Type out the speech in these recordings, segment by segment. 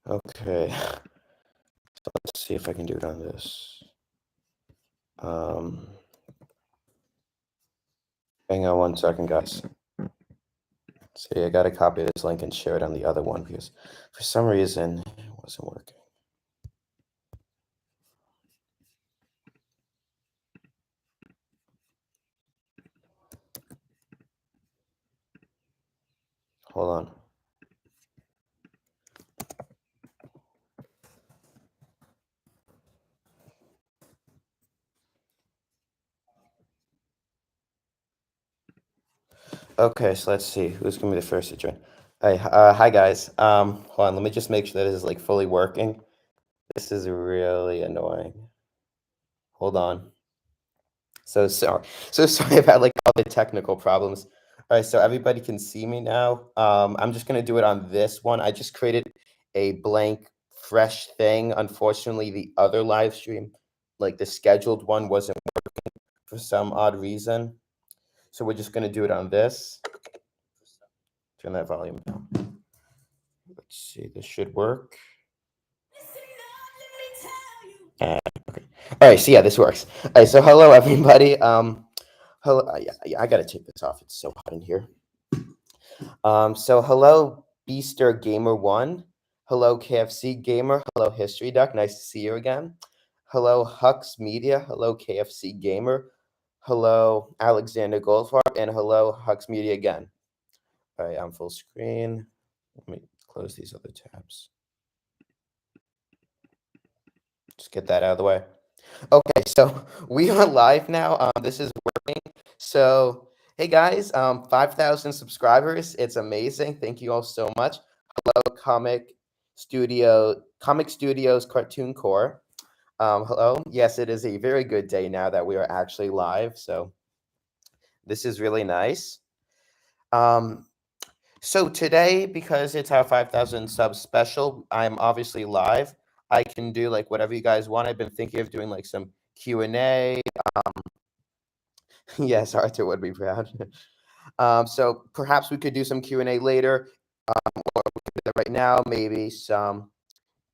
Okay. So let's see if I can do it on this. Hang on one second, guys. See, I got to copy this link and share it on the other one because for some reason it wasn't working. Hold on. Okay, so let's see who's gonna be the first to join. Hi guys. Hold on, let me just make sure that this is like fully working. This is really annoying. Hold on. So sorry about like all the technical problems. All right, so everybody can see me now. I'm just gonna do it on this one. I just created a blank, fresh thing. Unfortunately, the other live stream, like the scheduled one, wasn't working for some odd reason. So we're just gonna do it on this. Turn that volume down. Let's see, this should work. Okay. All right, so yeah, this works. All right, so hello everybody. Hello. Yeah, I gotta take this off. It's so hot in here. So hello, Beaster Gamer 1. Hello, KFC Gamer. Hello, History Duck. Nice to see you again. Hello, Hux Media. Hello, KFC Gamer. Hello, Alexander Goldfarb. And hello, Hux Media again. All right, I'm full screen. Let me close these other tabs. Just get that out of the way. Okay, so we are live now. This is working. So, hey guys, 5,000 subscribers. It's amazing. Thank you all so much. Hello, Comic Studios Cartoon Core. Hello. Yes, it is a very good day now that we are actually live. So, this is really nice. So today, because it's our 5,000 subs special, I'm obviously live. I can do like whatever you guys want. I've been thinking of doing like some Q&A. Yes, Arthur would be proud. So perhaps we could do some Q&A later, or we could do that right now. Maybe some.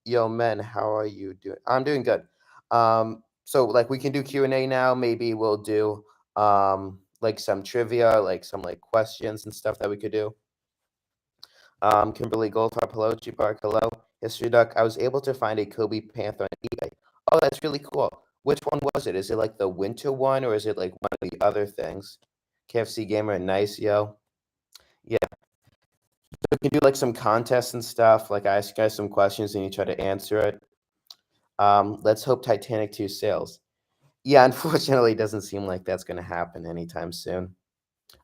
Yo, men, how are you doing? I'm doing good. So like we can do Q&A now. Maybe we'll do like some trivia, like some like questions and stuff that we could do. Kimberly Goldfarb, hello. TreeBark, hello. History Duck, I was able to find a Cobi Panther on eBay. Oh, that's really cool. Which one was it? Is it like the winter one or is it like one of the other things? KFC Gamer, nice, yo. Yeah. So we can do like some contests and stuff. Like I ask you guys some questions and you try to answer it. Let's hope Titanic 2 sails. Yeah, unfortunately, it doesn't seem like that's going to happen anytime soon.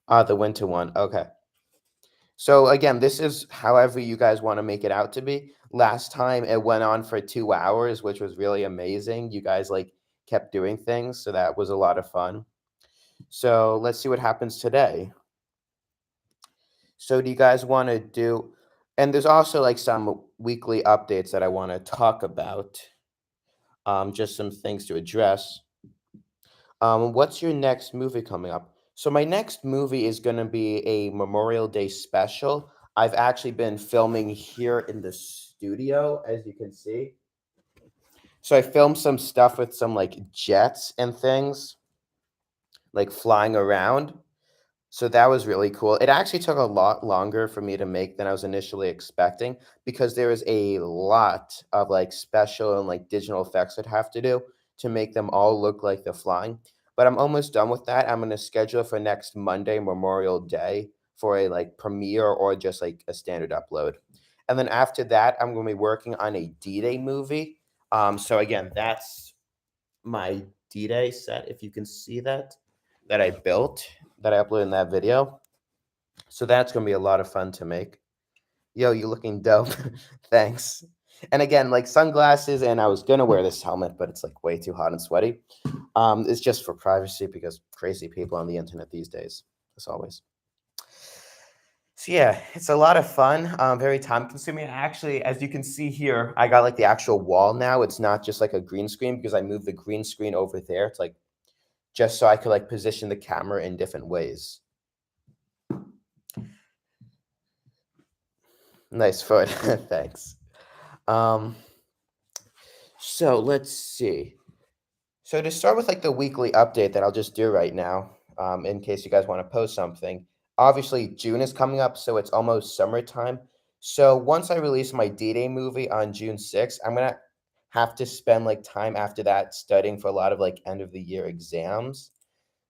The winter one. Okay. So again, this is however you guys want to make it out to be. Last time it went on for 2 hours, which was really amazing. You guys like kept doing things, so that was a lot of fun. So let's see what happens today. So do you guys want to do, and there's also like some weekly updates that I want to talk about. Just some things to address. What's your next movie coming up? So my next movie is going to be a Memorial Day special. I've actually been filming here in the studio, as you can see. So I filmed some stuff with some like jets and things, like flying around. So that was really cool. It actually took a lot longer for me to make than I was initially expecting because there is a lot of like special and like digital effects I'd have to do to make them all look like they're flying. But I'm almost done with that. I'm going to schedule for next Monday, Memorial Day, for a like premiere or just like a standard upload. And then after that, I'm going to be working on a D-Day movie. So again, that's my D-Day set, if you can see that I built, that I uploaded in that video. So that's going to be a lot of fun to make. Yo, you looking dope. Thanks. And again, like sunglasses, and I was going to wear this helmet, but it's like way too hot and sweaty. It's just for privacy because crazy people on the internet these days, as always. So yeah, it's a lot of fun, very time consuming. Actually, as you can see here, I got like the actual wall now. It's not just like a green screen because I moved the green screen over there. It's like just so I could like position the camera in different ways. Nice foot. Thanks. Um, so let's see. So to start with like the weekly update that I'll just do right now, in case you guys want to post something. Obviously, June is coming up, so it's almost summertime. So once I release my D-Day movie on June 6th, I'm gonna have to spend like time after that studying for a lot of like end of the year exams.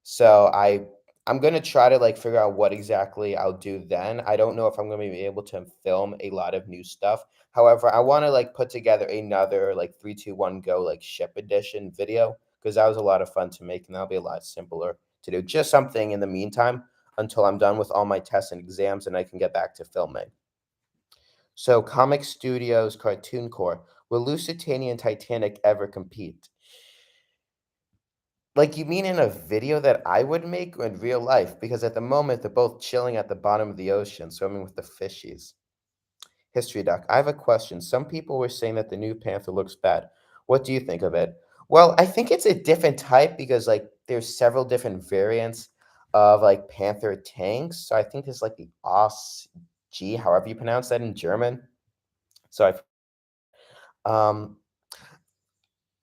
So I'm gonna try to like figure out what exactly I'll do then. I don't know if I'm gonna be able to film a lot of new stuff. However, I want to like put together another like 3, 2, 1 go like ship edition video because that was a lot of fun to make and that'll be a lot simpler to do. Just something in the meantime until I'm done with all my tests and exams and I can get back to filming. So, Comic Studios Cartoon Corps. Will Lusitania and Titanic ever compete? Like, you mean in a video that I would make or in real life? Because at the moment, they're both chilling at the bottom of the ocean, swimming with the fishies. History Doc. I have a question. Some people were saying that the new Panther looks bad. What do you think of it? Well, I think it's a different type because, like, there's several different variants of, like, Panther tanks. So I think it's, like, the OS G, however you pronounce that in German. So um,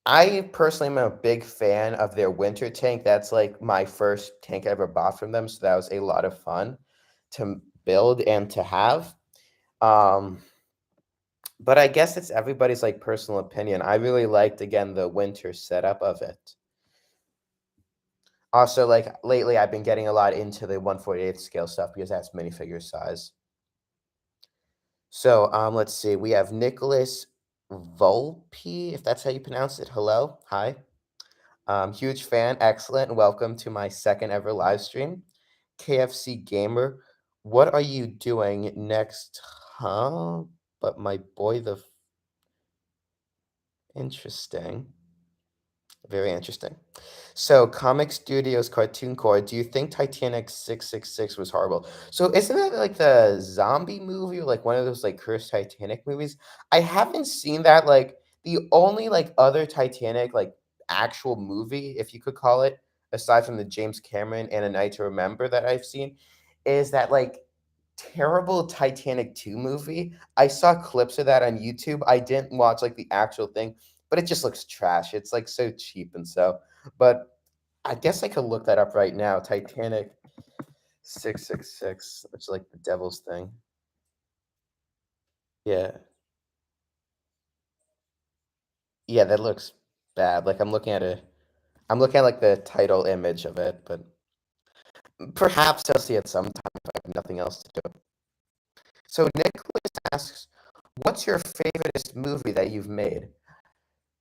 I personally am a big fan of their winter tank. That's like my first tank I ever bought from them, so that was a lot of fun to build and to have. Um, but I guess it's everybody's like personal opinion. I really liked again the winter setup of it. Also, like lately, I've been getting a lot into the 1/48 scale stuff because that's minifigure size. So let's see. We have Nicholas Volpe, if that's how you pronounce it. Hello, hi. Huge fan, excellent, and welcome to my second ever live stream. KFC Gamer, what are you doing next? Huh? But my boy, interesting. Very interesting. So, Comic Studios Cartoon Core, do you think Titanic 666 was horrible? So, isn't that like the zombie movie or like one of those like cursed Titanic movies? I haven't seen that. Like, the only like other Titanic, like actual movie, if you could call it, aside from the James Cameron and A Night to Remember that I've seen, is that like terrible Titanic 2 movie. I saw clips of that on YouTube. I didn't watch like the actual thing, but it just looks trash. It's like so cheap and so, but I guess I could look that up right now. Titanic 666, which is like the devil's thing. Yeah. Yeah, that looks bad. Like I'm looking at like the title image of it, but perhaps I'll see it sometime if I have nothing else to do. So Nicholas asks, what's your favorite movie that you've made?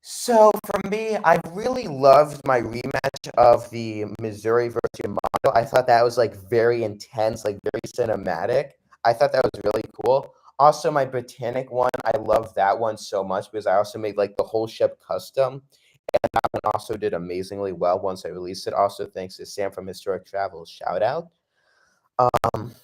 So for me, I really loved my rematch of the Missouri versus Yamato. I thought that was like very intense, like very cinematic. I thought that was really cool. Also, my Britannic one, I love that one so much because I also made like the whole ship custom. And that one also did amazingly well once I released it. Also, thanks to Sam from Historic Travels. Shout out. Um,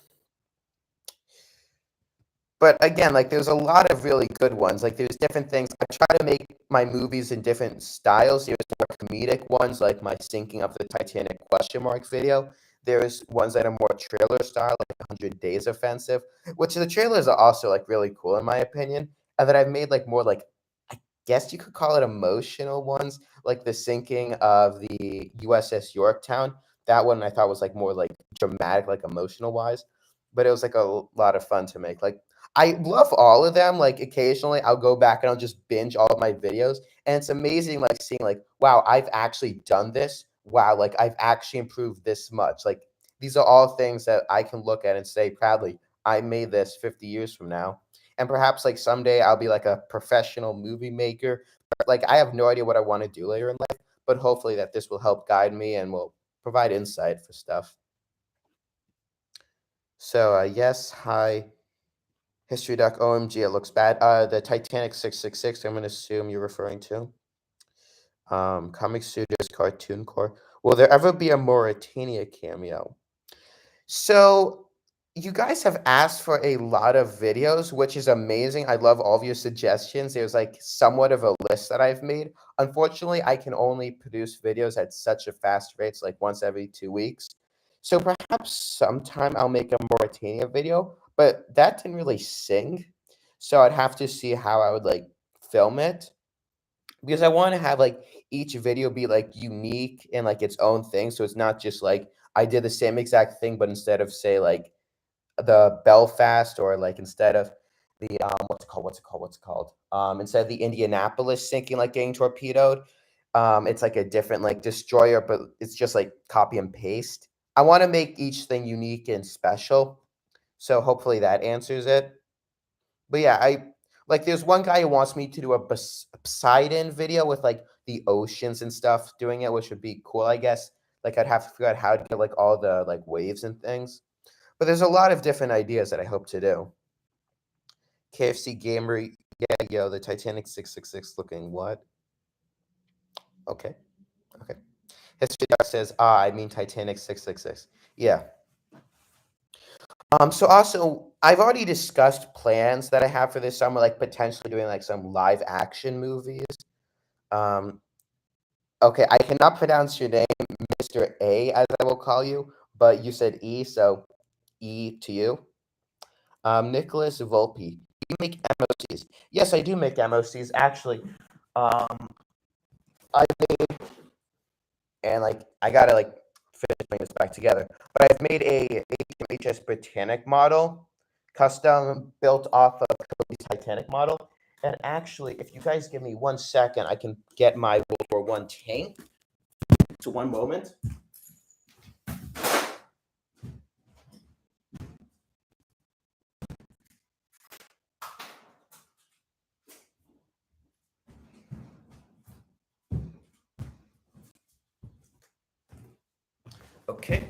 But again, like there's a lot of really good ones. Like there's different things. I try to make my movies in different styles. There's more comedic ones, like my sinking of the Titanic question mark video. There's ones that are more trailer style, like 100 Days Offensive, which the trailers are also like really cool in my opinion. And then I've made like more like I guess you could call it emotional ones, like the sinking of the USS Yorktown. That one I thought was like more like dramatic, like emotional wise. But it was like a lot of fun to make. Like I love all of them. Like occasionally I'll go back and I'll just binge all of my videos. And it's amazing like seeing like, wow, I've actually done this. Wow, like I've actually improved this much. Like these are all things that I can look at and say proudly, I made this 50 years from now. And perhaps like someday I'll be like a professional movie maker. Like I have no idea what I want to do later in life, but hopefully that this will help guide me and will provide insight for stuff. So yes, hi. History Doc, OMG, it looks bad. The Titanic 666, I'm going to assume you're referring to. Comic Studios Cartoon Corps. Will there ever be a Mauritania cameo? So, you guys have asked for a lot of videos, which is amazing. I love all of your suggestions. There's like somewhat of a list that I've made. Unfortunately, I can only produce videos at such a fast rate, like once every 2 weeks. So perhaps sometime I'll make a Mauritania video, but that didn't really sing. So I'd have to see how I would like film it because I want to have like each video be like unique and like its own thing. So it's not just like I did the same exact thing, but instead of say like the Belfast or like instead of the what's it called? Instead of the Indianapolis sinking like getting torpedoed, it's like a different like destroyer, but it's just like copy and paste. I want to make each thing unique and special. So hopefully that answers it. But yeah, I like there's one guy who wants me to do a Poseidon video with like the oceans and stuff doing it, which would be cool, I guess. Like I'd have to figure out how to get like all the like waves and things. But there's a lot of different ideas that I hope to do. KFC Gamer, yeah, yo, the Titanic 666 looking what? Okay, okay. History Doc says, I mean Titanic 666. Yeah. So also, I've already discussed plans that I have for this summer, like potentially doing like some live action movies. Um, okay, I cannot pronounce your name, Mr. A, as I will call you, but you said E, so E to you. Nicholas Volpe, you make MOCs. Yes, I do make MOCs. Actually, I made, and like I gotta like finish putting this back together. But I've made a HMHS Britannic model, custom built off of Cobi's Titanic model. And actually, if you guys give me 1 second, I can get my World War I tank. So one moment. Okay.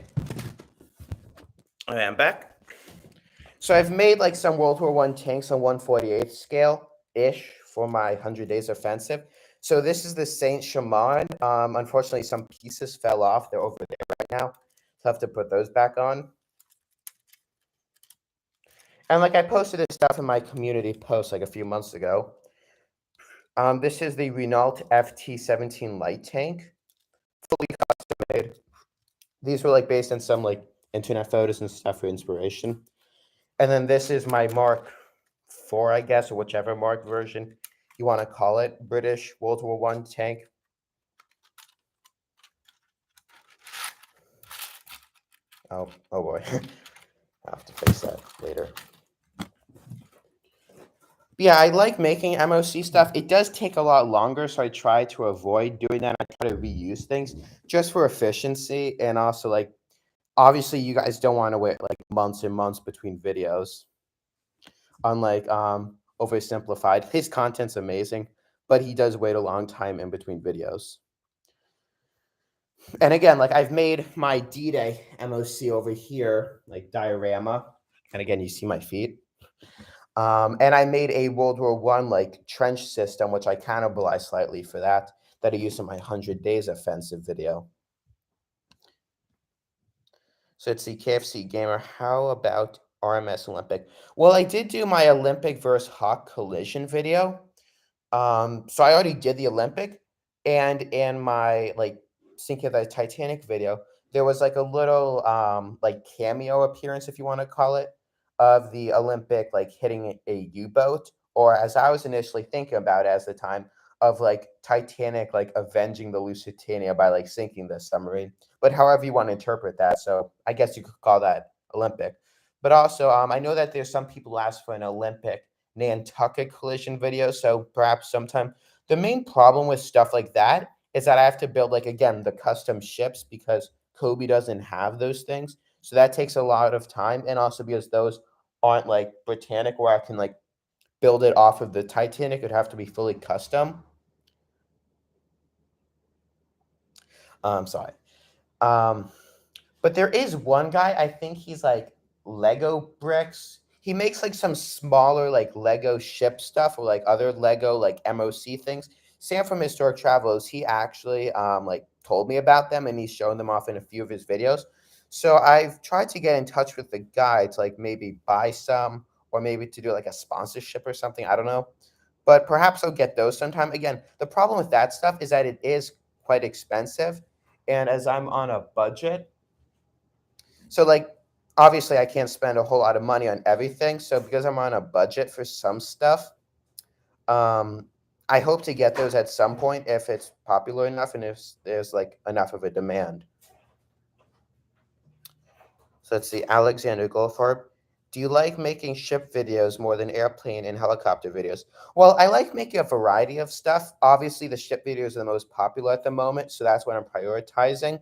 I am back. So I've made like some World War I tanks on 1/48 scale-ish for my 100 Days Offensive. So this is the Saint Chamond. Unfortunately, some pieces fell off. They're over there right now. So I have to put those back on. And like I posted this stuff in my community post like a few months ago. This is the Renault FT17 light tank, fully custom made. These were like based on some like internet photos and stuff for inspiration. And then this is my Mark IV, I guess, or whichever Mark version you want to call it, British World War I tank. Oh boy, I'll have to fix that later. Yeah, I like making MOC stuff. It does take a lot longer, so I try to avoid doing that. I try to reuse things just for efficiency, and also like obviously you guys don't want to wait like months and months between videos. Unlike Oversimplified, his content's amazing, but he does wait a long time in between videos. And again, like I've made my D-Day MOC over here, like diorama, and again you see my feet. And I made a World War I like trench system, which I cannibalized slightly for that I used in my 100 Days Offensive video. So it's the KFC Gamer. How about RMS Olympic? Well, I did do my Olympic versus Hawk collision video. So I already did the Olympic, and in my like Sinking of the Titanic video, there was like a little like cameo appearance, if you want to call it, of the Olympic like hitting a U-boat, or as I was initially thinking about it at the time, of like Titanic like avenging the Lusitania by like sinking the submarine. But however you want to interpret that, so I guess you could call that Olympic. But also, I know that there's some people who ask for an Olympic Nantucket collision video, so perhaps sometime. The main problem with stuff like that is that I have to build like again the custom ships because Cobi doesn't have those things. So that takes a lot of time, and also because those aren't like Britannic where I can like build it off of the Titanic, it'd have to be fully custom. Sorry. But there is one guy, I think he's like Lego bricks. He makes like some smaller like Lego ship stuff or like other Lego like MOC things. Sam from Historic Travelers, he actually like told me about them and he's shown them off in a few of his videos. So I've tried to get in touch with the guy to like maybe buy some or maybe to do like a sponsorship or something. I don't know. But perhaps I'll get those sometime. Again, the problem with that stuff is that it is quite expensive. And as I'm on a budget, so like obviously I can't spend a whole lot of money on everything. So because I'm on a budget for some stuff, I hope to get those at some point if it's popular enough and if there's like enough of a demand. So let's see, Alexander Goldfarb. Do you like making ship videos more than airplane and helicopter videos? Well, I like making a variety of stuff. Obviously, the ship videos are the most popular at the moment, so that's what I'm prioritizing.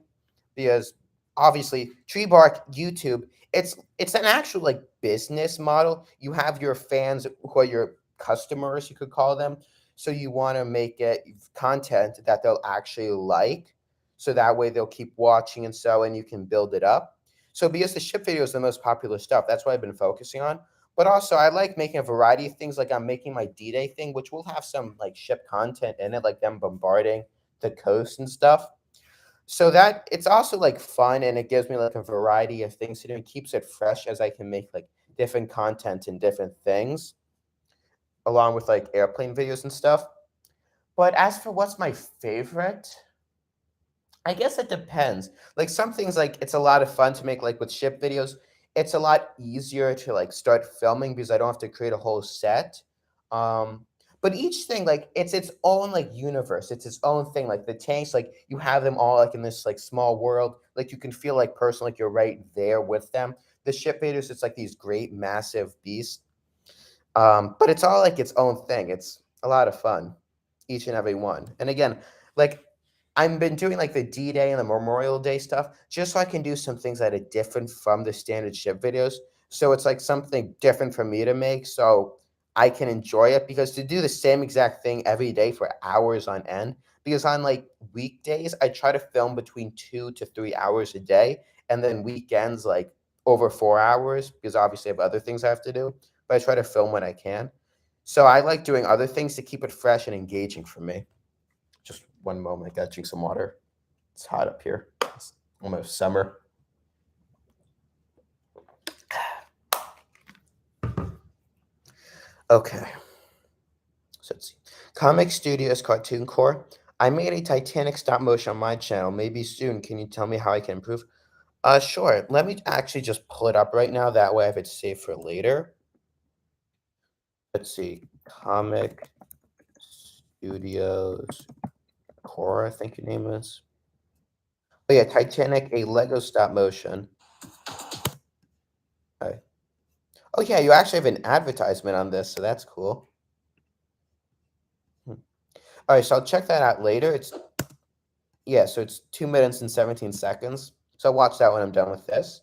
Because obviously, TreeBark, YouTube, it's an actual like business model. You have your fans who are your customers, you could call them. So you want to make it content that they'll actually like, so that way they'll keep watching and you can build it up. So because the ship video is the most popular stuff, that's what I've been focusing on. But also, I like making a variety of things. Like I'm making my D-Day thing, which will have some like ship content in it, like them bombarding the coast and stuff. So that it's also like fun and it gives me like a variety of things to do and keeps it fresh as I can make like different content and different things along with like airplane videos and stuff. But as for what's my favorite, I guess it depends. Like some things like it's a lot of fun to make like with ship videos. It's a lot easier to like start filming because I don't have to create a whole set. Um but each thing like it's its own like universe. It's its own thing. Like the tanks, like you have them all like in this like small world. Like you can feel like personally like you're right there with them. The ship videos, it's like these great massive beasts. But it's all like its own thing. It's a lot of fun, each and every one. And again, like I've been doing like the D-Day and the Memorial Day stuff just so I can do some things that are different from the standard ship videos. So it's like something different for me to make so I can enjoy it because to do the same exact thing every day for hours on end, because on like weekdays, I try to film between 2 to 3 hours a day. And then weekends, like over 4 hours, because obviously I have other things I have to do, but I try to film when I can. So I like doing other things to keep it fresh and engaging for me. Just one moment. I gotta drink some water. It's hot up here. It's almost summer. Okay. So let's see. Comic Studios Cartoon Core. I made a Titanic stop motion on my channel. Maybe soon. Can you tell me how I can improve? Sure. Let me actually just pull it up right now. That way I have it saved for later. Let's see. Comic Studios Core, I think your name is. Oh yeah, Titanic, a Lego stop motion. Okay. Oh yeah, you actually have an advertisement on this, so that's cool. All right, so I'll check that out later. So it's 2 minutes and 17 seconds. So I'll watch that when I'm done with this,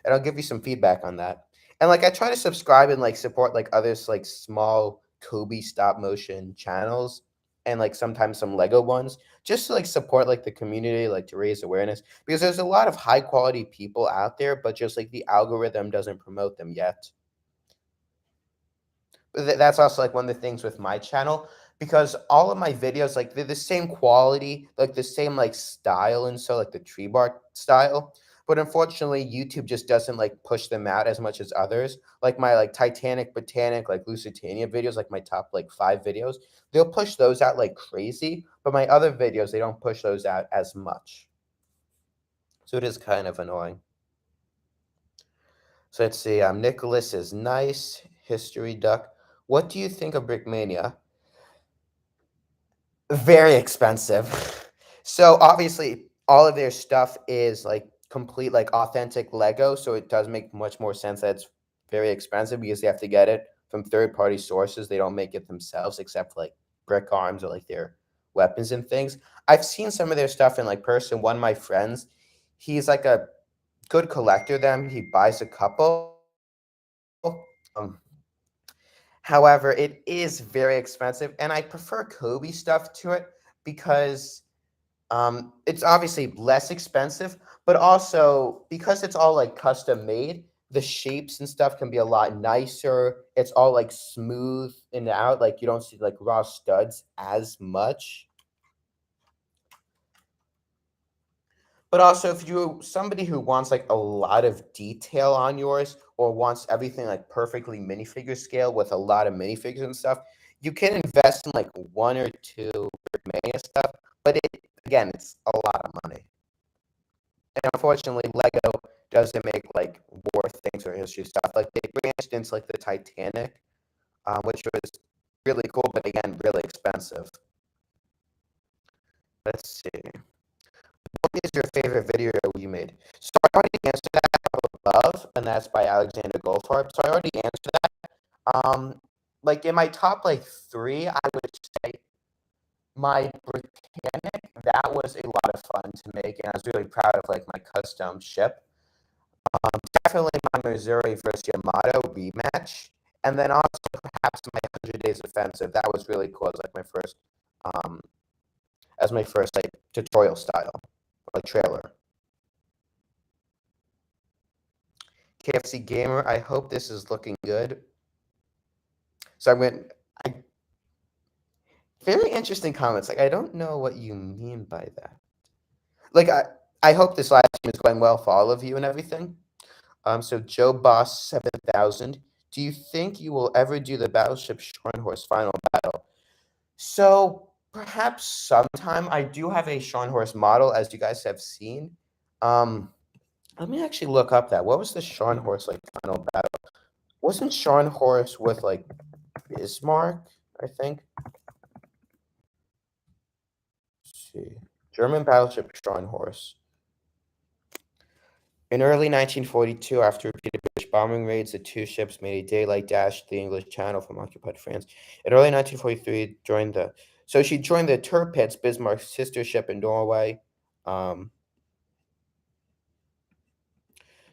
and I'll give you some feedback on that. And like I try to subscribe and like support like others like small Cobi stop motion channels and like sometimes some Lego ones just to like support like the community, like to raise awareness because there's a lot of high quality people out there, but just like the algorithm doesn't promote them yet. That's also like one of the things with my channel because all of my videos like they're the same quality, like the same like style and so like the tree bark style. But unfortunately, YouTube just doesn't like push them out as much as others. Like my like Titanic, Botanic, like Lusitania videos, like my top like 5 videos, they'll push those out like crazy. But my other videos, they don't push those out as much. So it is kind of annoying. So let's see. Nicholas is nice. History Duck. What do you think of Brickmania? Very expensive. So obviously, all of their stuff is like complete, like authentic Lego. So it does make much more sense that it's very expensive because they have to get it from third-party sources. They don't make it themselves, except for, like brick arms or like their weapons and things. I've seen some of their stuff in like person. One of my friends, he's like a good collector. Them he buys a couple. Um, However, it is very expensive, and I prefer Kobe stuff to it because it's obviously less expensive, but also because it's all like custom made, the shapes and stuff can be a lot nicer. It's all like smooth and out, like you don't see like raw studs as much. But also, if you're somebody who wants like a lot of detail on yours or wants everything like perfectly minifigure scale with a lot of minifigures and stuff, you can invest in like one or two Mania stuff. But again, it's a lot of money. And unfortunately, Lego doesn't make like war things or history stuff. Like they branched into like the Titanic, which was really cool, but again, really expensive. Let's see. What is your favorite video you made? So I already answered that above, and that's by Alexander Goldfarb. So I already answered that. Like in my top like 3, I would say my Britannic, that was a lot of fun to make, and I was really proud of like my custom ship. Definitely my Missouri versus Yamato rematch, and then also perhaps my 100 Days Offensive. That was really cool as like my first like tutorial style, like trailer. KFC Gamer, I hope this is looking good. So very interesting comments. Like I don't know what you mean by that. Like I hope this live stream is going well for all of you and everything. So Joe Boss 7000, do you think you will ever do the Battleship Scharnhorst final battle? So perhaps sometime. I do have a Scharnhorst model, as you guys have seen. Let me actually look up that. What was the Scharnhorst like final battle? Wasn't Scharnhorst with like Bismarck, I think? Let's see. German battleship Scharnhorst. In early 1942, after repeated British bombing raids, the 2 ships made a daylight dash to the English Channel from occupied France. In early 1943, she joined the Tirpitz, Bismarck's sister ship in Norway.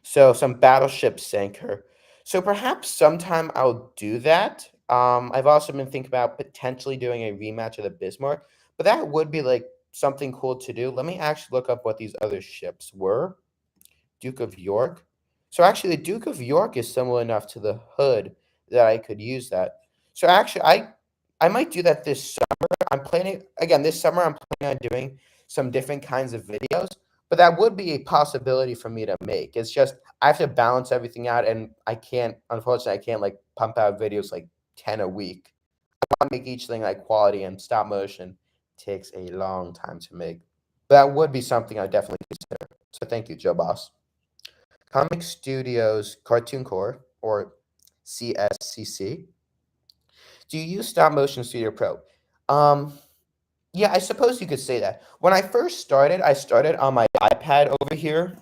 So some battleships sank her. So perhaps sometime I'll do that. I've also been thinking about potentially doing a rematch of the Bismarck, but that would be like something cool to do. Let me actually look up what these other ships were. Duke of York. So actually, the Duke of York is similar enough to the Hood that I could use that. So actually, I might do that this summer. I'm planning again this summer. I'm planning on doing some different kinds of videos, but that would be a possibility for me to make. It's just I have to balance everything out, and I can't. Unfortunately, I can't like pump out videos like 10 a week. I want to make each thing like quality, and stop motion takes a long time to make. But that would be something I definitely consider. So thank you, Joe Boss. Comic Studios Cartoon Core, or CSCC. Do you use Stop Motion Studio Pro? Yeah, I suppose you could say that. When I first started, I started on my iPad over here.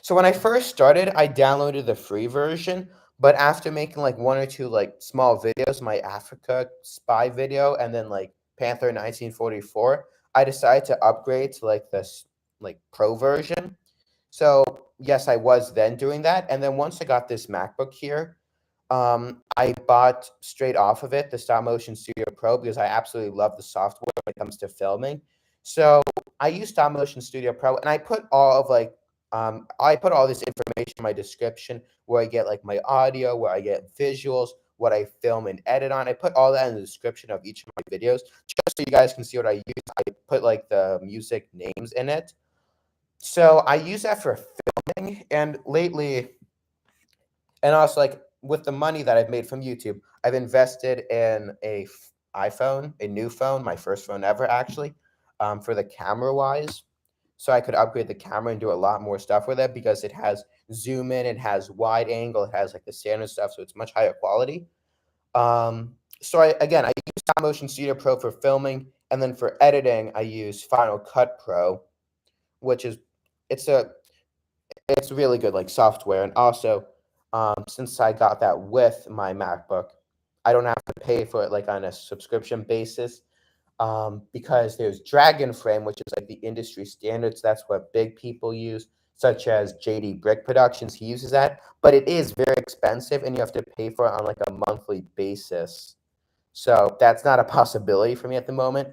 So when I first started, I downloaded the free version, but after making like 1 or 2 like small videos, my Africa spy video and then like Panther 1944, I decided to upgrade to like this like pro version. So yes, I was then doing that, and then once I got this MacBook here, I bought straight off of it the Stop Motion Studio Pro because I absolutely love the software when it comes to filming. So I use Stop Motion Studio Pro, and I put all this information in my description where I get like my audio, where I get visuals, what I film and edit on. I put all that in the description of each of my videos just so you guys can see what I use. I put like the music names in it. So I use that for filming, and lately, and also like with the money that I've made from YouTube, I've invested in iPhone, a new phone, my first phone ever actually, for the camera wise. So I could upgrade the camera and do a lot more stuff with it because it has zoom in, it has wide angle, it has like the standard stuff, so it's much higher quality. So I use Stop Motion Studio Pro for filming, and then for editing, I use Final Cut Pro, which is it's really good like software. And also, since I got that with my MacBook, I don't have to pay for it like on a subscription basis, because there's Dragon Frame, which is like the industry standards. That's what big people use, such as JD Brick Productions. He uses that, but it is very expensive, and you have to pay for it on like a monthly basis. So that's not a possibility for me at the moment.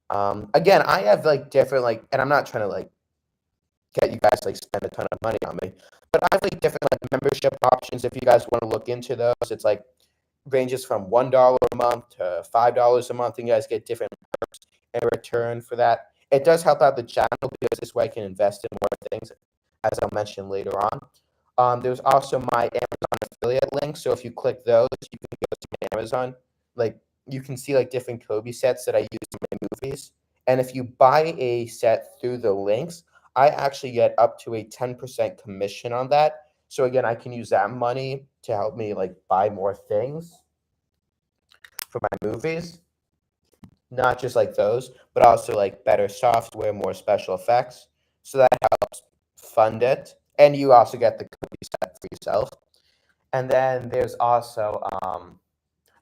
Again, I have like different like, and I'm not trying to like get you guys like spend a ton of money on me, but I have like different like membership options if you guys want to look into those. It's like ranges from $1 a month to $5 a month, and you guys get different perks in return for that. It does help out the channel because this way I can invest in more things, as I'll mention later on. There's also my Amazon affiliate link, so if you click those, you can go to my Amazon. Like you can see like different Cobi sets that I use in my movies, and if you buy a set through the links, I actually get up to a 10% commission on that. So again, I can use that money to help me like buy more things. for my movies. Not just like those, but also like better software, more special effects. So that helps fund it. And you also get the Cobi set for yourself. And then there's also,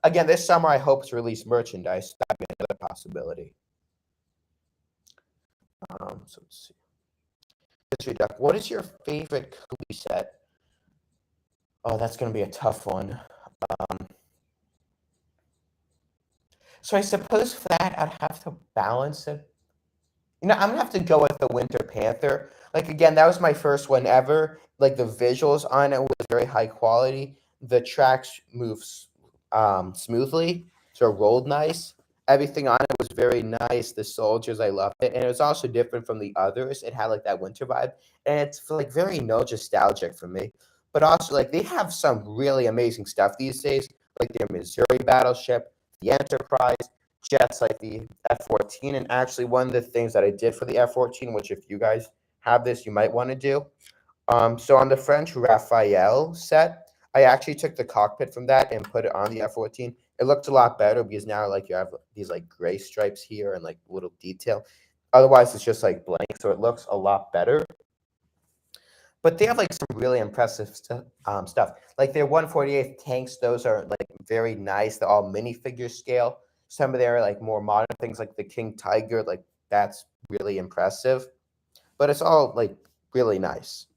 again, this summer I hope to release merchandise. That'd be another possibility. So let's see. History Duck, what is your favorite Cobi set? Oh, that's going to be a tough one. So I suppose for that, I'd have to balance it. I'm gonna have to go with the Winter Panther. Like again, that was my first one ever. Like the visuals on it was very high quality. The tracks moves smoothly, so it rolled nice. Everything on it was very nice. The soldiers, I loved it, and it was also different from the others. It had like that winter vibe, and it's like very nostalgic for me. But also, like they have some really amazing stuff these days, like their Missouri battleship, the Enterprise, jets like the F-14. And actually, one of the things that I did for the F-14, which if you guys have this, you might want to do. So on the French Raphael set, I actually took the cockpit from that and put it on the F-14. It looked a lot better because now like you have these like gray stripes here and like little detail. Otherwise, it's just like blank, so it looks a lot better. But they have like some really impressive stuff. Like their 148th tanks, those are like very nice. They're all minifigure scale. Some of their like more modern things like the King Tiger, like that's really impressive. But it's all like really nice.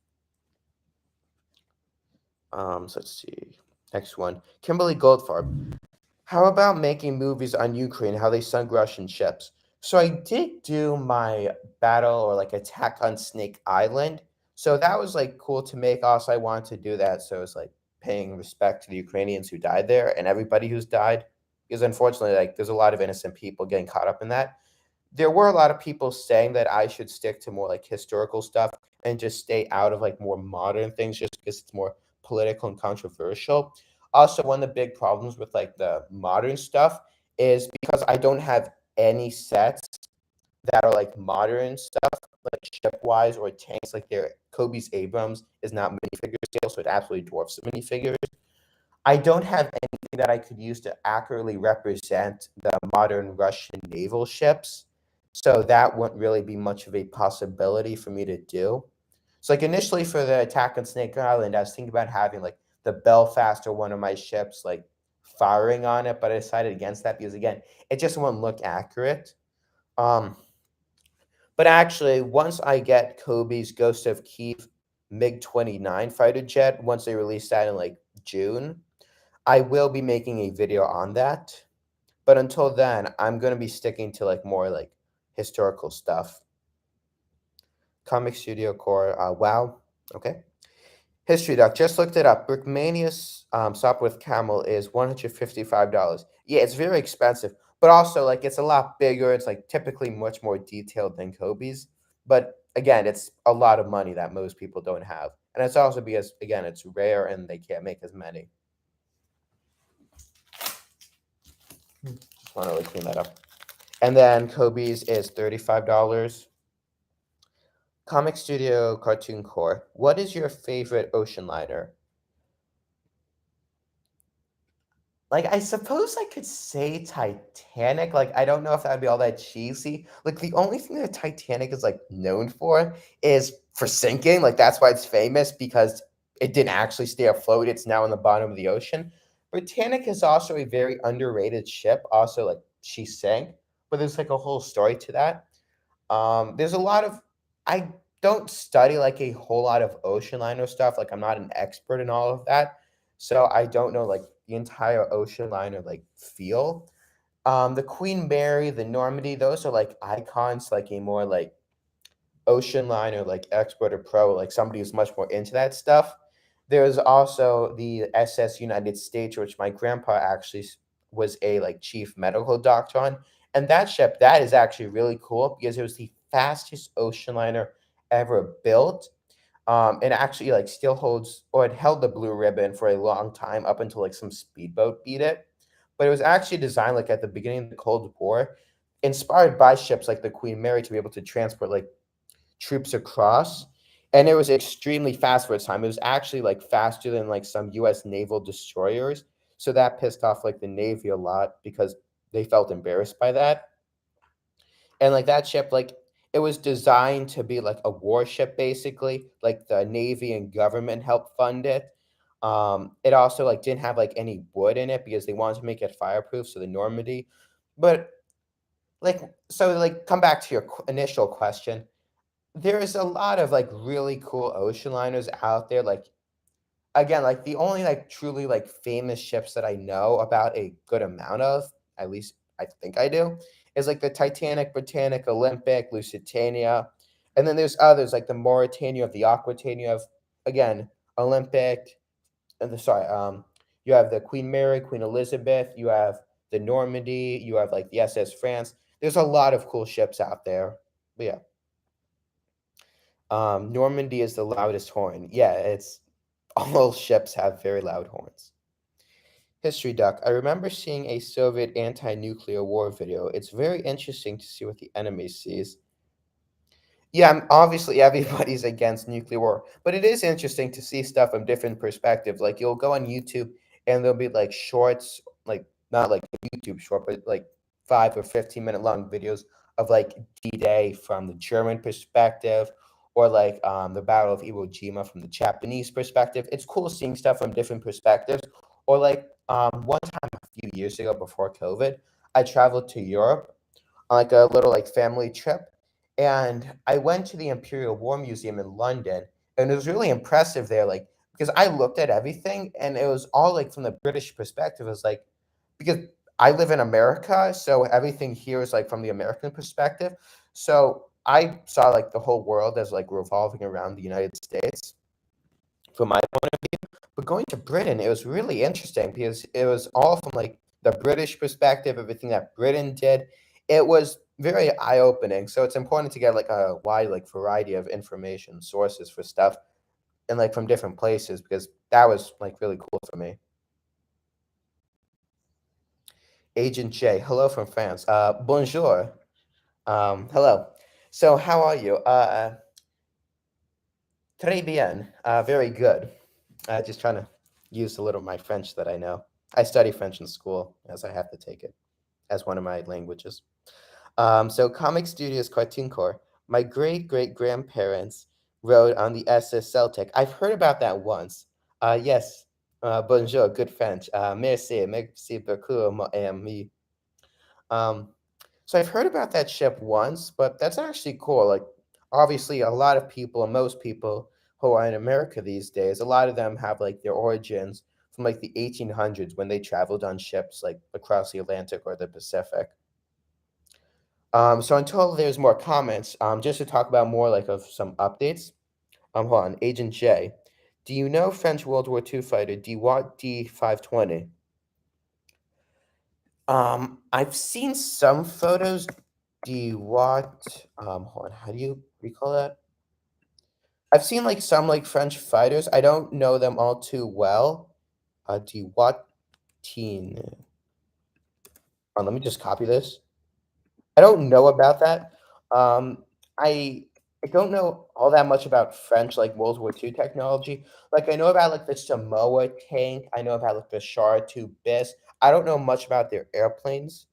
So let's see. Next one. Kimberly Goldfarb. How about making movies on Ukraine, how they sunk Russian ships? So I did do my battle or like attack on Snake Island. So that was like cool to make. Also, I wanted to do that. So it's like paying respect to the Ukrainians who died there and everybody who's died. Because unfortunately, like there's a lot of innocent people getting caught up in that. There were a lot of people saying that I should stick to more like historical stuff and just stay out of like more modern things just because it's more political and controversial. Also, one of the big problems with like the modern stuff is because I don't have any sets that are like modern stuff, like ship wise or tanks, like their Kobe's Abrams is not minifigure scale, so it absolutely dwarfs the minifigures. I don't have anything that I could use to accurately represent the modern Russian naval ships. So that wouldn't really be much of a possibility for me to do. So like initially for the attack on Snake Island, I was thinking about having like the Belfast or one of my ships like firing on it, but I decided against that because again, it just won't look accurate. But actually, once I get Kobe's Ghost of Kiev MiG-29 fighter jet, once they release that in like June, I will be making a video on that. But until then, I'm going to be sticking to like more like historical stuff. Comic Studio Core, wow. Okay. History Doc, just looked it up. Brickmania's Stop with Camel is $155. Yeah, it's very expensive, but also like it's a lot bigger. It's like typically much more detailed than Kobe's. But again, it's a lot of money that most people don't have. And it's also because, again, it's rare and they can't make as many. Just want to clean that up. And then Kobe's is $35. Comic Studio Cartoon Core. What is your favorite ocean liner? Like, I suppose I could say Titanic. Like, I don't know if that'd be all that cheesy. Like, the only thing that Titanic is like known for is for sinking. Like, that's why it's famous because it didn't actually stay afloat. It's now in the bottom of the ocean. Britannic is also a very underrated ship. Also, like she sank, but there's like a whole story to that. There's a lot of I don't study like a whole lot of ocean liner stuff. Like I'm not an expert in all of that. So I don't know like the entire ocean liner like feel. The Queen Mary, the Normandy, those are like icons, like a more like ocean liner, like expert or pro, like somebody who's much more into that stuff. There's also the SS United States, which my grandpa actually was a like chief medical doctor on. And that ship, that is actually really cool because it was the fastest ocean liner ever built. It actually like still holds, or it held the blue ribbon for a long time up until like some speedboat beat it. But it was actually designed like at the beginning of the Cold War, inspired by ships like the Queen Mary to be able to transport like troops across. And it was extremely fast for its time. It was actually like faster than like some US naval destroyers. So that pissed off like the Navy a lot because they felt embarrassed by that. And like that ship, like it was designed to be like a warship basically. Like the Navy and government helped fund it. It also like didn't have like any wood in it because they wanted to make it fireproof. So the Normandy, but like so like come back to your initial question. There is a lot of like really cool ocean liners out there. Like again, like the only like truly like famous ships that I know about a good amount of, at least I think I do, is like the Titanic, Britannic, Olympic, Lusitania, and then there's others like the Mauritania of the Aquitania of again Olympic, and you have the Queen Mary, Queen Elizabeth, you have the Normandy, you have like the SS France. There's a lot of cool ships out there. But yeah, Normandy is the loudest horn. Yeah, it's all ships have very loud horns. History Duck. I remember seeing a Soviet anti-nuclear war video. It's very interesting to see what the enemy sees. Yeah, obviously everybody's against nuclear war, but it is interesting to see stuff from different perspectives. Like you'll go on YouTube and there'll be like shorts, like not like a YouTube short, but like 5 or 15 minute long videos of like D-Day from the German perspective, or like the Battle of Iwo Jima from the Japanese perspective. It's cool seeing stuff from different perspectives. Or like one time a few years ago before COVID, I traveled to Europe on like a little like family trip, and I went to the Imperial War Museum in London, and it was really impressive there, like because I looked at everything and it was all like from the British perspective. It was like because I live in America, so everything here is like from the American perspective. So I saw like the whole world as like revolving around the United States from my point of view. But going to Britain, it was really interesting because it was all from like the British perspective, everything that Britain did. It was very eye-opening. So it's important to get like a wide like variety of information sources for stuff and like from different places because that was like really cool for me. Agent J, hello from France. Bonjour. Hello. So how are you? Très bien. Very good. Just trying to use a little of my French that I know. I study French in school, as I have to take it as one of my languages. So Comic Studios Cartoon Corps. My great great grandparents rode on the SS Celtic. I've heard about that once. Yes. Bonjour, good French. Merci, merci beaucoup, mon ami. Um, so I've heard about that ship once, but that's actually cool. Like, obviously, a lot of people, and most people who are in America these days, a lot of them have like their origins from like the 1800s when they traveled on ships like across the Atlantic or the Pacific. So until there's more comments, just to talk about more like of some updates. Hold on, Agent J. Do you know French World War II fighter DeWatt D520? I've seen some photos. DeWatt. Hold on, how do you recall that? I've seen like some like French fighters. I don't know them all too well. DeWatt teen. Let me just copy this. I don't know about that. Um, I I don't know all that much about French like World War II technology. Like I know about like the Samoa tank. I know about like the Char 2 bis. I don't know much about their airplanes.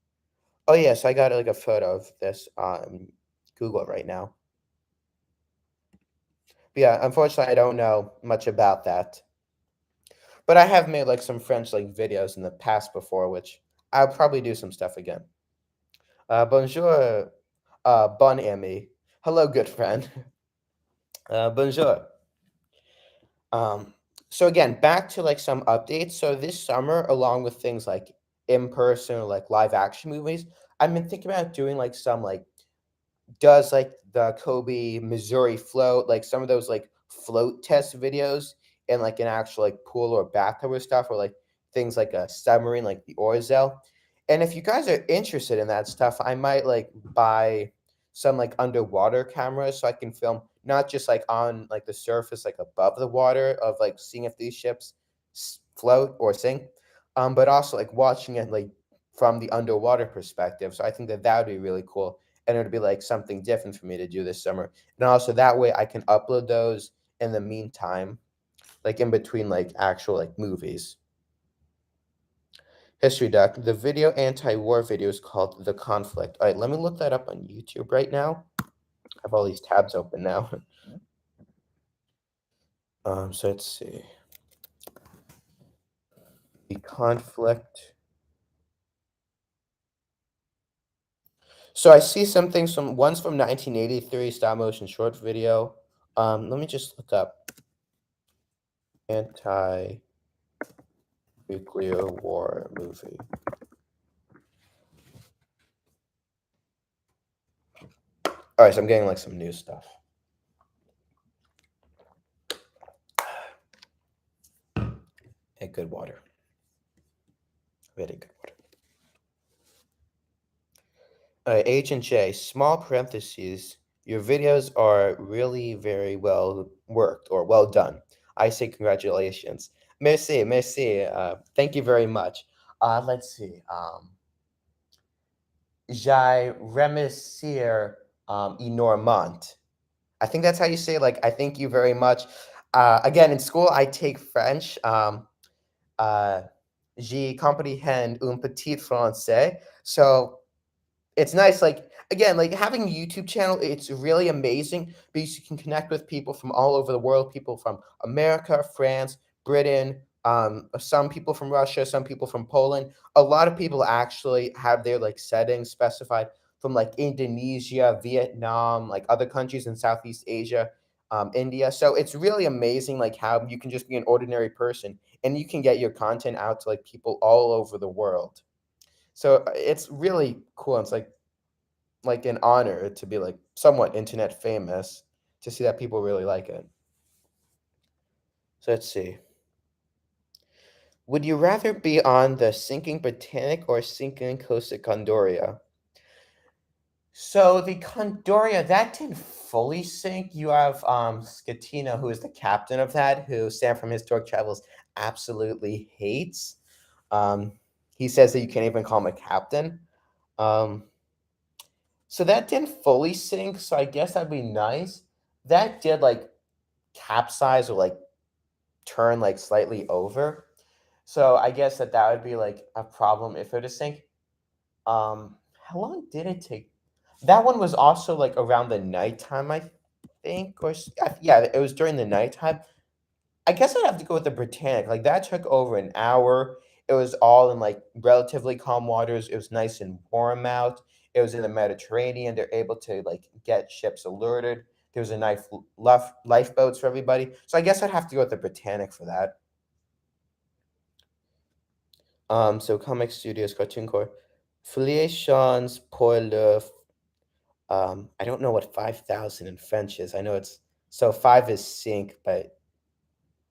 Oh yes, I got like a photo of this on Google right now. But yeah, unfortunately, I don't know much about that. But I have made like some French like videos in the past before, which I'll probably do some stuff again. Bonjour, bon ami. Hello, good friend. Bonjour. Um, so again, back to like some updates. So this summer, along with things like in person or like live action movies, I've been thinking about doing like some like does like the Cobi Missouri float, like some of those like float test videos in like an actual like pool or bathtub or stuff, or like things like a submarine, like the Orzel. And if you guys are interested in that stuff, I might like buy some like underwater cameras so I can film not just like on like the surface, like above the water of like seeing if these ships float or sink, but also like watching it like from the underwater perspective. So I think that that would be really cool and it would be like something different for me to do this summer. And also that way I can upload those in the meantime, like in between like actual like movies. History Doc. The video anti-war video is called The Conflict. All right, let me look that up on YouTube right now. I have all these tabs open now. So let's see. The Conflict. So I see some things from one's from 1983, stop motion short video. Let me just look up anti-nuclear war movie. All right, so I'm getting like some new stuff. Hey, good water. Very good water. Agent J, small parentheses. Your videos are really very well worked or well done. I say congratulations. Merci, merci. Thank you very much. Let's see. J'ai remercier énormément. I think that's how you say, like, I thank you very much. Again, in school, I take French. Je comprends un petit français. So it's nice, like, again, like, having a YouTube channel, it's really amazing because you can connect with people from all over the world, people from America, France, Britain, some people from Russia, some people from Poland. A lot of people actually have their, like, settings specified from, like, Indonesia, Vietnam, like, other countries in Southeast Asia, India. So it's really amazing, like, how you can just be an ordinary person and you can get your content out to, like, people all over the world. So it's really cool. It's like an honor to be like somewhat internet famous, to see that people really like it. So let's see. Would you rather be on the sinking Britannic or sinking Costa Concordia? So the Concordia, that didn't fully sink. You have Scatina, who is the captain of that, who Sam from Historic Travels absolutely hates. He says that you can't even call him a captain. So that didn't fully sink, so I guess that'd be nice. That did, like, capsize or, like, turn, like, slightly over. So I guess that would be, like, a problem if it were to sink. How long did it take? That one was also, like, around the nighttime, I think, yeah, it was during the nighttime. I guess I'd have to go with the Britannic. Like, that took over an hour. It was all in, like, relatively calm waters. It was nice and warm out. It was in the Mediterranean. They're able to, like, get ships alerted. There was a nice lifeboats for everybody. So I guess I'd have to go with the Britannic for that. So Comic Studios, Cartoon Corps. Filiations pour le. I don't know what 5,000 in French is. I know it's so 5 is sink, but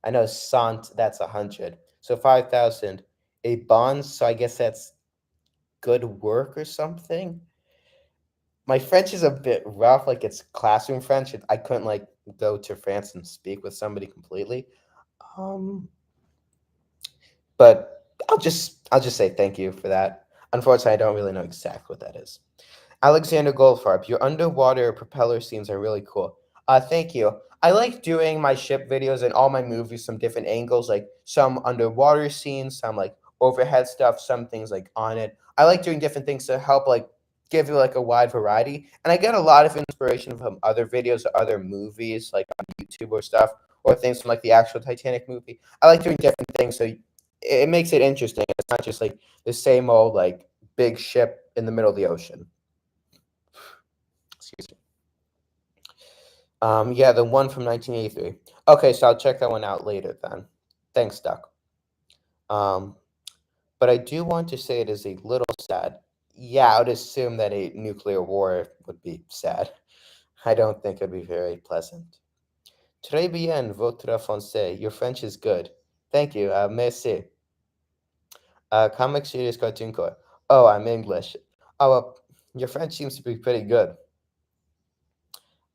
I know cent, that's 100. So 5,000. A bond, so I guess that's good work or something. My French is a bit rough, like it's classroom French. I couldn't like go to France and speak with somebody completely. But I'll just say thank you for that. Unfortunately, I don't really know exactly what that is. Alexander Goldfarb, your underwater propeller scenes are really cool. Thank you. I like doing my ship videos and all my movies from different angles, like some underwater scenes, some like overhead stuff, some things like on it. I like doing different things to help like give you like a wide variety. And I get a lot of inspiration from other videos or other movies, like on YouTube or stuff, or things from like the actual Titanic movie. I like doing different things, so it makes it interesting. It's not just like the same old like big ship in the middle of the ocean. Excuse me. Yeah, the one from 1983. Okay, so I'll check that one out later then. Thanks, Duck. But I do want to say it is a little sad. Yeah, I would assume that a nuclear war would be sad. I don't think it'd be very pleasant. Très bien, votre français. Your French is good. Thank you. Merci. Comic series cartoon core. Oh, I'm English. Oh, well, your French seems to be pretty good.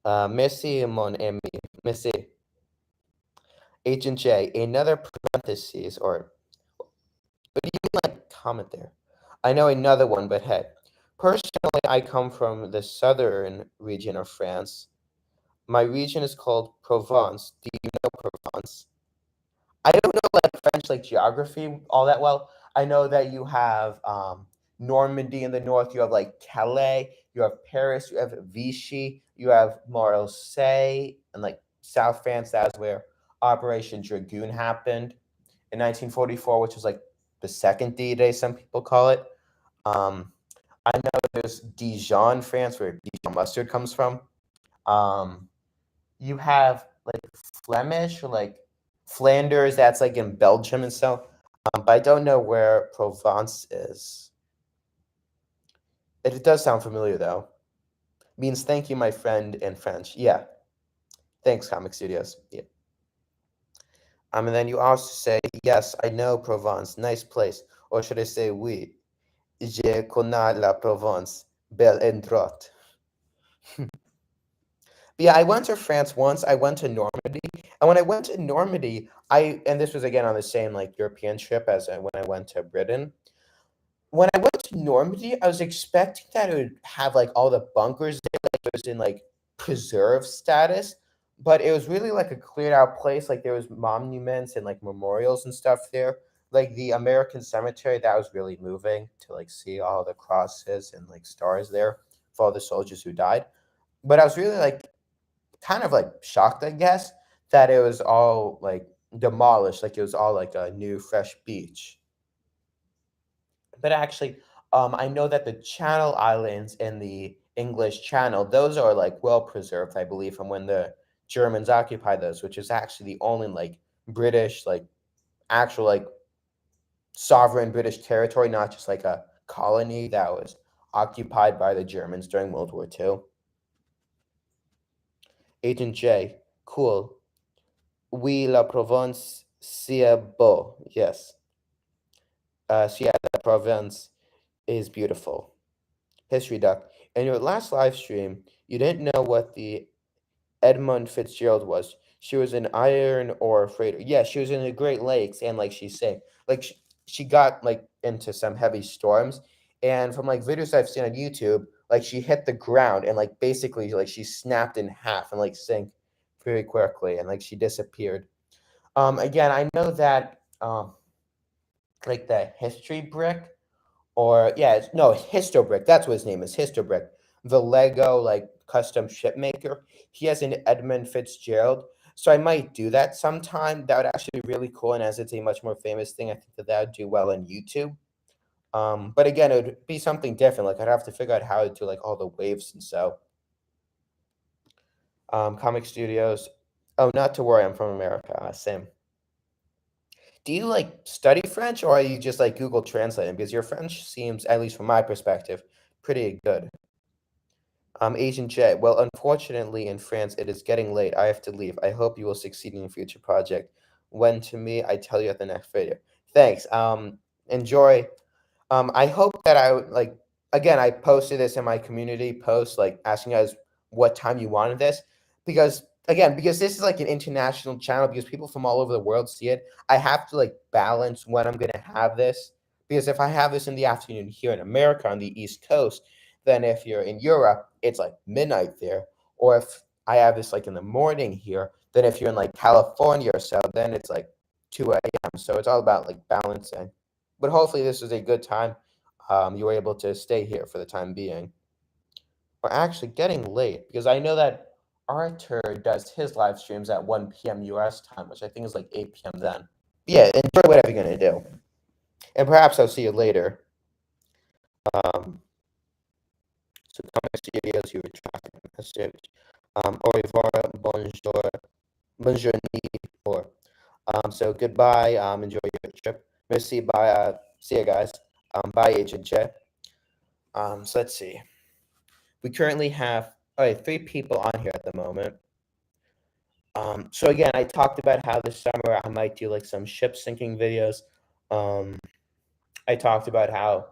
Merci, mon ami. Merci. Agent J, another parentheses, or what do you mean, like, comment there? I know another one, but hey. Personally, I come from the southern region of France. My region is called Provence. Do you know Provence? I don't know like French like geography all that well. I know that you have Normandy in the north. You have like Calais. You have Paris. You have Vichy. You have Marseille, and like South France. That's where Operation Dragoon happened in 1944, which was like the second D-Day, some people call it. Um, I know there's Dijon, France, where Dijon mustard comes from. Um, you have like Flemish or like Flanders, that's like in Belgium and so. But I don't know where Provence is. It does sound familiar though. Means thank you, my friend, in French. Yeah. Thanks, Comic Studios. Yeah. And then you also say, yes, I know Provence, nice place. Or should I say, oui, je connais la Provence, bel endroit. Yeah, I went to France once. I went to Normandy, and when I went to Normandy, and this was again on the same like European trip as when I went to Britain. When I went to Normandy, I was expecting that it would have like all the bunkers there, like it was in like preserve status, but it was really like a cleared out place. Like there was monuments and like memorials and stuff there. Like the American cemetery, that was really moving to like see all the crosses and like stars there for all the soldiers who died. But I was really like kind of like shocked, I guess, that it was all like demolished, like it was all like a new fresh beach. But actually, I know that the Channel Islands and the English Channel, those are like well preserved, I believe, from when the Germans occupied those, which is actually the only like British, like actual like sovereign British territory, not just like a colony that was occupied by the Germans during World War II. Agent J, cool. Oui, la Provence, c'est beau. Yes. So yeah, the Provence is beautiful. History Duck. In your last live stream, you didn't know what the Edmund Fitzgerald was. She was an iron ore freighter. Yeah, she was in the Great Lakes, and like she's saying, like she got like into some heavy storms, and from like videos I've seen on YouTube, like she hit the ground and like basically like she snapped in half and like sank very quickly, and like she disappeared. Again, I know that like the history brick or yeah, no, Histobrick. That's what his name is, Histobrick. The Lego like custom ship maker. He has an Edmund Fitzgerald. So I might do that sometime. That would actually be really cool. And as it's a much more famous thing, I think that that would do well on YouTube. But again, it would be something different. Like I'd have to figure out how to do like all the waves and so. Comic Studios. Oh, not to worry, I'm from America. Same. Do you like study French or are you just like Google translating? Because your French seems, at least from my perspective, pretty good. Agent J. Well, unfortunately, in France, it is getting late. I have to leave. I hope you will succeed in your future project. When to me, I tell you at the next video. Thanks. Enjoy. I hope that I would like again, I posted this in my community post, like asking guys what time you wanted this. Because again, because this is like an international channel, because people from all over the world see it, I have to like balance when I'm gonna have this. Because if I have this in the afternoon here in America on the East Coast, then if you're in Europe, it's like midnight there. Or if I have this like in the morning here, then if you're in like California or so, then it's like 2 a.m. So it's all about like balancing. But hopefully this was a good time. You were able to stay here for the time being. We're actually getting late because I know that Arthur does his live streams at 1 p.m. US time, which I think is like 8 p.m. then. Yeah, enjoy whatever you're going to do. And perhaps I'll see you later. So Comic Studios, you were traffic message. Au revoir, bonjour, bonjour, or so goodbye. Enjoy your trip. Merci. Bye. See you guys. Bye, Agent J. So let's see. We currently have 3 people on here at the moment. So again, I talked about how this summer I might do like some ship sinking videos. I talked about how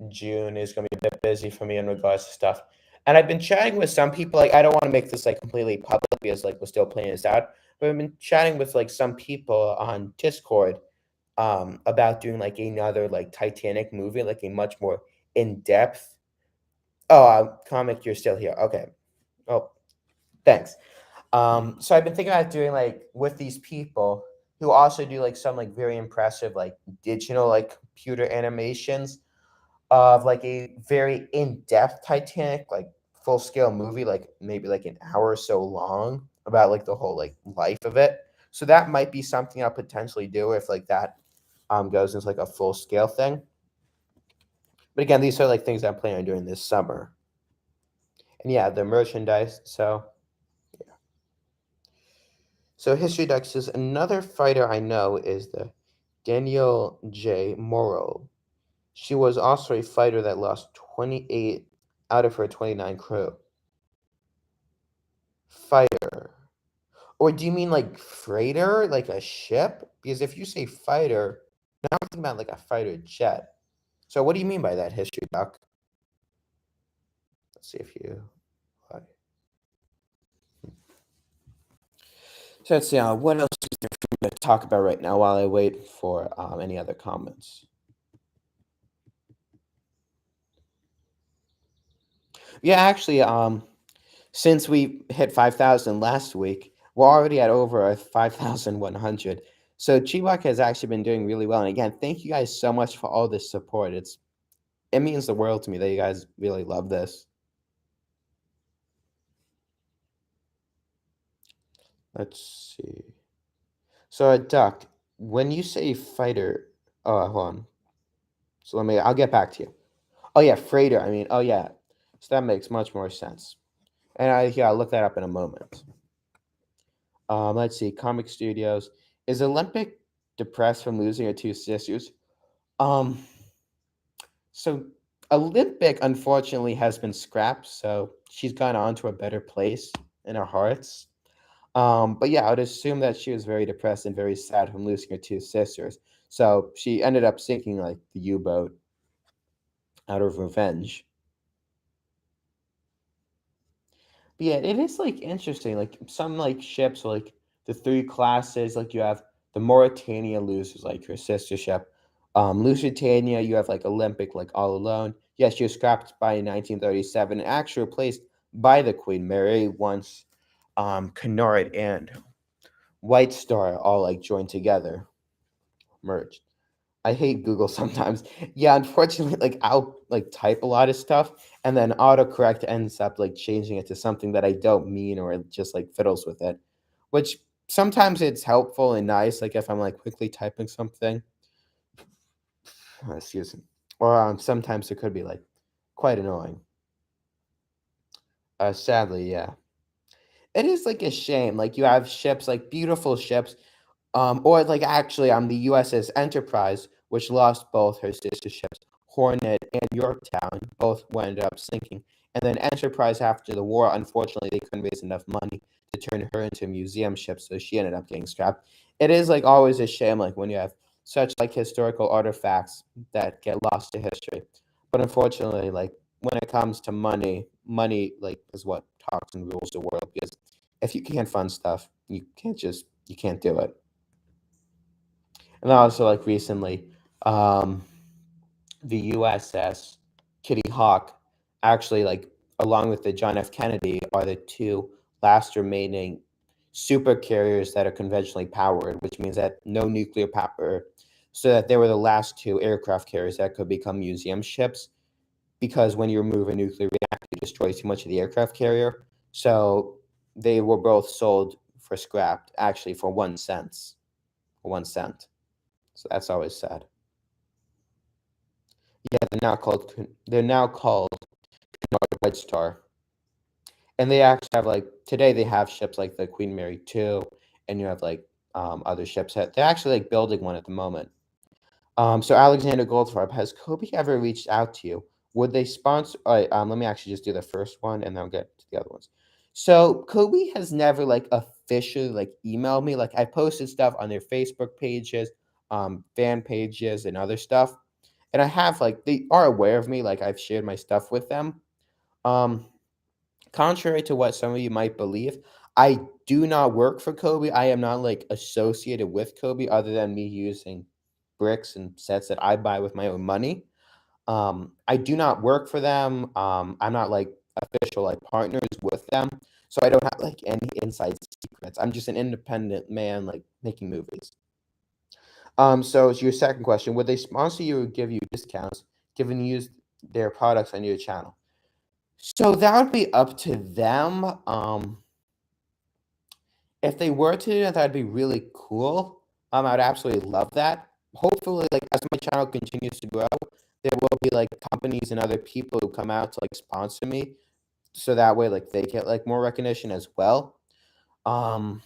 June is going to be a bit busy for me in regards to stuff. And I've been chatting with some people. Like, I don't want to make this like completely public because like we're still playing this out. But I've been chatting with like some people on Discord about doing like another like Titanic movie, like a much more in depth. Oh, comic, you're still here. Okay. Oh, thanks. So I've been thinking about doing like with these people who also do like some like very impressive like digital like computer animations of like a very in-depth Titanic, like full-scale movie, like maybe like an hour or so long about like the whole like life of it. So that might be something I'll potentially do if like that goes into like a full-scale thing. But again, these are like things I'm planning on doing this summer. And yeah, the merchandise. So yeah. So History Duck says another fighter I know is the Danielle J. Morrow. She was also a fighter that lost 28 out of her 29 crew. Fighter. Or do you mean like freighter, like a ship? Because if you say fighter, now I'm thinking about like a fighter jet. So what do you mean by that, History Duck? Let's see if you. So let's see. What else is there for me to talk about right now while I wait for any other comments? Yeah, actually, since we hit 5,000 last week, we're already at over 5,100. So TreeBark has actually been doing really well. And again, thank you guys so much for all this support. It means the world to me that you guys really love this. Let's see. So, Duck, when you say fighter, oh, hold on. So I'll get back to you. Oh yeah, freighter. I mean, oh yeah. So that makes much more sense. And I'll look that up in a moment. Let's see. Comic Studios. Is Olympic depressed from losing her two sisters? Um, so Olympic unfortunately has been scrapped, so she's gone on to a better place in our hearts. But yeah, I would assume that she was very depressed and very sad from losing her two sisters. So she ended up sinking like the U-boat out of revenge. But yeah, it is like interesting. Like some like ships, like the three classes, like you have the Mauritania loses like her sister ship. Lusitania, you have like Olympic, like all alone. Yes, she was scrapped by 1937 and actually replaced by the Queen Mary once Cunard and White Star all like joined together, merged. I hate Google sometimes. Yeah, unfortunately, like I'll like type a lot of stuff and then autocorrect ends up like changing it to something that I don't mean or it just like fiddles with it. Which sometimes it's helpful and nice, like if I'm like quickly typing something. Excuse me. Or sometimes it could be like quite annoying. Sadly, yeah. It is like a shame. Like you have ships, like beautiful ships. Or like actually on the USS Enterprise, which lost both her sister ships, Hornet and Yorktown, both ended up sinking. And then Enterprise after the war, unfortunately, they couldn't raise enough money to turn her into a museum ship, so she ended up getting scrapped. It is like always a shame, like when you have such like historical artifacts that get lost to history. But unfortunately, like when it comes to money, money like is what talks and rules the world. Because if you can't fund stuff, you can't do it. And also, like recently, um, the USS Kitty Hawk actually, like along with the John F. Kennedy, are the two last remaining super carriers that are conventionally powered, which means that no nuclear power. So that they were the last two aircraft carriers that could become museum ships, because when you remove a nuclear reactor, you destroy too much of the aircraft carrier. So they were both sold for scrap, actually for 1 cent. 1 cent. So that's always sad. Yeah, they're now called White Star, and they actually have like today they have ships like the Queen Mary 2, and you have like other ships. They're actually like building one at the moment. So Alexander Goldfarb, has Cobi ever reached out to you? Would they sponsor? Let me actually just do the first one, and then I'll get to the other ones. So Cobi has never like officially like emailed me. Like I posted stuff on their Facebook pages, fan pages, and other stuff. And I have like they are aware of me, like I've shared my stuff with them. Um, Contrary to what some of you might believe, I do not work for Cobi. I am not like associated with Cobi other than me using bricks and sets that I buy with my own money. I do not work for them. I'm not like official like partners with them. So I don't have like any inside secrets. I'm just an independent man like making movies. So it's your second question. Would they sponsor you or give you discounts given you use their products on your channel? So that would be up to them. If they were to do that, that'd be really cool. I'd absolutely love that. Hopefully, like as my channel continues to grow, there will be like companies and other people who come out to like sponsor me, so that way like they get like more recognition as well. Um,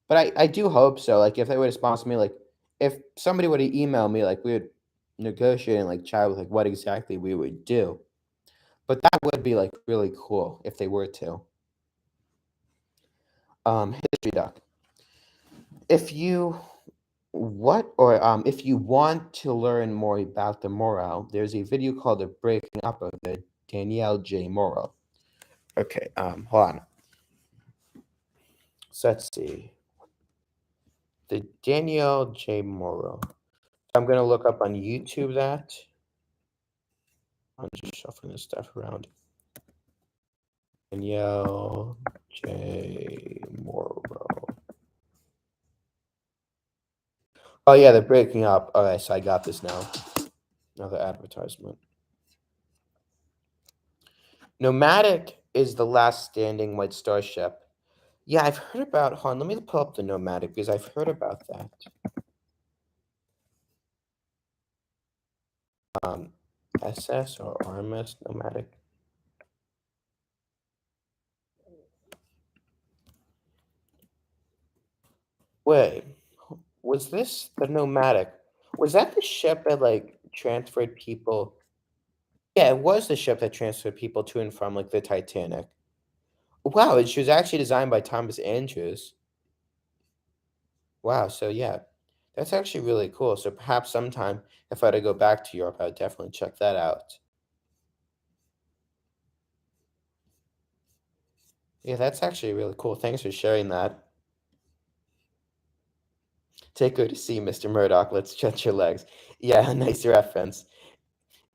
but I do hope so. Like if they were to sponsor me, like if somebody were to email me, like we would negotiate and like chat with like what exactly we would do. But that would be like really cool if they were to. History doc. If you if you want to learn more about the Morale, there's a video called The Breaking Up of the Danielle J. Morale. Okay, hold on. So let's see. The Danielle J. Morale. I'm gonna look up on YouTube that. I'm just shuffling this stuff around. Danielle J. Morrow. Oh yeah, they're breaking up. Okay, so I got this now. Another advertisement. Nomadic is the last standing White Star ship. Yeah, I've heard about. Hold on, let me pull up the Nomadic because I've heard about that. SS or RMS Nomadic. Wait, was this the Nomadic? Was that the ship that like transferred people? Yeah, it was the ship that transferred people to and from like the Titanic. Wow, she was actually designed by Thomas Andrews. Wow, so yeah, that's actually really cool. So perhaps sometime if I were to go back to Europe, I would definitely check that out. Yeah, that's actually really cool. Thanks for sharing that. Take her to see Mr. Murdoch. Let's stretch your legs. Yeah, nice reference.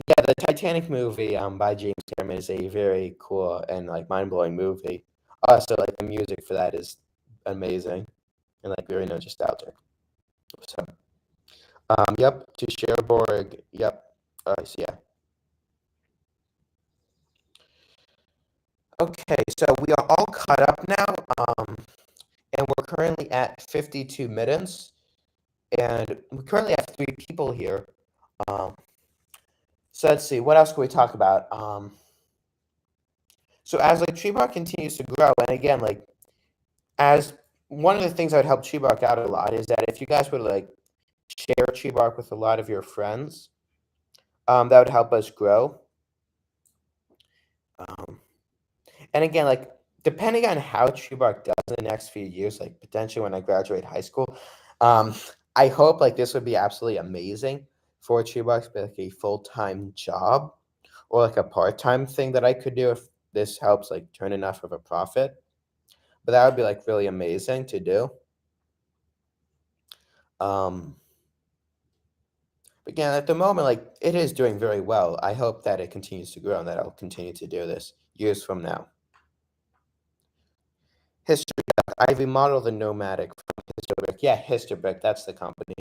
Yeah, the Titanic movie by James Cameron is a very cool and like mind-blowing movie. Also, like the music for that is amazing and like very nostalgic. So, yep, to Cherbourg. Yep. So yeah. Okay, so we are all caught up now, and we're currently at 52 minutes, and we currently have 3 people here. Um, so let's see, what else can we talk about? So as like TreeBark continues to grow, and again, like as one of the things that would help TreeBark out a lot is that if you guys would like share TreeBark with a lot of your friends, that would help us grow. Um, and again, like depending on how TreeBark does in the next few years, like potentially when I graduate high school, um, I hope like this would be absolutely amazing for TreeBark to be like a full-time job or like a part-time thing that I could do if this helps like turn enough of a profit. But that would be like really amazing to do. Um, but again, at the moment, like it is doing very well. I hope that it continues to grow and that I'll continue to do this years from now. History. I remodeled the Nomadic from Histobrick. Yeah, Histobrick, that's the company.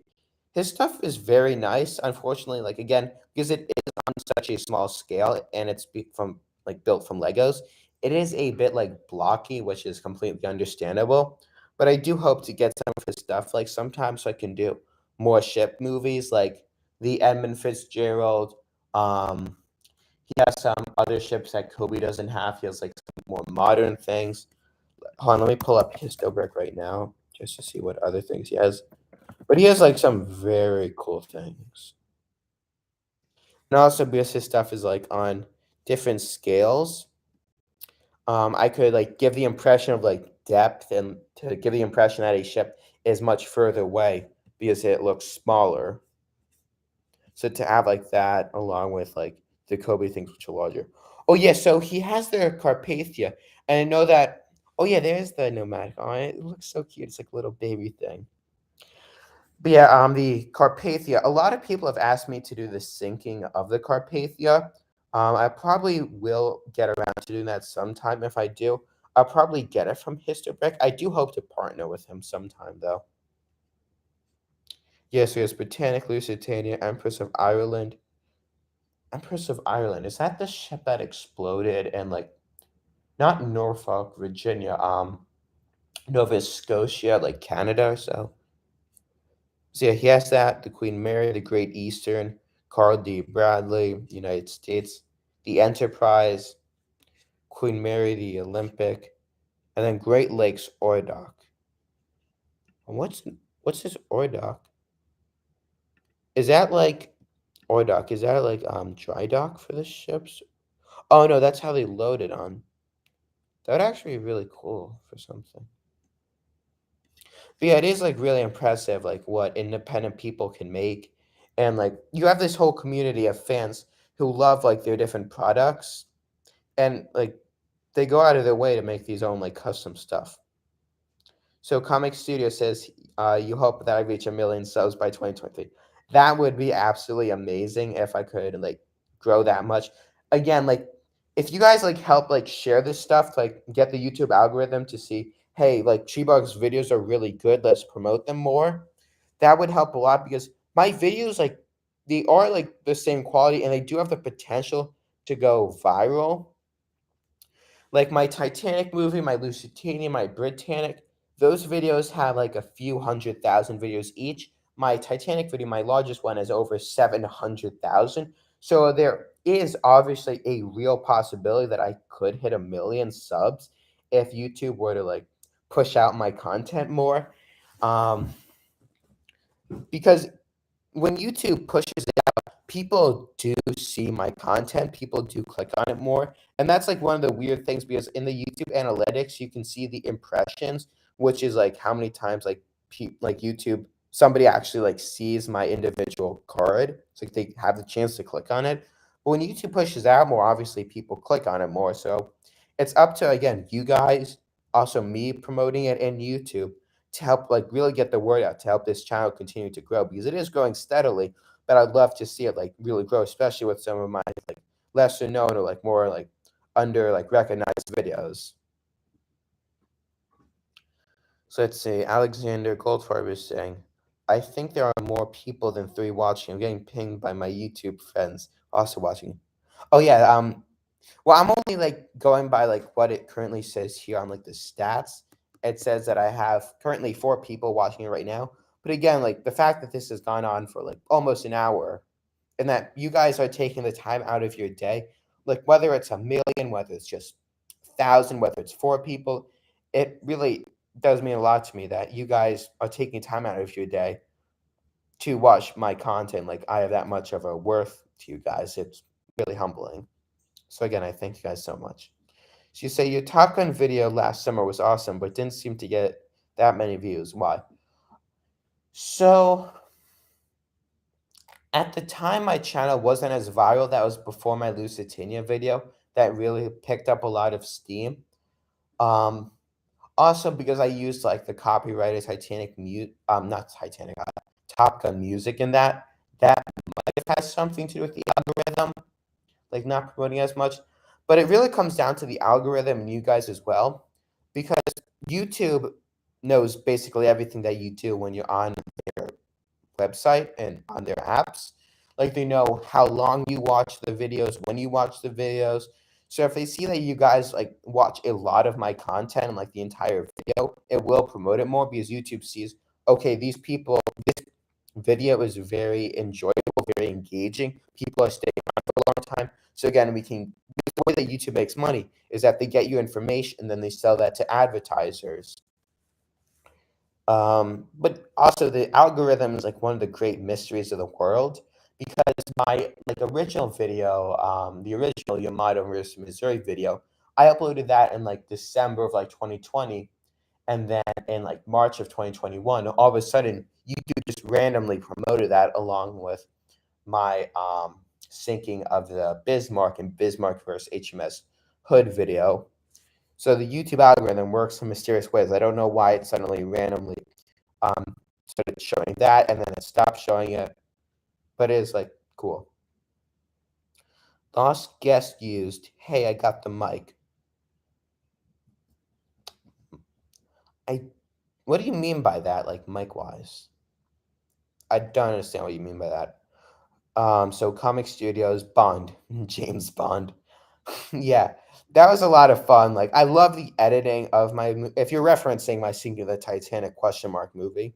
His stuff is very nice. Unfortunately, like again, because it is on such a small scale and it's from like built from Legos, it is a bit like blocky, which is completely understandable. But I do hope to get some of his stuff like sometimes so I can do more ship movies like the Edmund Fitzgerald. He has some other ships that Cobi doesn't have. He has like some more modern things. Hold on, let me pull up Histobrick right now just to see what other things he has. But he has like some very cool things. And also because his stuff is like on different scales, I could like give the impression of like depth and to give the impression that a ship is much further away because it looks smaller. So to have like that along with like the Kobe things which are larger. Oh yeah, so he has the Carpathia. And I know that oh yeah, there's the Nomadic. Oh, it looks so cute. It's like a little baby thing. But yeah, the Carpathia. A lot of people have asked me to do the sinking of the Carpathia. I probably will get around to doing that sometime. If I do, I'll probably get it from Histobrick. I do hope to partner with him sometime, though. Yes, we have Britannic, Lusitania, Empress of Ireland. Empress of Ireland, is that the ship that exploded in like not Norfolk, Virginia, Nova Scotia, like Canada or so? So yeah, he has that, the Queen Mary, the Great Eastern, Carl D. Bradley, United States, the Enterprise, Queen Mary, the Olympic, and then Great Lakes Ore Dock. And what's this ore dock? Is that like ore dock? Is that like dry dock for the ships? Oh no, that's how they load it on. That would actually be really cool for something. But yeah, it is like really impressive, like what independent people can make, and like you have this whole community of fans who love like their different products, and like they go out of their way to make these own like custom stuff. So Comic Studio says, you hope that I reach 1 million subs by 2023. That would be absolutely amazing if I could like grow that much. Again, like if you guys like help like share this stuff, like get the YouTube algorithm to see, hey, like TreeBark's videos are really good. Let's promote them more. That would help a lot because my videos like they are like the same quality and they do have the potential to go viral. Like my Titanic movie, my Lusitania, my Britannic, those videos have like a few 100,000 views each. My Titanic video, my largest one, is over 700,000. So there is obviously a real possibility that I could hit 1 million subs if YouTube were to like push out my content more. Um, because when YouTube pushes it out, people do see my content, people do click on it more. And that's like one of the weird things because in the YouTube analytics, you can see the impressions, which is like how many times like like YouTube somebody actually like sees my individual card. It's like they have the chance to click on it. But when YouTube pushes out more, obviously people click on it more. So it's up to again you guys, also me promoting it in YouTube to help like really get the word out to help this channel continue to grow because it is growing steadily, but I'd love to see it like really grow, especially with some of my like lesser known or like more like under like recognized videos. So let's see. Alexander Goldfarb is saying, I think there are more people than 3 watching. I'm getting pinged by my YouTube friends also watching. Oh yeah, well, I'm only like going by like what it currently says here on like the stats. It says that I have currently 4 people watching it right now. But again, like the fact that this has gone on for like almost an hour and that you guys are taking the time out of your day, like whether it's 1 million, whether it's just 1,000, whether it's 4 people, it really does mean a lot to me that you guys are taking time out of your day to watch my content. Like I have that much of a worth to you guys. It's really humbling. So again, I thank you guys so much. She said your Top Gun video last summer was awesome, but didn't seem to get that many views. Why? So at the time, my channel wasn't as viral. That was before my Lusitania video that really picked up a lot of steam. Um, Also because I used like the copyrighted not Titanic, Top Gun music in that might have had something to do with the algorithm, like not promoting as much. But it really comes down to the algorithm and you guys as well, because YouTube knows basically everything that you do when you're on their website and on their apps. Like they know how long you watch the videos, when you watch the videos. So if they see that you guys like watch a lot of my content, like the entire video, it will promote it more because YouTube sees, okay, these people, this video is very enjoyable, very engaging. People are staying on for a long time. So again, the way that YouTube makes money is that they get you information and then they sell that to advertisers. But also the algorithm is like one of the great mysteries of the world because my like original video, the original Yamato versus Missouri video, I uploaded that in like December of like 2020, and then in like March of 2021, all of a sudden YouTube just randomly promoted that along with my sinking of the Bismarck and Bismarck versus HMS Hood video. So the YouTube algorithm works in mysterious ways. I don't know why it suddenly randomly started showing that and then it stopped showing it, but it is like cool. Lost guest used. Hey, I got the mic. I. What do you mean by that? Like mic wise? I don't understand what you mean by that. So Comic Studios, Bond, James Bond. Yeah, that was a lot of fun. Like, I love the editing of if you're referencing my Singular Titanic question mark movie,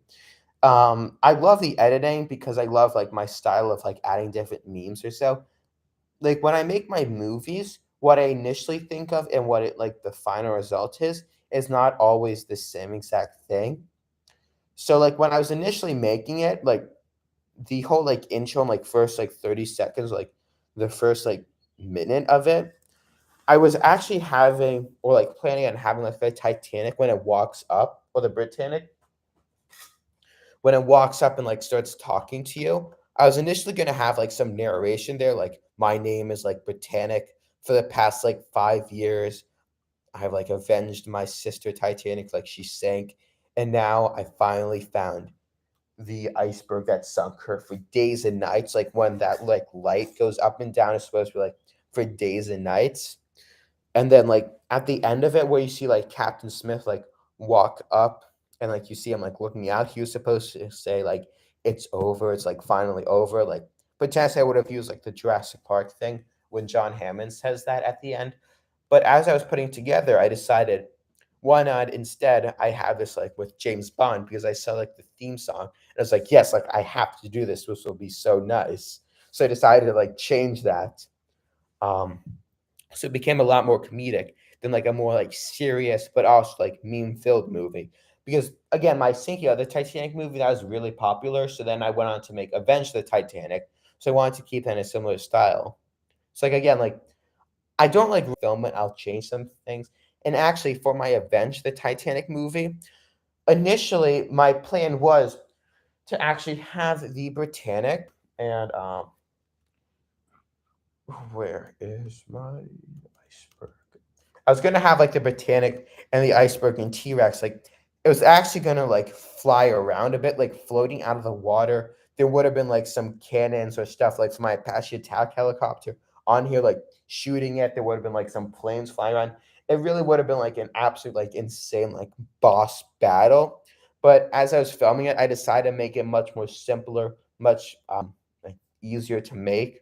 I love the editing because I love like my style of like adding different memes or so. Like when I make my movies, what I initially think of and what it like the final result is not always the same exact thing. So like when I was initially making it, like the whole like intro and like first like 30 seconds, like the first like minute of it, I was actually having or like planning on having like the Titanic when it walks up or the Britannic when it walks up and like starts talking to you. I was initially gonna have like some narration there, like my name is like Britannic. For the past like 5 years, I have like avenged my sister Titanic, like she sank, and now I finally found the iceberg that sunk her for days and nights. Like when that like light goes up and down, it's supposed to be like for days and nights. And then like at the end of it, where you see like Captain Smith like walk up and like you see him like looking out, he was supposed to say like it's over, it's like finally over. Like potentially I would have used like the Jurassic Park thing when John Hammond says that at the end. But as I was putting together, I decided why not instead I have this like with James Bond because I saw like the theme song and I was like, yes, like I have to do this. This will be so nice. So I decided to like change that. Um, so it became a lot more comedic than like a more like serious but also like meme filled movie. Because again, my Sinkia, the Titanic movie that was really popular. So then I went on to make Avenge the Titanic. So I wanted to keep that in a similar style. So like again, like I don't like film it, I'll change some things. And actually for my Avenge the Titanic movie, initially my plan was to actually have the Britannic and where is my iceberg? I was gonna have like the Britannic and the iceberg and T-Rex. Like it was actually gonna like fly around a bit, like floating out of the water. There would have been like some cannons or stuff like from my Apache attack helicopter on here, like shooting it. There would have been like some planes flying around. It really would have been like an absolute like insane like boss battle. But as I was filming it, I decided to make it much more simpler, much like easier to make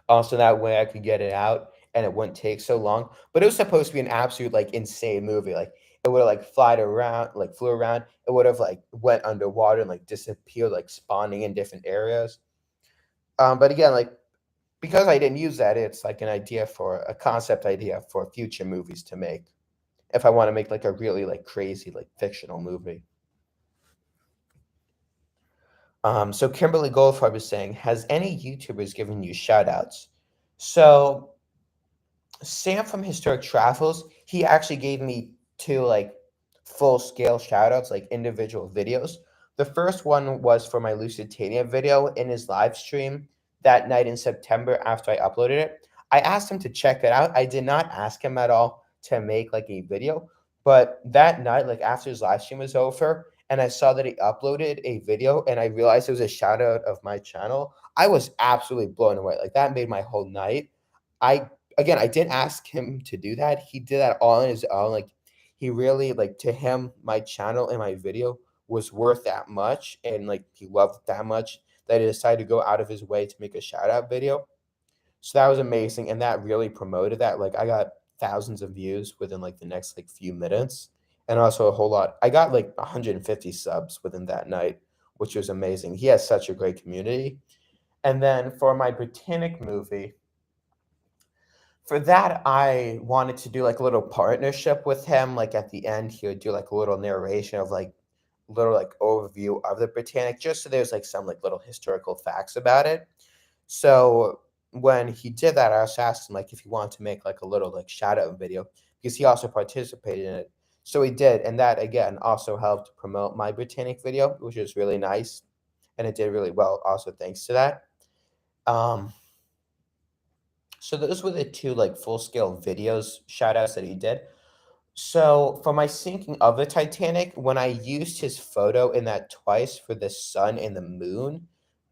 also, that way I could get it out and it wouldn't take so long. But it was supposed to be an absolute like insane movie. Like it would have like flied around, like flew around. It would have like went underwater and like disappeared, like spawning in different areas. But again, like because I didn't use that, it's like an idea for a concept idea for future movies to make. If I want to make like a really like crazy like fictional movie. So Kimberly Goldfarb is saying, has any YouTubers given you shout outs? So Sam from Historic Travels, he actually gave me two like full scale shout outs, like individual videos. The first one was for my Lusitania video in his live stream that night in September after I uploaded it. I asked him to check it out. I did not ask him at all to make like a video, but that night, like after his live stream was over, and I saw that he uploaded a video and I realized it was a shout out of my channel, I was absolutely blown away. Like that made my whole night. I again, I didn't ask him to do that. He did that all on his own. Like he really like to him, my channel and my video was worth that much, and like he loved it that much that he decided to go out of his way to make a shout out video. So that was amazing, and that really promoted that. Like I got thousands of views within like the next like few minutes, and also a whole lot. I got like 150 subs within that night, which was amazing. He has such a great community. And then for my Britannic movie, for that, I wanted to do like a little partnership with him. Like at the end, he would do like a little narration of like little like overview of the Britannic, just so there's like some like little historical facts about it. So when he did that, I also asked him like if he wanted to make like a little like shout out video because he also participated in it. So he did, and that again also helped promote my Britannic video, which was really nice, and it did really well. Also, thanks to that. Um, so those were the two like full scale videos shout outs that he did. So for my sinking of the Titanic, when I used his photo in that twice for the sun and the moon,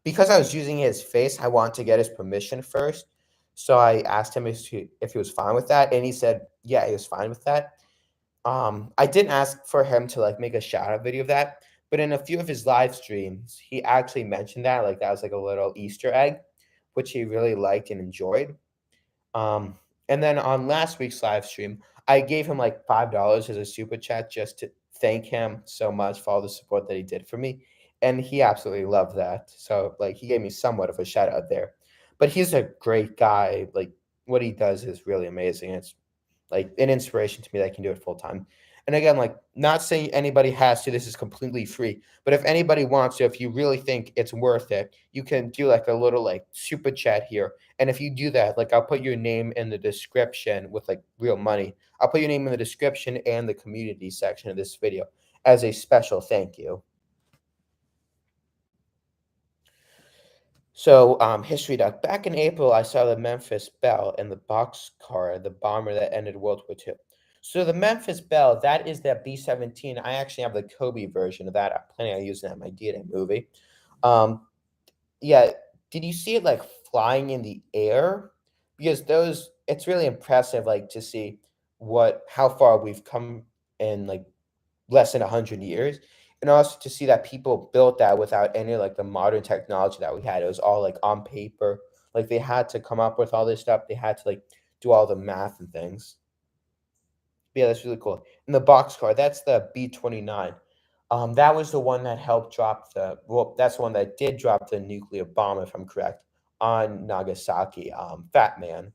because I was using his face, I wanted to get his permission first. So I asked him if he was fine with that, and he said, yeah, he was fine with that. I didn't ask for him to like make a shout out video of that, But in a few of his live streams, he actually mentioned that, like that was like a little Easter egg, which he really liked and enjoyed. Um, and then on last week's live stream, I gave him like $5 as a super chat just to thank him so much for all the support that he did for me. And he absolutely loved that. So like he gave me somewhat of a shout out there. But he's a great guy. Like what he does is really amazing. It's like an inspiration to me that I can do it full time. And again, like not saying anybody has to, this is completely free. But if anybody wants to, if you really think it's worth it, you can do like a little like super chat here. And if you do that, like I'll put your name in the description with like real money. I'll put your name in the description and the community section of this video as a special thank you. So, history doc. Back in April, I saw the Memphis Belle and the boxcar, the bomber that ended World War II. So the Memphis Belle, that is that B-17. I actually have the Cobi version of that. I'm planning on using that in my DNA movie. Um, yeah, did you see it like flying in the air? Because those, it's really impressive, like to see how far we've come in like less than 100 years, and also to see that people built that without any like the modern technology that we had. It was all like on paper. Like they had to come up with all this stuff. They had to like do all the math and things. But yeah, that's really cool. And the boxcar, that's the B-29. That was the one that helped drop that's the one that did drop the nuclear bomb, if I'm correct, on Nagasaki. Fat Man.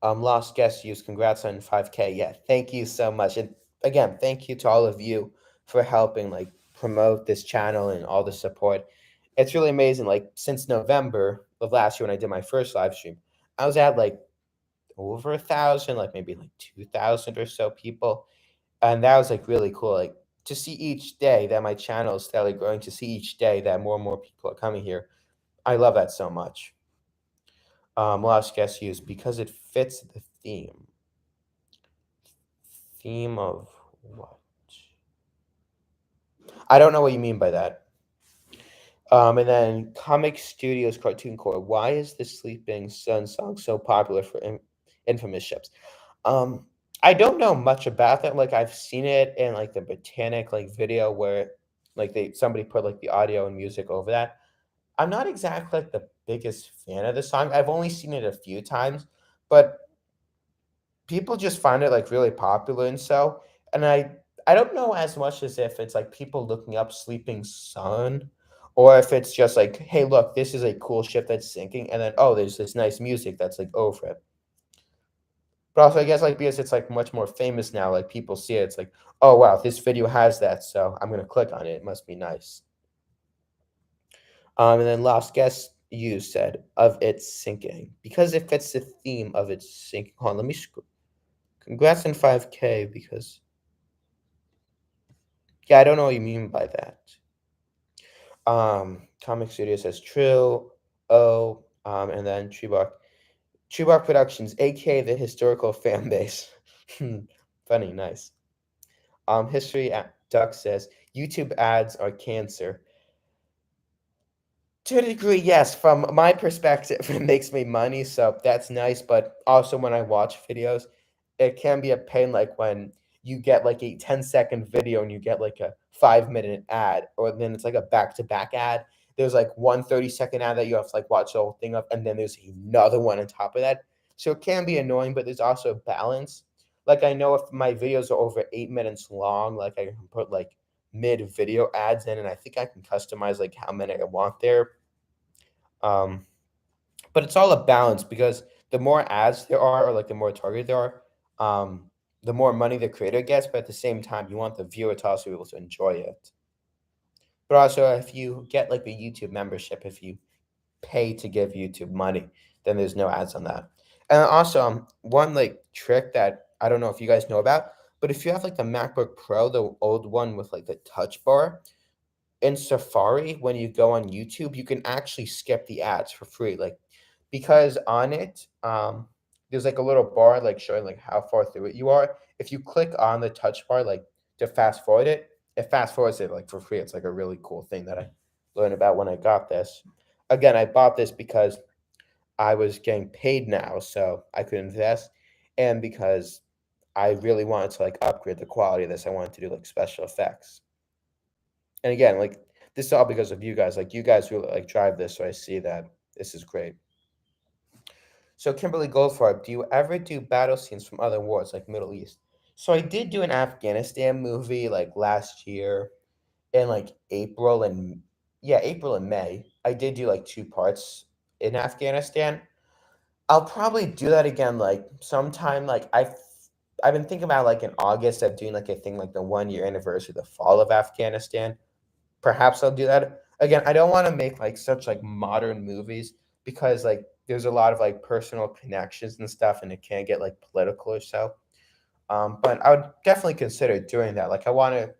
Lost guest use. Congrats on 5K. Yeah, thank you so much. And again, thank you to all of you for helping like promote this channel and all the support. It's really amazing. Like since November of last year when I did my first live stream, I was at like over 1,000, like maybe like 2,000 or so people. And that was like really cool. Like to see each day that my channel is steadily growing, to see each day that more and more people are coming here. I love that so much. Lost guest use because it fits the theme. Theme of what? I don't know what you mean by that. And then Comic Studios Cartoon Core. Why is the Sleeping Sun song so popular for infamous ships? Um, I don't know much about that. Like I've seen it in like the Botanic like video where like somebody put like the audio and music over that. I'm not exactly like the biggest fan of the song. I've only seen it a few times, but people just find it like really popular and so. And I don't know as much as if it's like people looking up Sleeping Sun or if it's just like, hey, look, this is a cool ship that's sinking, and then oh, there's this nice music that's like over it. But also I guess like because it's like much more famous now, like people see it, it's like, oh wow, this video has that, so I'm gonna click on it. It must be nice. And then last guest you said of its sinking because it fits the theme of its sinking. Hold on, let me scroll. Congrats on 5K because yeah, I don't know what you mean by that. Comic Studio says true. Oh, and then TreeBark Productions, aka the historical fan base. Funny, nice. History Duck says YouTube ads are cancer. To a degree, yes. From my perspective, it makes me money, so that's nice. But also, when I watch videos, it can be a pain. Like when you get like a 10-second video and you get like a 5-minute ad, or then it's like a back-to-back ad. There's like one 30-second ad that you have to like watch the whole thing of, and then there's another one on top of that. So it can be annoying, but there's also a balance. Like I know if my videos are over 8 minutes long, like I can put like mid video ads in, and I think I can customize like how many I want there. Um, but it's all a balance because the more ads there are, or like the more targeted there are, the more money the creator gets. But at the same time, you want the viewer to also be able to enjoy it. But also, if you get like the YouTube membership, if you pay to give YouTube money, then there's no ads on that. And also, one like trick that I don't know if you guys know about, but if you have like the MacBook Pro, the old one with like the touch bar, in Safari, when you go on YouTube, you can actually skip the ads for free. Like because on it, there's like a little bar like showing like how far through it you are. If you click on the touch bar like to fast forward it, it fast forwards it like for free. It's like a really cool thing that I learned about when I got this. Again, I bought this because I was getting paid now, so I could invest, and because I really wanted to like upgrade the quality of this. I wanted to do like special effects. And again, like this is all because of you guys. Like you guys really like drive this, so I see that this is great. So Kimberly Goldfarb, do you ever do battle scenes from other wars like Middle East? So I did do an Afghanistan movie like last year in like April and yeah, April and May. I did do like two parts in Afghanistan. I'll probably do that again like sometime like I've been thinking about like in August of doing like a thing like the 1 year anniversary of the fall of Afghanistan. Perhaps I'll do that. Again, I don't want to make like such like modern movies because like there's a lot of like personal connections and stuff and it can get like political or so. But I would definitely consider doing that. Like I want to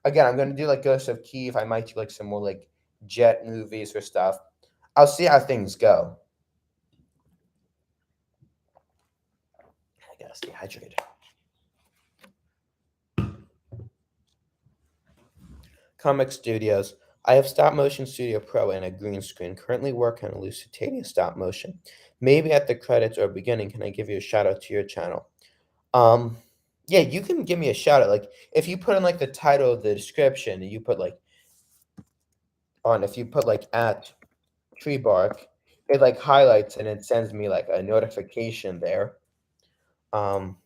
again, I'm gonna do like Ghost of Kiev. I might do like some more like jet movies or stuff. I'll see how things go. I gotta stay hydrated. Comic Studios. I have Stop Motion Studio Pro and a green screen. Currently working on Lusitania Stop Motion. Maybe at the credits or beginning, can I give you a shout out to your channel? Um, yeah, you can give me a shout out. Like if you put in like the title of the description and you put like if you put like at TreeBark, it like highlights and it sends me like a notification there. Um,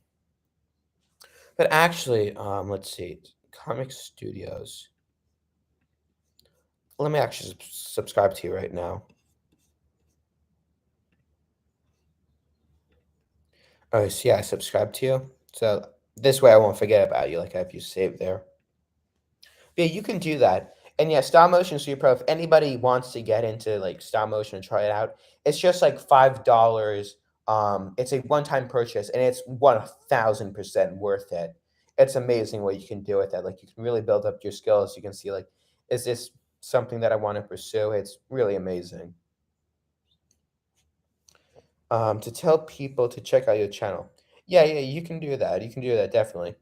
but actually, let's see, Comic Studios. Let me actually subscribe to you right now. Oh, so yeah, I subscribe to you. So this way I won't forget about you. Like I have you saved there. Yeah, you can do that. And yeah, stop motion Super Pro. If anybody wants to get into like stop motion and try it out, it's just like $5. It's a one-time purchase and it's 1000% worth it. It's amazing what you can do with that. Like you can really build up your skills. You can see like, is this something that I want to pursue? It's really amazing. To tell people to check out your channel. Yeah, yeah, you can do that. You can do that definitely.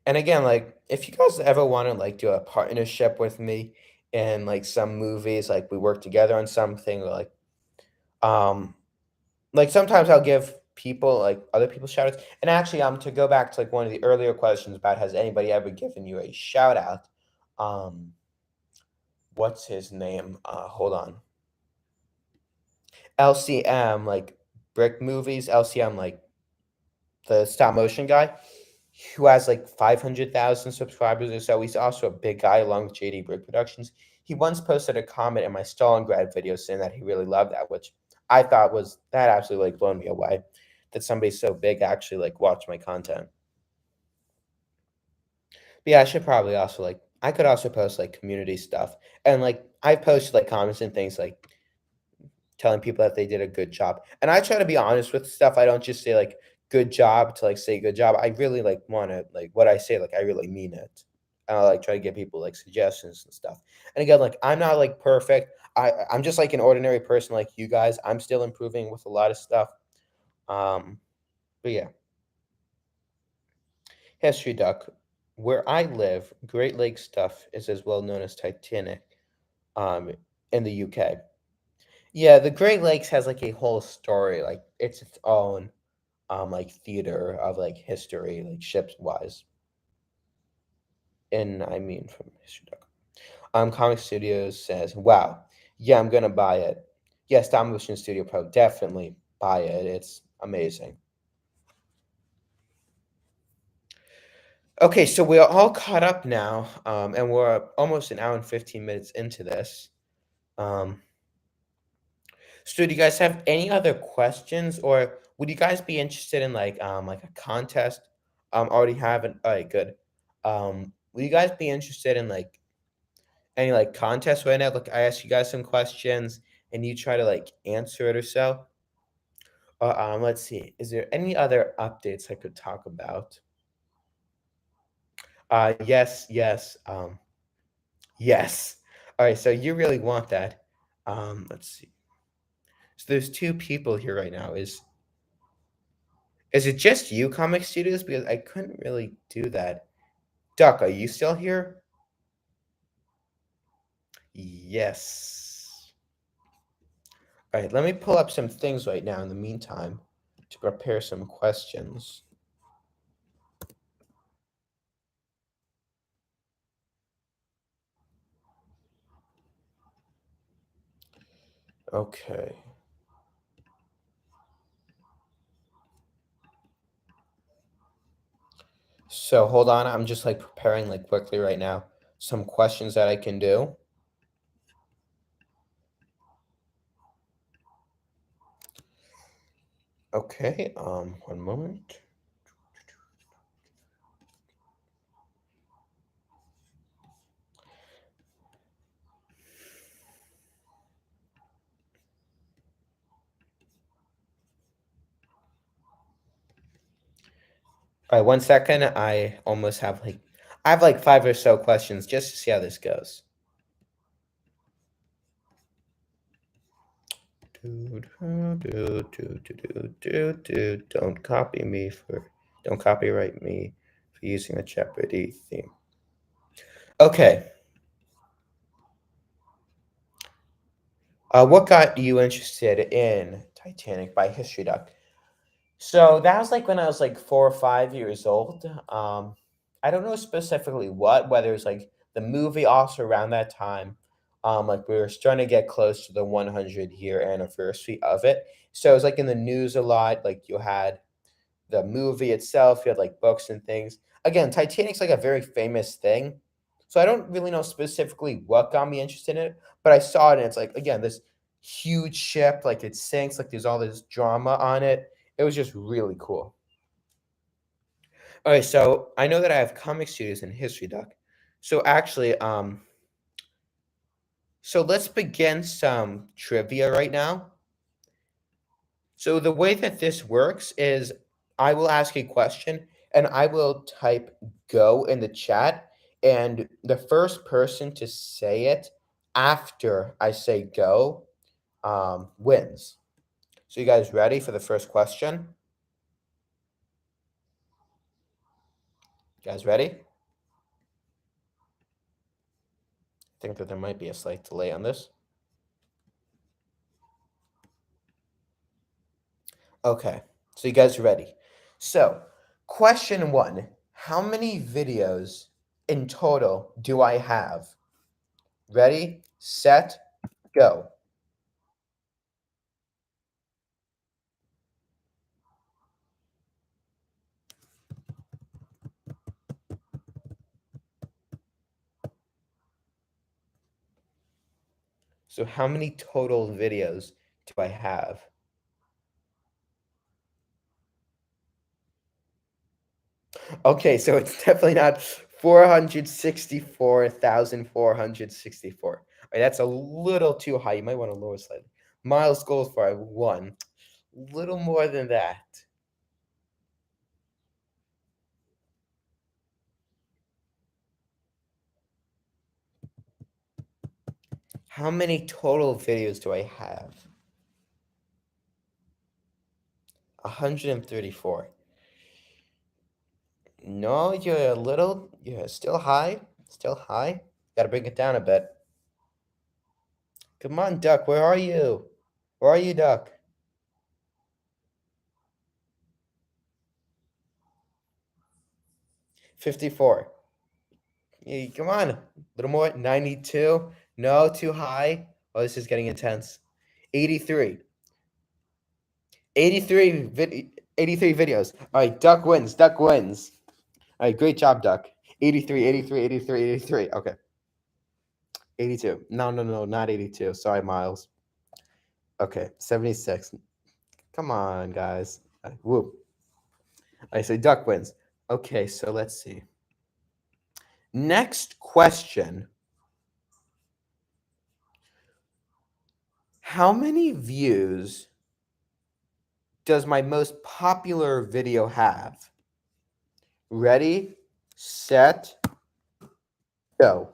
And again, like if you guys ever want to like do a partnership with me in like some movies, like we work together on something, or um like sometimes I'll give people like other people shout outs. And actually to go back to like one of the earlier questions about has anybody ever given you a shout out? Um what's his name? Hold on. LCM like Brick Movies, LCM like the stop motion guy who has like 500,000 subscribers or so. He's also a big guy along with JD Brick Productions. He once posted a comment in my Stalingrad video saying that he really loved that, which I thought was that absolutely like blown me away that somebody so big actually like watched my content. But yeah, I should probably also like I could also post like community stuff and like I posted like comments and things like telling people that they did a good job. And I try to be honest with stuff. I don't just say like good job to like say good job. I really like want to like what I say, like I really mean it. And I like try to give people like suggestions and stuff. And again, like I'm not like perfect. I'm just like an ordinary person like you guys. I'm still improving with a lot of stuff. Um, but yeah. History Duck. Where I live, Great Lakes stuff is as well known as Titanic um in the UK. Yeah, the Great Lakes has like a whole story, like it's its own like theater of like history, like ships wise. And I mean from history.com. Comic Studios says, wow, yeah, I'm gonna buy it. Yeah, Stop Motion Studio Pro, definitely buy it. It's amazing. Okay, so we're all caught up now, and we're almost an hour and 15 minutes into this. Um, So do you guys have any other questions or would you guys be interested in like a contest? Already have an all right, good. Would you guys be interested in like any like contest right now? Like I ask you guys some questions and you try to like answer it or so. Let's see. Is there any other updates I could talk about? Yes, yes, yes. All right, so you really want that. Let's see. So there's two people here right now. Is it just you, Comic Studios? Because I couldn't really do that. Duck, are you still here? Yes. All right, let me pull up some things right now in the meantime. to prepare some questions. Okay. So hold on, I'm just like preparing like quickly right now some questions that I can do. Okay, one moment. All right, 1 second. I almost have like I have like 5 or so questions just to see how this goes. Don't copy me for don't copyright me for using a Jeopardy theme. Okay. What got you interested in Titanic by History Duck? So that was like when I was like 4 or 5 years old. I don't know specifically what, whether it's like the movie also around that time. Like we were starting to get close to the 100-year anniversary of it. So it was like in the news a lot. Like you had the movie itself, you had like books and things. Again, Titanic's like a very famous thing. So I don't really know specifically what got me interested in it, but I saw it and it's like again, this huge ship, like it sinks, like there's all this drama on it. It was just really cool. Okay, so I know that I have comic studios in History Duck. So actually, so let's begin some trivia right now. So the way that this works is I will ask a question and I will type go in the chat, and the first person to say it after I say go wins. So you guys ready for the first question? You guys ready? I think that there might be a slight delay on this. Okay, so you guys ready? So, question one, how many videos in total do I have? Ready, set, go. So how many total videos do I have? Okay, so it's definitely not 464,464. All right, that's a little too high. You might want to lower slightly. Miles goes for 1. Little more than that. How many total videos do I have? 134. No, you're still high. Still high. Gotta bring it down a bit. Come on, Duck, where are you? Where are you, Duck? 54. Hey, come on. A little more. 92. No, too high. Oh, this is getting intense. 83. 83 videos. All right, Duck wins. Duck wins. All right, great job, Duck. 83, 83, 83, 83. Okay. 82. No, no, no, not 82. Sorry, Miles. Okay, 76. Come on, guys. Whoop. I say Duck wins. Okay, so let's see. Next question. How many views does my most popular video have? Ready, set, go.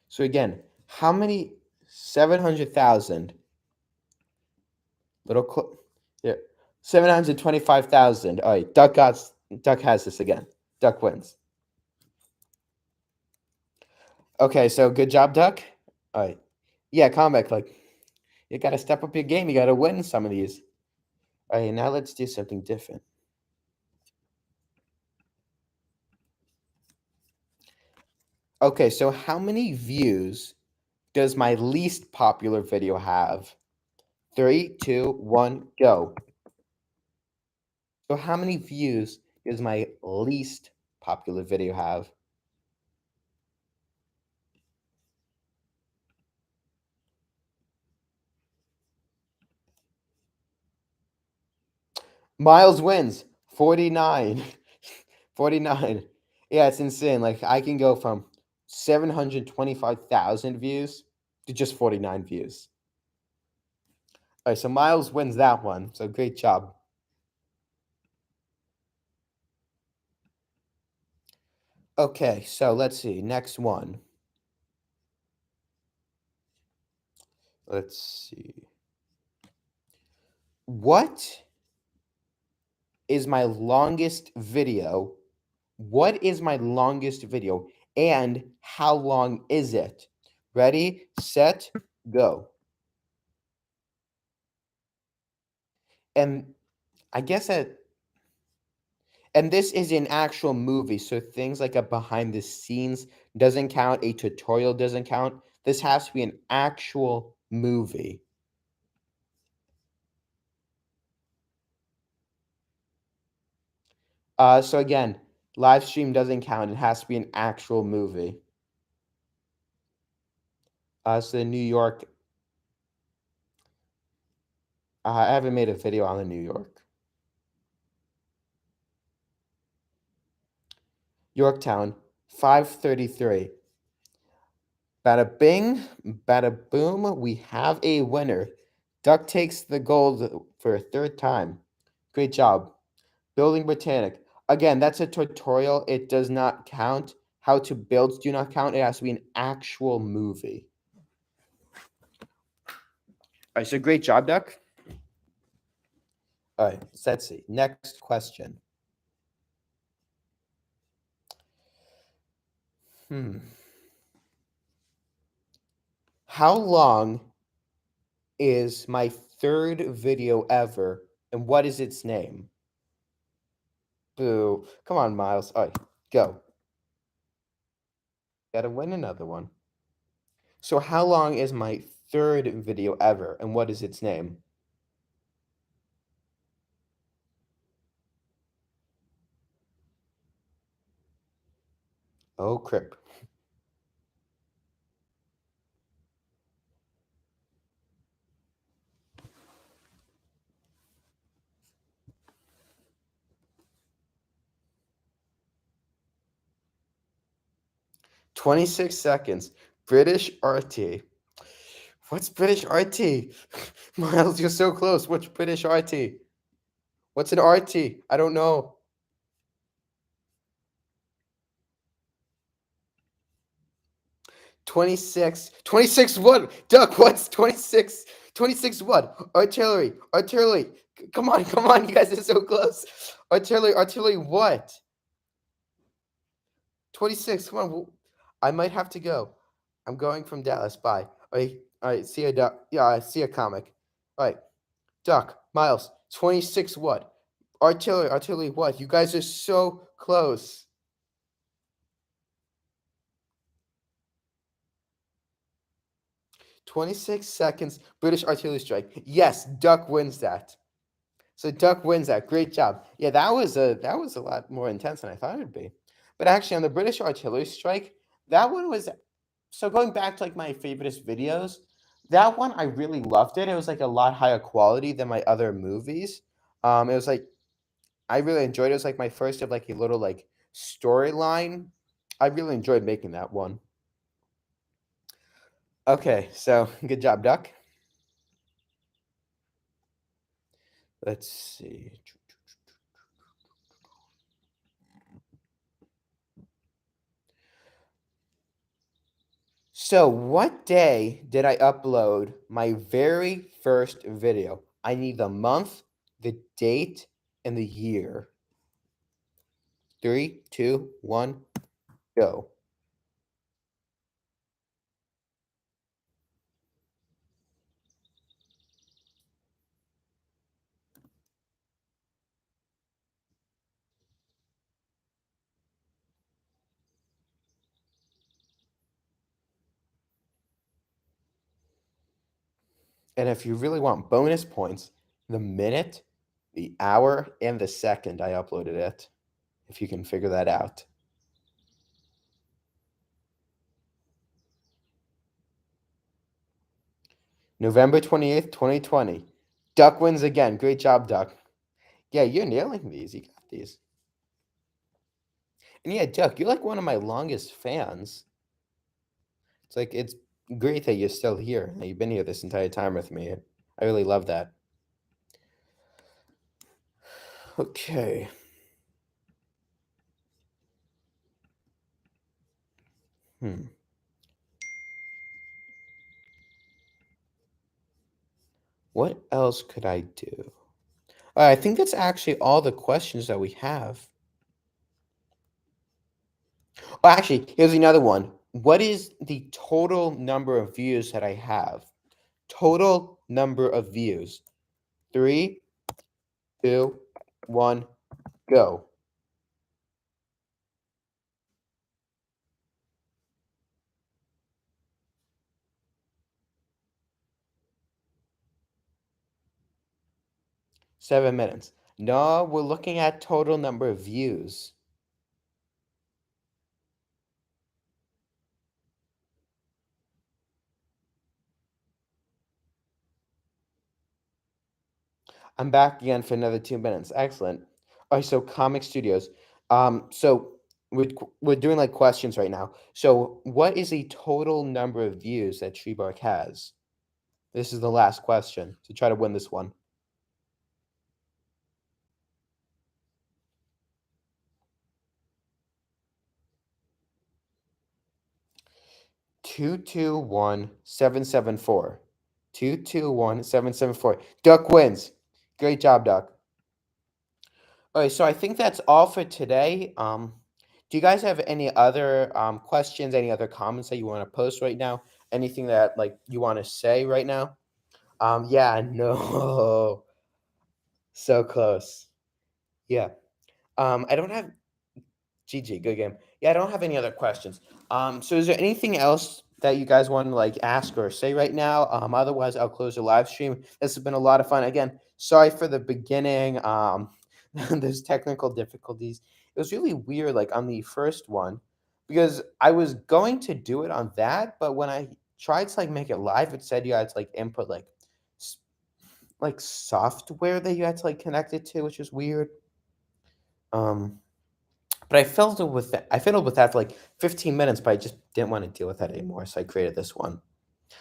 So again, how many? 700,000. Yeah, 725,000. All right, Duck has this again. Duck wins. Okay, so good job, Duck. All right. Yeah, comic, like, you gotta step up your game. You gotta win some of these. All right, now let's do something different. Okay, so how many views does my least popular video have? 3, 2, 1, go. So how many views does my least popular video have? Miles wins 49. 49. Yeah, it's insane. Like I can go from 725,000 views to just 49 views. All right, so Miles wins that one. So great job. Okay, so let's see. Next one. Let's see. What is my longest video? What is my longest video? And how long is it? Ready, set, go. And I guess that, and this is an actual movie, so things like a behind the scenes doesn't count, a tutorial doesn't count. This has to be an actual movie. So again, live stream doesn't count. It has to be an actual movie. So the New York, I haven't made a video on the New York. Yorktown, 533. Bada bing, bada boom, we have a winner. Duck takes the gold for a third time. Great job. Building Botanic. Again, that's a tutorial. It does not count. How to builds do not count. It has to be an actual movie. All right, so great job, Duck. All right, so let's see. Next question. How long is my third video ever, and what is its name? Boo. Come on, Miles. All right, go. Gotta win another one. So how long is my third video ever, and what is its name? Oh, crap. 26 seconds. British RT. What's British RT? Miles, you're so close. What's British RT? What's an RT? I don't know. 26. 26 what? Duck, what's 26? 26 what? Artillery. Artillery. Come on, come on. You guys are so close. Artillery. Artillery what? 26. Come on. I might have to go. I'm going from Dallas. Bye. All right. See ya, Duck. Yeah, I see a comic. All right. Duck. Miles. 26 what? Artillery. Artillery what? You guys are so close. 26 seconds. British artillery strike. Yes, Duck wins that. So Duck wins that. Great job. Yeah, that was a lot more intense than I thought it'd be. But actually, on the British artillery strike, that one was so going back to like my favoriteest videos. That one I really loved it. It was like a lot higher quality than my other movies. It was like I really enjoyed it. It was like my first of like a little like storyline. I really enjoyed making that one. Okay, so good job, Duck. Let's see. So, what day did I upload my very first video? I need the month, the date, and the year. 3, 2, 1, go. And if you really want bonus points, the minute, the hour, and the second I uploaded it, if you can figure that out. November 28th, 2020. Duck wins again. Great job, Duck. Yeah, you're nailing these. You got these. And yeah, Duck, you're like one of my longest fans. It's like it's great that you're still here. That you've been here this entire time with me. I really love that. Okay. What else could I do? I think that's actually all the questions that we have. Oh, actually, here's another one. What is the total number of views that I have? Total number of views. 3, 2, 1, go. Seven minutes. No, we're looking at total number of views. I'm back again for another 2 minutes. Excellent. All right, so Comic Studios. So we're doing like questions right now. So what is the total number of views that TreeBark has? This is the last question to try to win this one. 221-774. 221-774. Duck wins. Great job, Duck. All right, so I think that's all for today. Do you guys have any other questions, any other comments that you want to post right now? Anything that like you want to say right now? Yeah, no. So close. Yeah. I don't have GG, good game. Yeah, I don't have any other questions. So is there anything else that you guys want to like ask or say right now? Otherwise, I'll close the live stream. This has been a lot of fun. Again, sorry for the beginning. There's technical difficulties. It was really weird, like on the first one, because I was going to do it on that, but when I tried to like make it live, it said you had to like input like software that you had to like connect it to, which is weird. But I fiddled with that for like 15 minutes, but I just didn't want to deal with that anymore. So I created this one.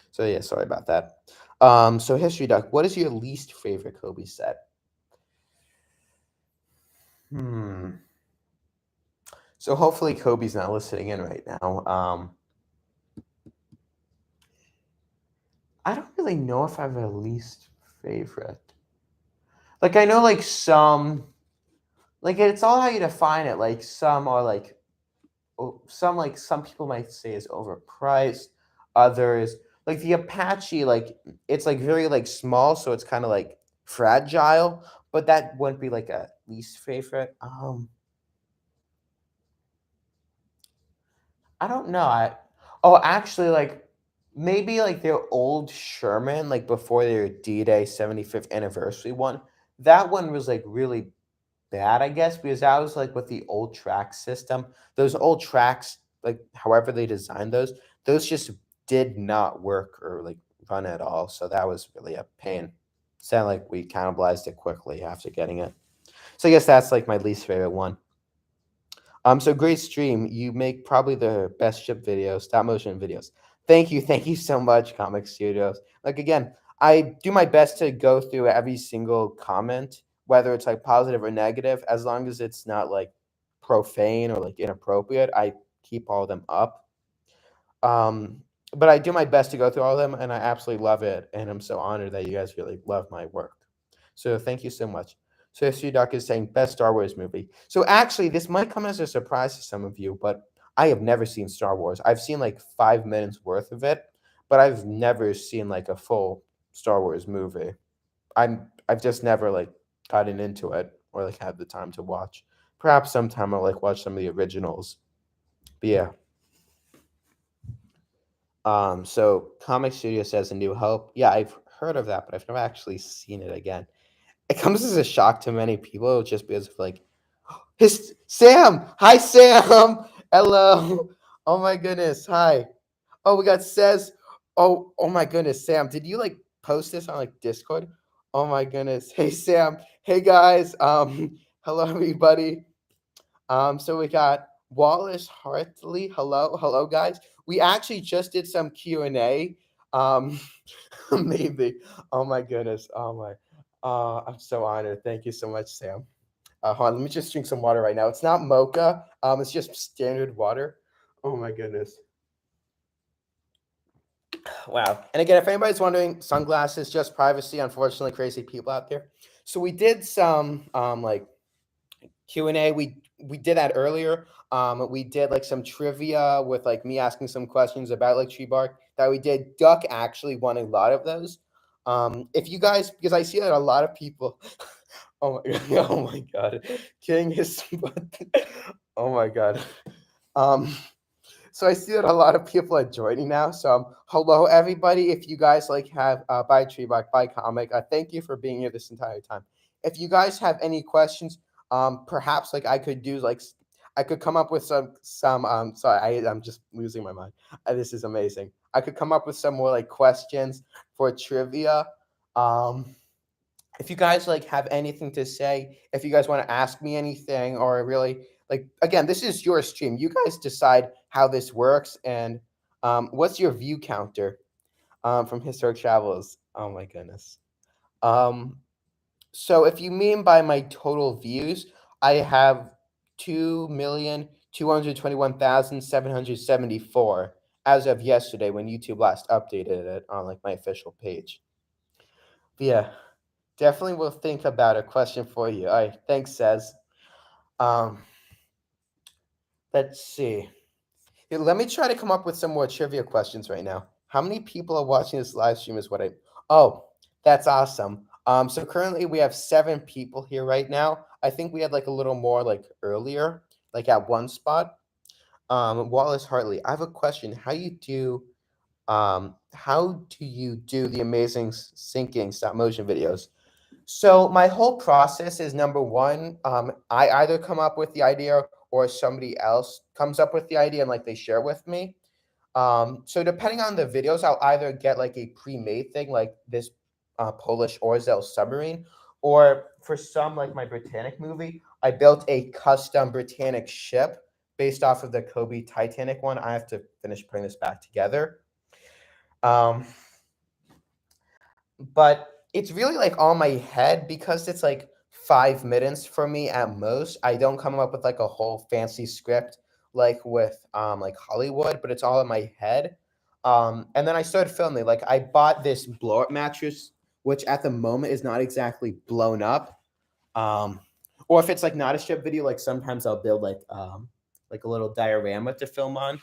So yeah, sorry about that. So History Duck, what is your least favorite Cobi set? So hopefully Kobe's not listening in right now. I don't really know if I have a least favorite. Like I know like some, like it's all how you define it. Like some are like some people might say is overpriced. Others like the Apache, like it's like very like small, so it's kind of like fragile. But that wouldn't be like a least favorite. I don't know. Actually, like maybe like their old Sherman, like before their D-Day 75th anniversary one. That one was like really bad, I guess, because that was like with the old track system. Those old tracks, like however they designed those just did not work or like run at all. So that was really a pain. Sounded like we cannibalized it quickly after getting it. So I guess that's like my least favorite one. So great stream. You make probably the best ship videos, stop motion videos. Thank you so much, Comic Studios. Like again, I do my best to go through every single comment, whether it's like positive or negative, as long as it's not like profane or like inappropriate. I keep all of them up. But I do my best to go through all of them, and I absolutely love it. And I'm so honored that you guys really love my work. So thank you so much. So History Doc is saying best Star Wars movie. So actually, this might come as a surprise to some of you, but I have never seen Star Wars. I've seen like 5 minutes worth of it, but I've never seen like a full Star Wars movie. I've just never like gotten into it or like had the time to watch. Perhaps sometime I'll like watch some of the originals. But yeah. So Comic Studio says A New Hope. Yeah, I've heard of that, but I've never actually seen it again. It comes as a shock to many people just because of like his Sam. Hi Sam. Hello. Oh my goodness. Hi. Oh, we got says. Oh my goodness, Sam. Did you like post this on like Discord? Oh my goodness. Hey Sam. Hey guys. Hello everybody. So we got Wallace Hartley. Hello guys. We actually just did some Q&A. Um maybe. Oh my goodness. Oh my. I'm so honored. Thank you so much, Sam. Hold on, let me just drink some water right now. It's not mocha. It's just standard water. Oh my goodness. Wow. And again, if anybody's wondering, sunglasses, just privacy. Unfortunately, crazy people out there. So we did some like Q&A. We did that earlier. We did like some trivia with like me asking some questions about like TreeBark that we did. Duck actually won a lot of those. If you guys, because I see that a lot of people. Oh my god! Oh my god! King is. Oh my god. Um. So I see that a lot of people are joining now. So hello everybody. If you guys like have buy TreeBark, buy comic, thank you for being here this entire time. If you guys have any questions, perhaps like I could do like I could come up with some sorry, I'm just losing my mind. This is amazing. I could come up with some more like questions for trivia. Um if you guys like have anything to say, if you guys want to ask me anything or really like again, this is your stream. You guys decide how this works and what's your view counter from Historic Travels? Oh my goodness. Um so if you mean by my total views, I have 2,221,774 as of yesterday when YouTube last updated it on like my official page. But yeah, definitely will think about a question for you. All right, thanks, Says. Um, let's see. Here, let me try to come up with some more trivia questions right now. How many people are watching this live stream is what I. Oh, that's awesome. So currently we have 7 people here right now. I think we had like a little more like earlier, like at one spot. Wallace Hartley, I have a question. How do you do the amazing syncing stop motion videos? So my whole process is number one, I either come up with the idea or somebody else comes up with the idea and like they share with me. So depending on the videos, I'll either get like a pre-made thing like this Polish Orzel submarine, or for some like my Britannic movie, I built a custom Britannic ship based off of the Cobi Titanic one. I have to finish putting this back together. Um, but it's really like on my head because it's like 5 minutes for me at most. I don't come up with like a whole fancy script like with like Hollywood, but it's all in my head. And then I started filming. Like I bought this blow up mattress, which at the moment is not exactly blown up. Um, or if it's like not a strip video, like sometimes I'll build like a little diorama to film on.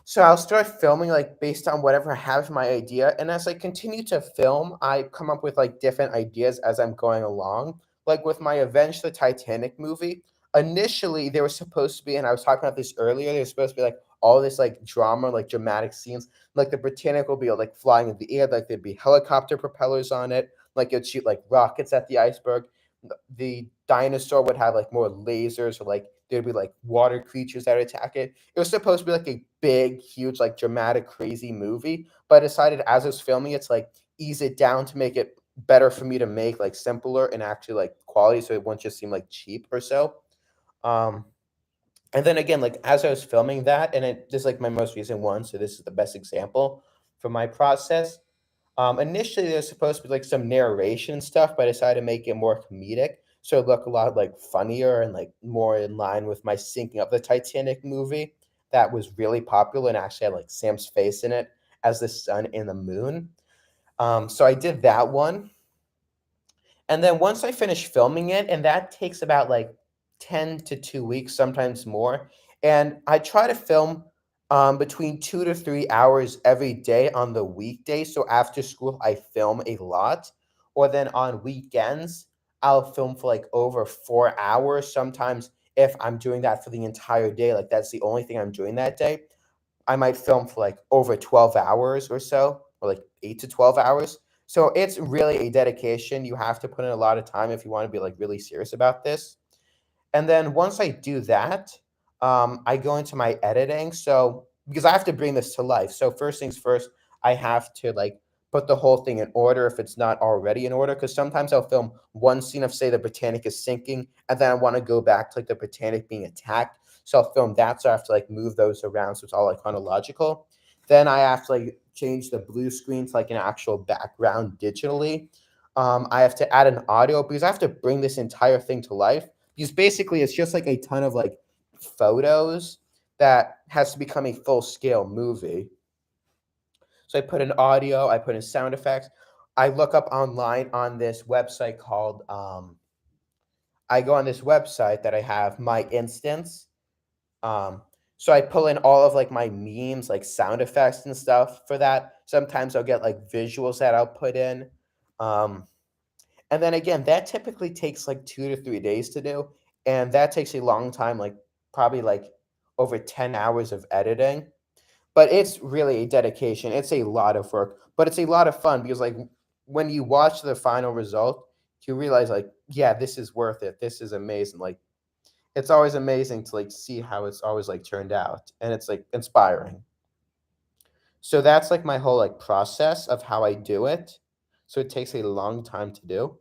So I'll start filming like based on whatever I have as my idea. And as I continue to film, I come up with like different ideas as I'm going along. Like with my Avenge the Titanic movie, initially there was supposed to be, and I was talking about this earlier, there was supposed to be like all this like drama, like dramatic scenes. Like the Britannic will be like flying in the air, like there'd be helicopter propellers on it, like it'd shoot like rockets at the iceberg. The dinosaur would have like more lasers, or like there'd be like water creatures that would attack it. It was supposed to be like a big, huge, like dramatic, crazy movie, but I decided as I was filming it to like ease it down to make it better for me to make like simpler and actually like quality, so it wouldn't just seem like cheap or so. Um, and then again, like as I was filming that, and this is like my most recent one, so this is the best example for my process. Initially, there's supposed to be like some narration stuff, but I decided to make it more comedic, so it looked a lot like funnier and like more in line with my syncing up the Titanic movie that was really popular and actually had like Sam's face in it as the sun and the moon. So I did that one, and then once I finish filming it, and that takes about like 10 to 2 weeks, sometimes more. And I try to film between 2 to 3 hours every day on the weekday. So after school, I film a lot. Or then on weekends, I'll film for like over 4 hours. Sometimes if I'm doing that for the entire day, like that's the only thing I'm doing that day, I might film for like over 12 hours or so. or like 8 to 12 hours. So it's really a dedication. You have to put in a lot of time if you want to be like really serious about this. And then once I do that, I go into my editing. So because I have to bring this to life. So first things first, I have to like put the whole thing in order if it's not already in order. Because sometimes I'll film one scene of, say, the Britannic is sinking, and then I want to go back to like the Britannic being attacked. So I'll film that. So I have to like move those around. So it's all like chronological. Then I have to like change the blue screen to like an actual background digitally. I have to add an audio because I have to bring this entire thing to life, because basically it's just like a ton of like photos that has to become a full scale movie. So I put in audio, I put in sound effects. I look up online on this website called I go on this website that I have, my instance. um so I pull in all of like my memes, like sound effects and stuff for that. Sometimes I'll get like visuals that I'll put in. um and then again, that typically takes like 2 to 3 days to do. And that takes a long time, like probably like over 10 hours of editing. But it's really a dedication. It's a lot of work, but it's a lot of fun because like when you watch the final result, you realize like, yeah, this is worth it. This is amazing. Like it's always amazing to like see how it's always like turned out. And it's like inspiring. So that's like my whole like process of how I do it. So it takes a long time to do.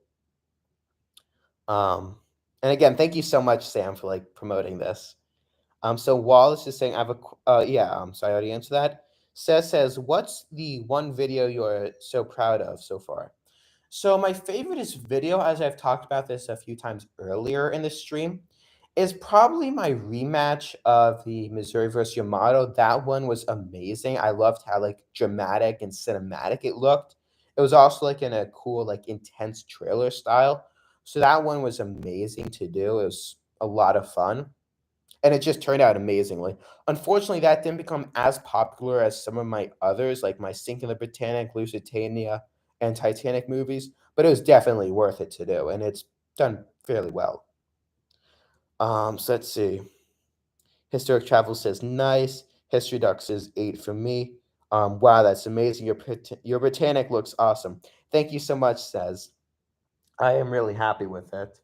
Um, and again, thank you so much, Sam, for like promoting this. So Wallace is saying, I have a, yeah, so I already answered that. Says, what's the one video you're so proud of so far? So my favoriteest video, as I've talked about this a few times earlier in the stream, is probably my rematch of the Missouri versus Yamato. That one was amazing. I loved how like dramatic and cinematic it looked. It was also like in a cool, like intense trailer style. So that one was amazing to do. It was a lot of fun. And it just turned out amazingly. Unfortunately, that didn't become as popular as some of my others, like my Sinking the Britannic, Lusitania, and Titanic movies, but it was definitely worth it to do, and it's done fairly well. So let's see. Historic Travel says nice. History Duck says 8 for me. Wow, that's amazing. Your Britannic looks awesome. Thank you so much, says. I am really happy with it.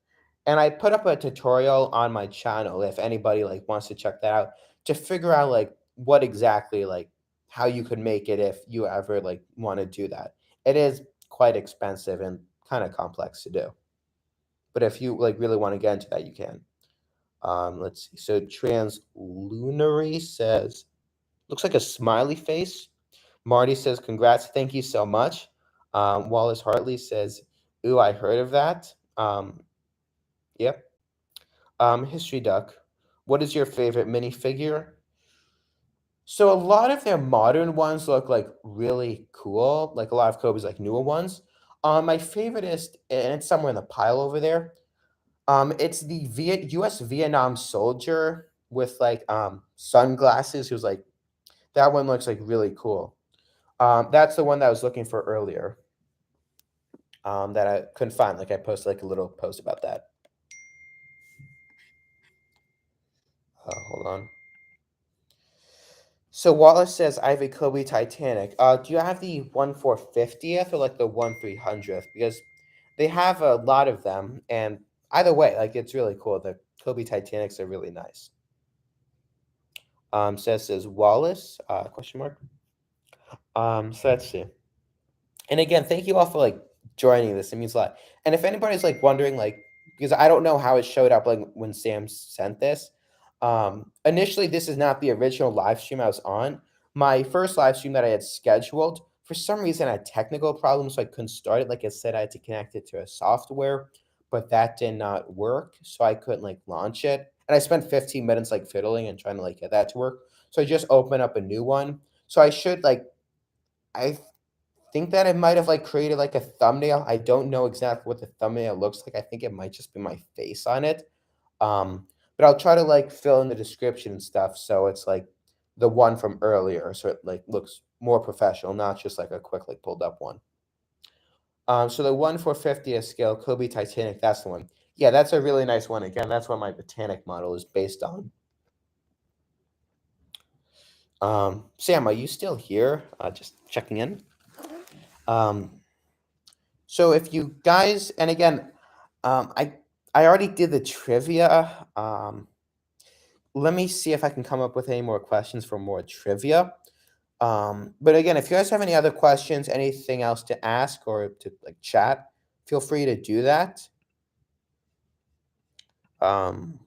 And I put up a tutorial on my channel if anybody like wants to check that out, to figure out like what exactly like how you could make it if you ever like want to do that. It is quite expensive and kind of complex to do. But if you like really want to get into that, you can. Let's see. So Translunary says, looks like a smiley face. Marty says, congrats, thank you so much. Wallace Hartley says, ooh, I heard of that. Yep. History Duck, what is your favorite minifigure? So a lot of their modern ones look like really cool, like a lot of Kobe's like newer ones. My favorite is, and it's somewhere in the pile over there. It's the U.S. Vietnam soldier with like sunglasses. Who's like, that one looks like really cool. That's the one that I was looking for earlier. That I couldn't find. Like I posted like a little post about that. Hold on. So Wallace says, I have a Kobe Titanic. Do you have the 1/450th or like the 1/300th? Because they have a lot of them, and either way, like it's really cool. The Kobe Titanics are really nice. Says Wallace, question mark. So let's see. And again, thank you all for like joining this. It means a lot. And if anybody's like wondering, like, because I don't know how it showed up like when Sam sent this. Initially, this is not the original live stream I was on. My first live stream that I had scheduled, for some reason, I had technical problems, so I couldn't start it. Like I said, I had to connect it to a software, but that did not work, so I couldn't like launch it. And I spent 15 minutes like fiddling and trying to like get that to work. So I just opened up a new one. So I should like, I think that it might have like created like a thumbnail. I don't know exactly what the thumbnail looks like. I think it might just be my face on it. But I'll try to like fill in the description and stuff so it's like the one from earlier, so it like looks more professional, not just like a quick like pulled up one. So the 1/450th scale Kobe Titanic, that's the one. Yeah, that's a really nice one. Again, that's what my Britannic model is based on. Sam, are you still here? Just checking in. So if you guys, and again, I already did the trivia. Let me see if I can come up with any more questions for more trivia. But again, if you guys have any other questions, anything else to ask or to like chat, feel free to do that. Um,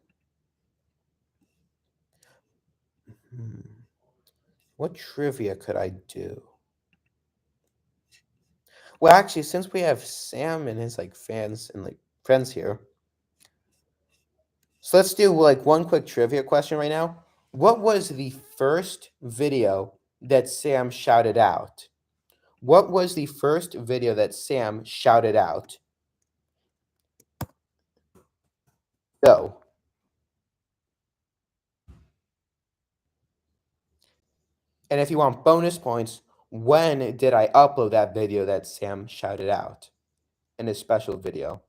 what trivia could I do? Well, actually, since we have Sam and his like fans and like friends here, so let's do like one quick trivia question right now. What was the first video that Sam shouted out? What was the first video that Sam shouted out? Go. And if you want bonus points, when did I upload that video that Sam shouted out in his special video?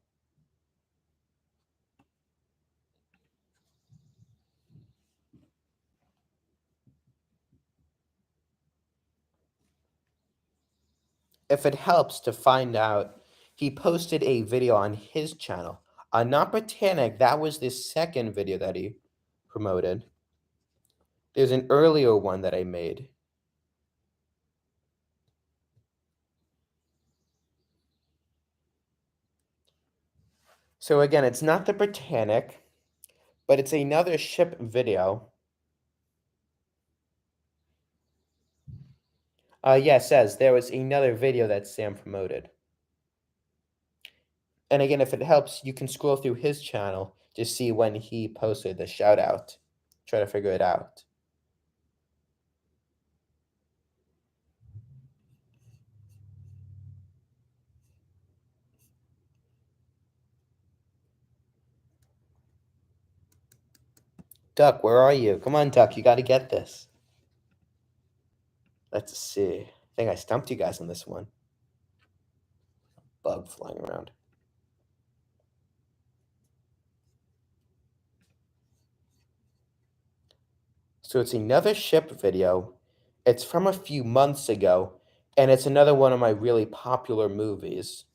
If it helps to find out, he posted a video on his channel. Not Britannic, that was the second video that he promoted. There's an earlier one that I made. So again, it's not the Britannic, but it's another ship video. Yeah, it says there was another video that Sam promoted. And again, if it helps, you can scroll through his channel to see when he posted the shout out. Try to figure it out. Duck, where are you? Come on, Duck, you got to get this. Let's see. I think I stumped you guys on this one. Bug flying around. So it's another ship video. It's from a few months ago, and it's another one of my really popular movies.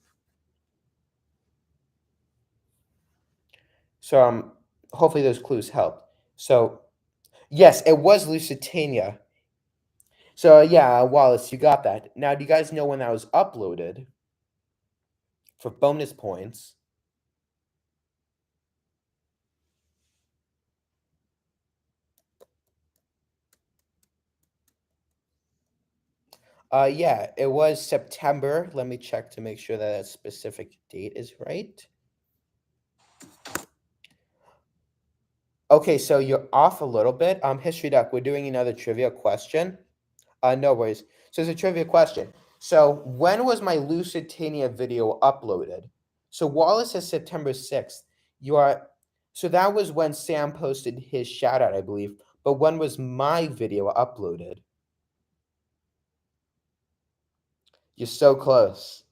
So hopefully those clues help. So yes, it was Lusitania. So yeah, Wallace, you got that. Now, do you guys know when that was uploaded? For bonus points. Yeah, it was September. Let me check to make sure that specific date is right. Okay, so you're off a little bit. History Duck, we're doing another trivia question. No worries. So it's a trivia question. So when was my Lusitania video uploaded? So Wallace says September 6th. So that was when Sam posted his shout out, I believe. But when was my video uploaded? You're so close.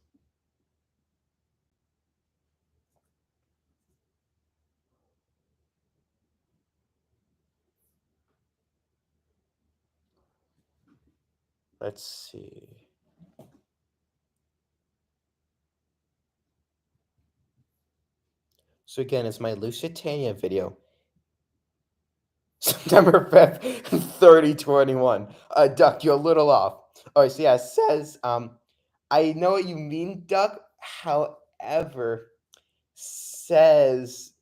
Let's see. So again, it's my Lusitania video. September 5th, 3021. Duck, you're a little off. All right, so yeah, it says, I know what you mean, Duck. However, says,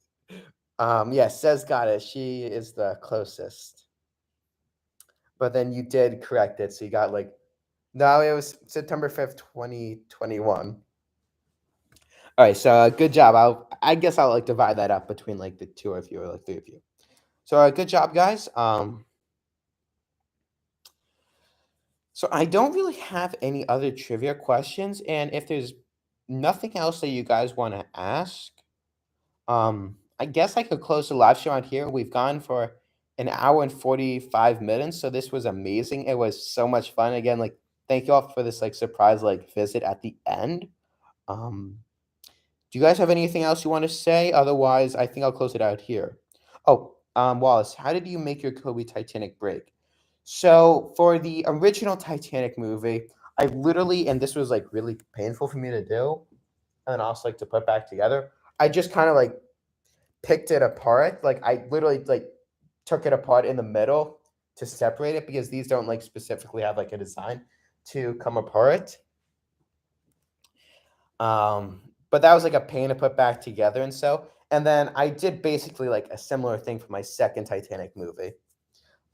yeah, says got it. She is the closest. But then you did correct it, so you got like, no, it was September 5th, 2021. All right, so good job. I guess I'll like divide that up between like the two of you or like three of you. So good job, guys. So I don't really have any other trivia questions, and if there's nothing else that you guys want to ask, I guess I could close the live show on here. We've gone for an hour and 45 minutes, so this was amazing. It was so much fun. Again, like thank you all for this like surprise like visit at the end. Do you guys have anything else you want to say? Otherwise, I think I'll close it out here. Oh, Wallace, how did you make your Cobi Titanic break? So for the original Titanic movie, I literally, and this was like really painful for me to do, and also like to put back together. I just kind of like picked it apart. Like I literally like took it apart in the middle to separate it because these don't like specifically have like a design to come apart. But that was like a pain to put back together and so. And then I did basically like a similar thing for my second Titanic movie.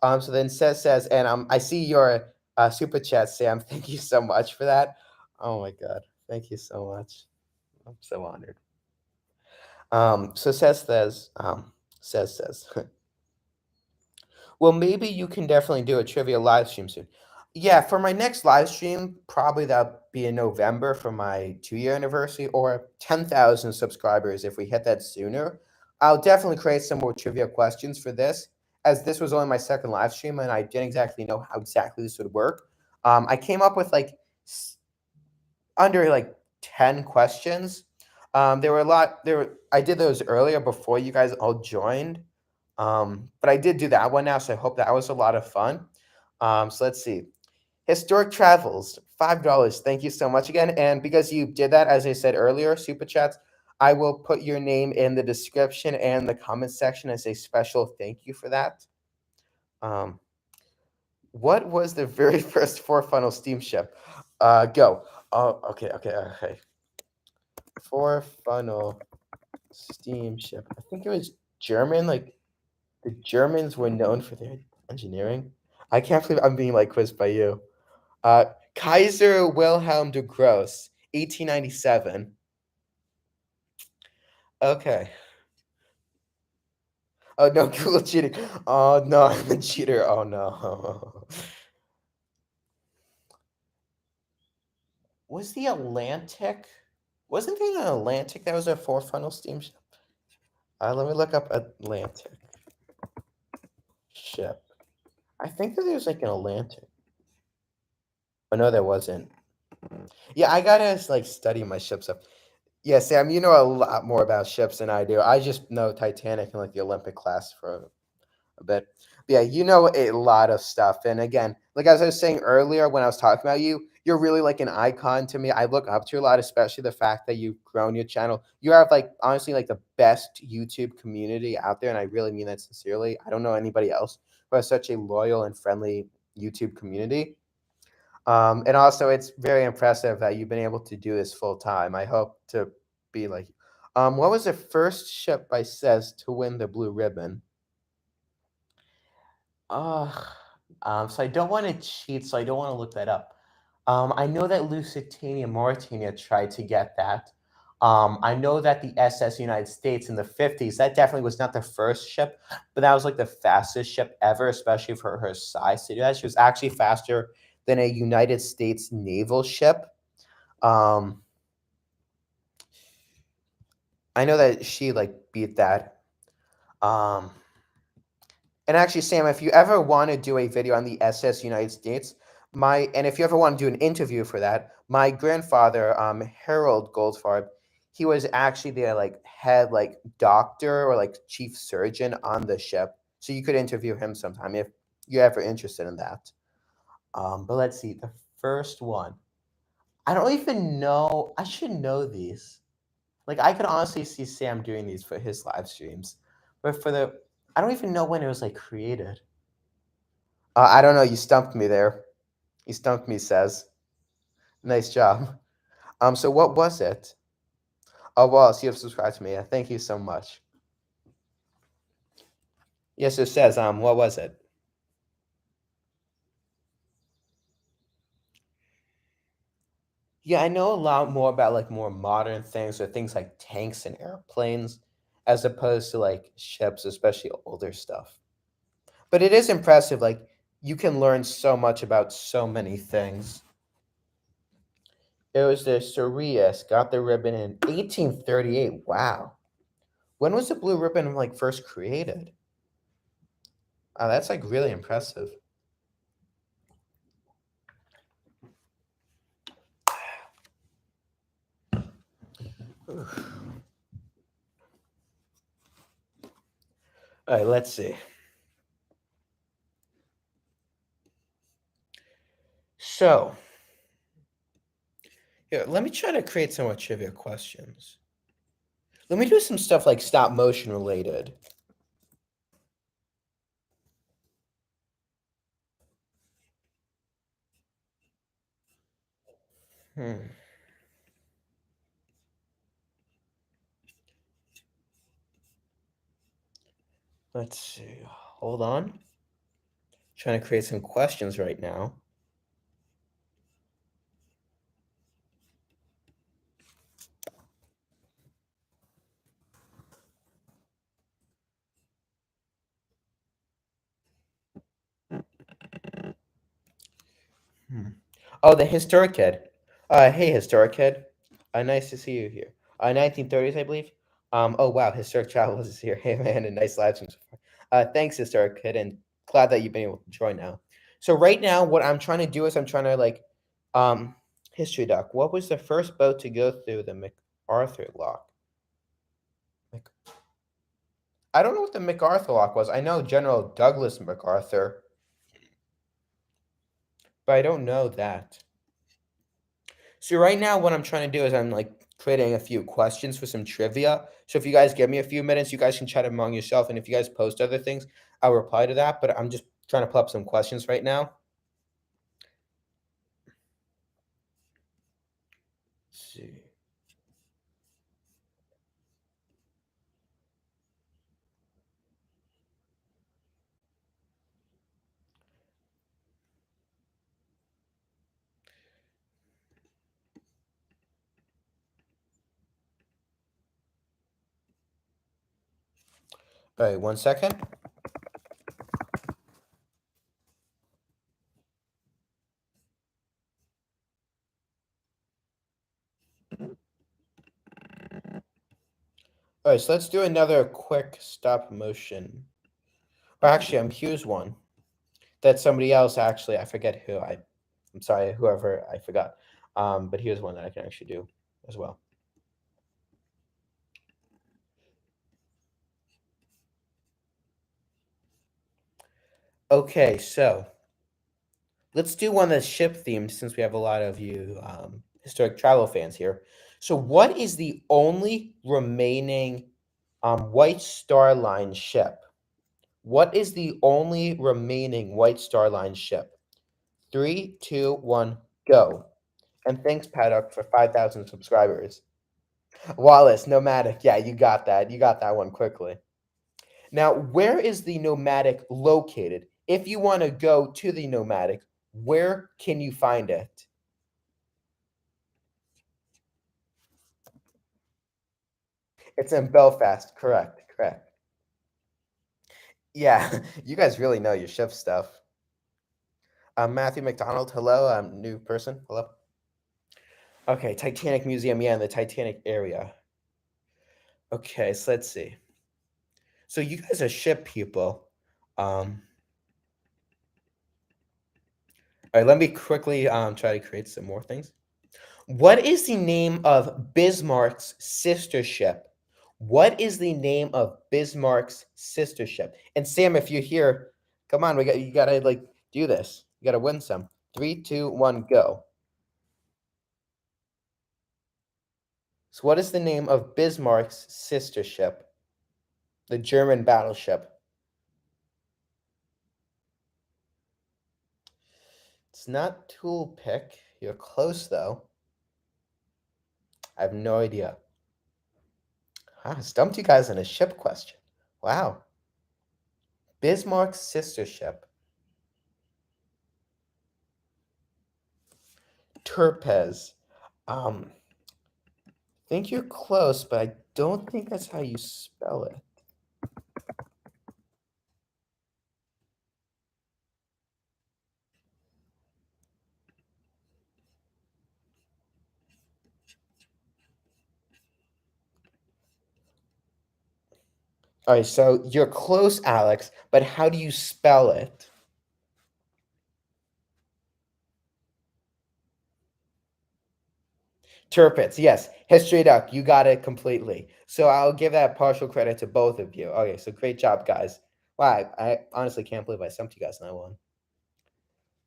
So then says, and I see your super chat, Sam. Thank you so much for that. Oh my god, thank you so much. I'm so honored. So says. Well, maybe you can definitely do a trivia live stream soon. Yeah, for my next live stream, probably that'll be in November for my 2-year anniversary or 10,000 subscribers if we hit that sooner. I'll definitely create some more trivia questions for this, as this was only my second live stream and I didn't exactly know how exactly this would work. I came up with like under like 10 questions. There were a lot I did those earlier before you guys all joined. But I did do that one now, so I hope that was a lot of fun. So let's see. Historic Travels, $5. Thank you so much again. And because you did that, as I said earlier, super chats, I will put your name in the description and the comment section as a special thank you for that. What was the very first four-funnel steamship? Go. Oh, okay. Four-funnel steamship. I think it was German. Like the Germans were known for their engineering. I can't believe I'm being like quizzed by you. Kaiser Wilhelm de Gross, 1897. Okay. Oh no, Google cheating. Oh no, I'm a cheater. Oh no. Was the Atlantic? Wasn't there an Atlantic that was a four-funnel steamship? Let me look up Atlantic ship. I think that there was like an Atlantic. Oh no, there wasn't. Yeah, I gotta like study my ship stuff. Yeah, Sam, you know a lot more about ships than I do. I just know Titanic and like the Olympic class for a bit. But yeah, you know a lot of stuff. And again, like as I was saying earlier when I was talking about you, you're really like an icon to me. I look up to you a lot, especially the fact that you've grown your channel. You have like honestly like the best YouTube community out there, and I really mean that sincerely. I don't know anybody else who has such a loyal and friendly YouTube community. And also, it's very impressive that you've been able to do this full time. I hope to be like, what was the first ship by Says to win the blue ribbon? Ugh. So I don't want to cheat, so I don't want to look that up. I know that Lusitania, Mauritania tried to get that. I know that the SS United States in the 50s, that definitely was not the first ship, but that was like the fastest ship ever, especially for her size to do that. She was actually faster than a United States naval ship. Um, I know that she like beat that. Um, And actually, Sam, if you ever want to do a video on the SS United States, and if you ever want to do an interview for that, my grandfather, Harold Goldfarb, he was actually the like head like doctor or like chief surgeon on the ship. So you could interview him sometime if you're ever interested in that. But let's see, the first one. I don't even know. I should know these. Like I could honestly see Sam doing these for his live streams, but I don't even know when it was like created. I don't know. You stumped me there. You stumped me, says. Nice job. So what was it? Oh, well, so you have subscribed to me. Thank you so much. Yes, it says, what was it? Yeah, I know a lot more about like more modern things or things like tanks and airplanes as opposed to like ships, especially older stuff. But it is impressive. Like you can learn so much about so many things. It was the Sirius got the ribbon in 1838. Wow. When was the blue ribbon like first created? That's like really impressive. All right, let's see. So, Here, let me try to create some more trivia questions. Let me do some stuff like stop motion related. Hmm. Let's see. Hold on. Trying to create some questions right now. Hmm. Oh, the historic kid. Hey, historic kid. Nice to see you here. 1930s, I believe. Oh wow, historic travel is here. Hey man, a nice live stream so far. Thanks, historic kid, and glad that you've been able to join now. So right now, what I'm trying to do is I'm trying to like, um, history doc. What was the first boat to go through the MacArthur Lock? Mc- I don't know what the MacArthur Lock was. I know General Douglas MacArthur, but I don't know that. So right now, what I'm trying to do is I'm like creating a few questions for some trivia. So if you guys give me a few minutes, you guys can chat among yourself, and if you guys post other things, I'll reply to that. But I'm just trying to pull up some questions right now. Let's see. All right, 1 second. All right, so let's do another quick stop motion. Or actually, here's one that somebody else actually, I forget who. I'm sorry, whoever I forgot. But here's one that I can actually do as well. Okay, so let's do one that's ship themed since we have a lot of you historic travel fans here. So, what is the only remaining White Star Line ship? What is the only remaining White Star Line ship? 3, 2, 1, go. And thanks, Paddock, for 5,000 subscribers. Wallace, Nomadic. Yeah, you got that. You got that one quickly. Now, where is the Nomadic located? If you want to go to the Nomadic, where can you find it? It's in Belfast. Correct. Correct. Yeah, you guys really know your ship stuff. Matthew McDonald. Hello. New person. Hello. Okay, Titanic Museum. Yeah, in the Titanic area. Okay, so let's see. So you guys are ship people. Um, all right, let me quickly try to create some more things. What is the name of Bismarck's sister ship? What is the name of Bismarck's sister ship? And Sam, if you're here, come on, you gotta like do this. You gotta win some. 3, 2, 1, go. So what is the name of Bismarck's sister ship? The German battleship. It's not Tool Pick. You're close though. I have no idea. I stumped you guys on a ship question. Wow. Bismarck's sister ship. Turpez. I think you're close, but I don't think that's how you spell it. All right, so you're close, Alex, but how do you spell it? Turpitz, yes. History Duck, you got it completely. So I'll give that partial credit to both of you. Okay, so great job, guys. Wow, I honestly can't believe I stumped you guys on that one.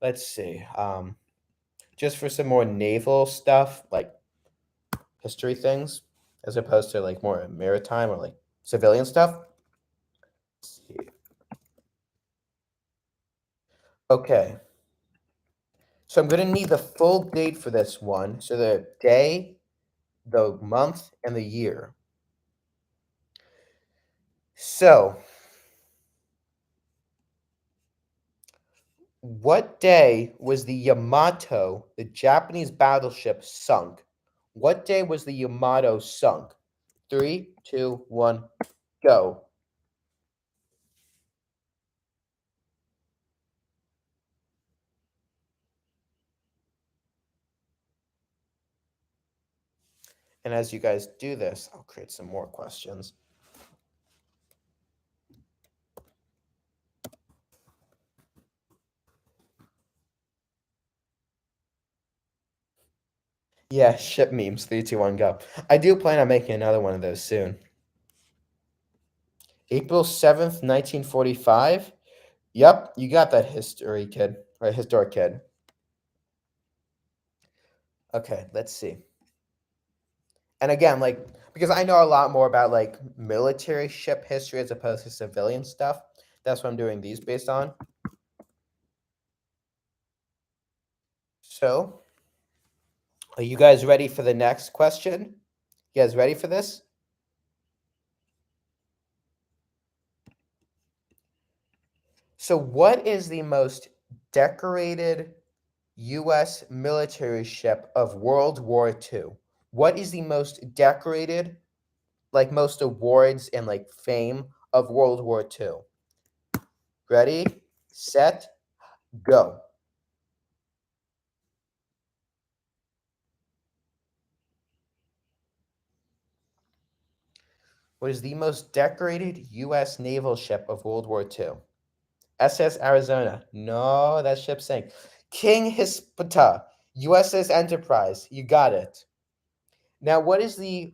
Let's see. just for some more naval stuff, like history things, as opposed to like more maritime or like civilian stuff. Let's see. Okay. So I'm going to need the full date for this one. So the day, the month, and the year. So, what day was the Yamato, the Japanese battleship, sunk? What day was the Yamato sunk? 3, 2, 1, go. And as you guys do this, I'll create some more questions. Yeah, ship memes. 3, 2, 1, go. I do plan on making another one of those soon. April 7th, 1945. Yep, you got that history kid, or historic kid. Okay, let's see. And again, like, because I know a lot more about like military ship history as opposed to civilian stuff. That's what I'm doing these based on. So, are you guys ready for the next question? You guys ready for this? So, what is the most decorated U.S. military ship of World War II? What is the most decorated, like most awards and like fame of World War II? Ready, set, go. What is the most decorated U.S. naval ship of World War II? SS Arizona. No, that ship sank. King Hispata. USS Enterprise. You got it. Now, what is the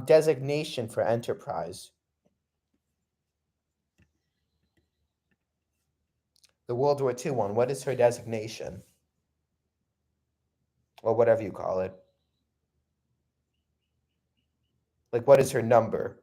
designation for Enterprise? The World War II one. What is her designation? Or whatever you call it. Like, what is her number?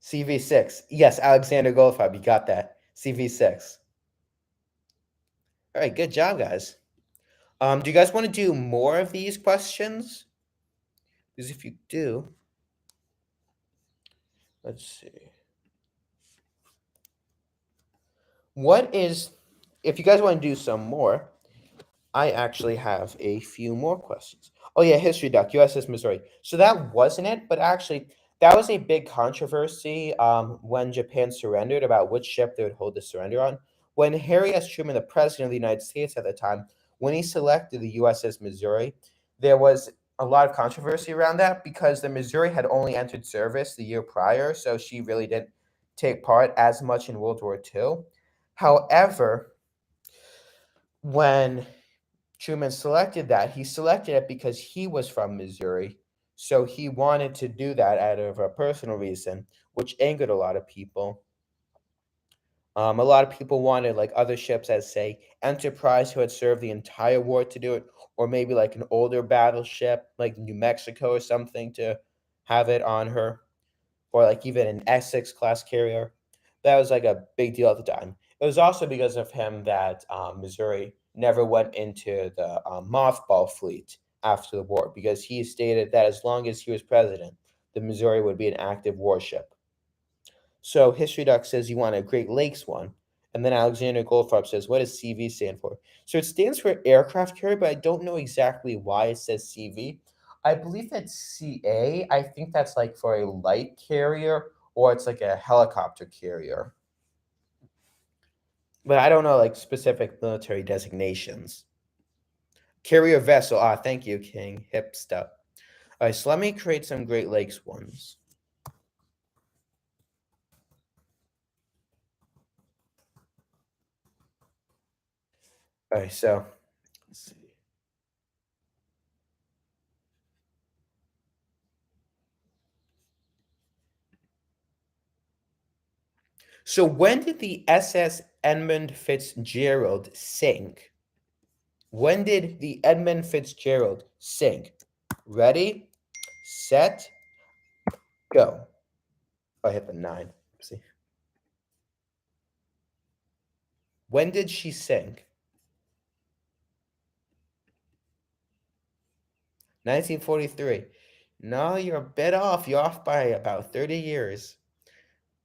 CV6. Yes, Alexander Goldfarb. You got that. CV6. All right, good job, guys. Do you guys want to do more of these questions? Because if you do, let's see. What is, if you guys want to do some more, I actually have a few more questions. Oh yeah, history doc, USS Missouri. So that wasn't it, but actually that was a big controversy when Japan surrendered about which ship they would hold the surrender on. When Harry S. Truman, the president of the United States at the time, when he selected the USS Missouri, there was a lot of controversy around that because the Missouri had only entered service the year prior, so she really didn't take part as much in World War II. However, when Truman selected that, he selected it because he was from Missouri. So he wanted to do that out of a personal reason, which angered a lot of people. A lot of people wanted like other ships as say Enterprise, who had served the entire war, to do it, or maybe like an older battleship like New Mexico or something to have it on her, or like even an Essex class carrier. That was like a big deal at the time. It was also because of him that Missouri never went into the mothball fleet after the war, because he stated that as long as he was president, the Missouri would be an active warship. So History Doc says you want a Great Lakes one. And then Alexander Goldfarb says, what does CV stand for? So it stands for aircraft carrier, but I don't know exactly why it says CV. I believe that's CA. I think that's like for a light carrier, or it's like a helicopter carrier. But I don't know like specific military designations. Carrier vessel. Ah, thank you, King. Hip stuff. All right, so let me create some Great Lakes ones. All right, so let's see. So when did the SS Edmund Fitzgerald sink? When did the Edmund Fitzgerald sink? Ready, set, go. I hit the 9. See. When did she sink? 1943. No, you're a bit off. You're off by about 30 years.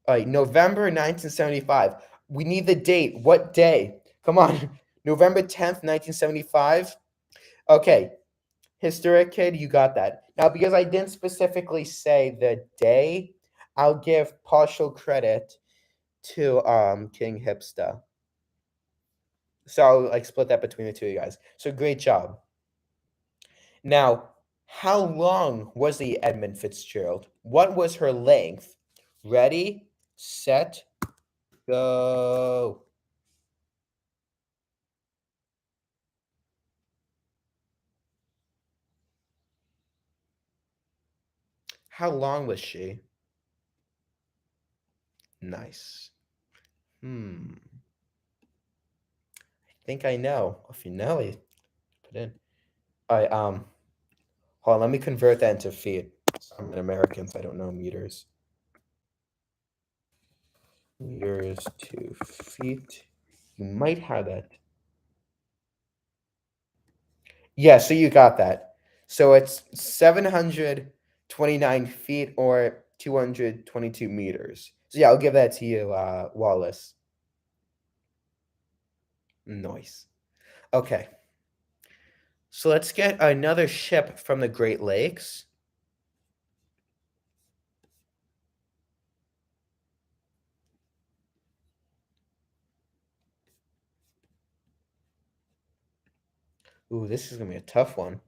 All right, November 1975. We need the date. What day? Come on. November 10th, 1975. Okay. Historic kid, you got that. Now, because I didn't specifically say the day, I'll give partial credit to King Hipster. So I'll like split that between the two of you guys. So great job. Now, how long was the Edmund Fitzgerald? What was her length? Ready, set, go. How long was she? Nice. I think I know. If you know, you put in. All right, hold on, let me convert that into feet. I'm an American, so I don't know meters. Meters to feet. You might have that. Yeah, so you got that. So it's 729 feet or 222 meters. So yeah, I'll give that to you, Wallace. Nice. Okay. So let's get another ship from the Great Lakes. Ooh, this is going to be a tough one.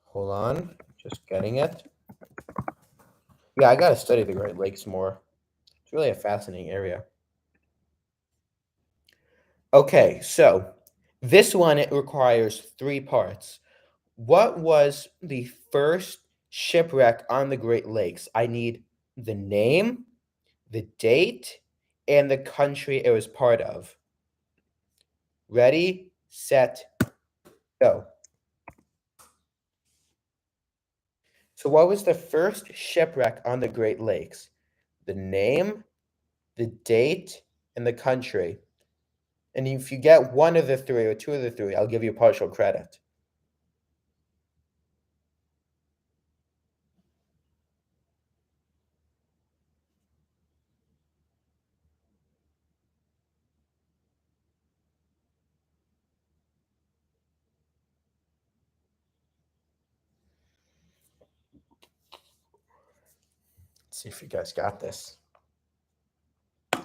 Hold on. Just getting it. Yeah, I got to study the Great Lakes more. It's really a fascinating area. Okay, so this one, it requires 3 parts. What was the first shipwreck on the Great Lakes? I need the name, the date, and the country it was part of. Ready, set, go. So what was the first shipwreck on the Great Lakes? The name, the date, and the country. And if you get one of the 3 or 2 of the 3, I'll give you partial credit. Let's see if you guys got this.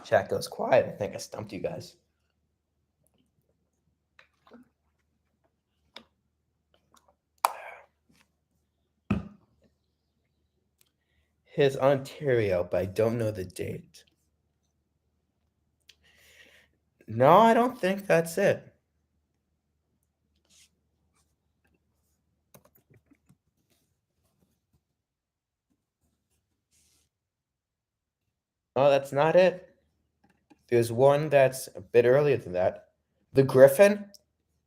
Chat goes quiet. I think I stumped you guys. His Ontario, but I don't know the date. No, I don't think that's it. Oh, that's not it. There's one that's a bit earlier than that. The Griffin?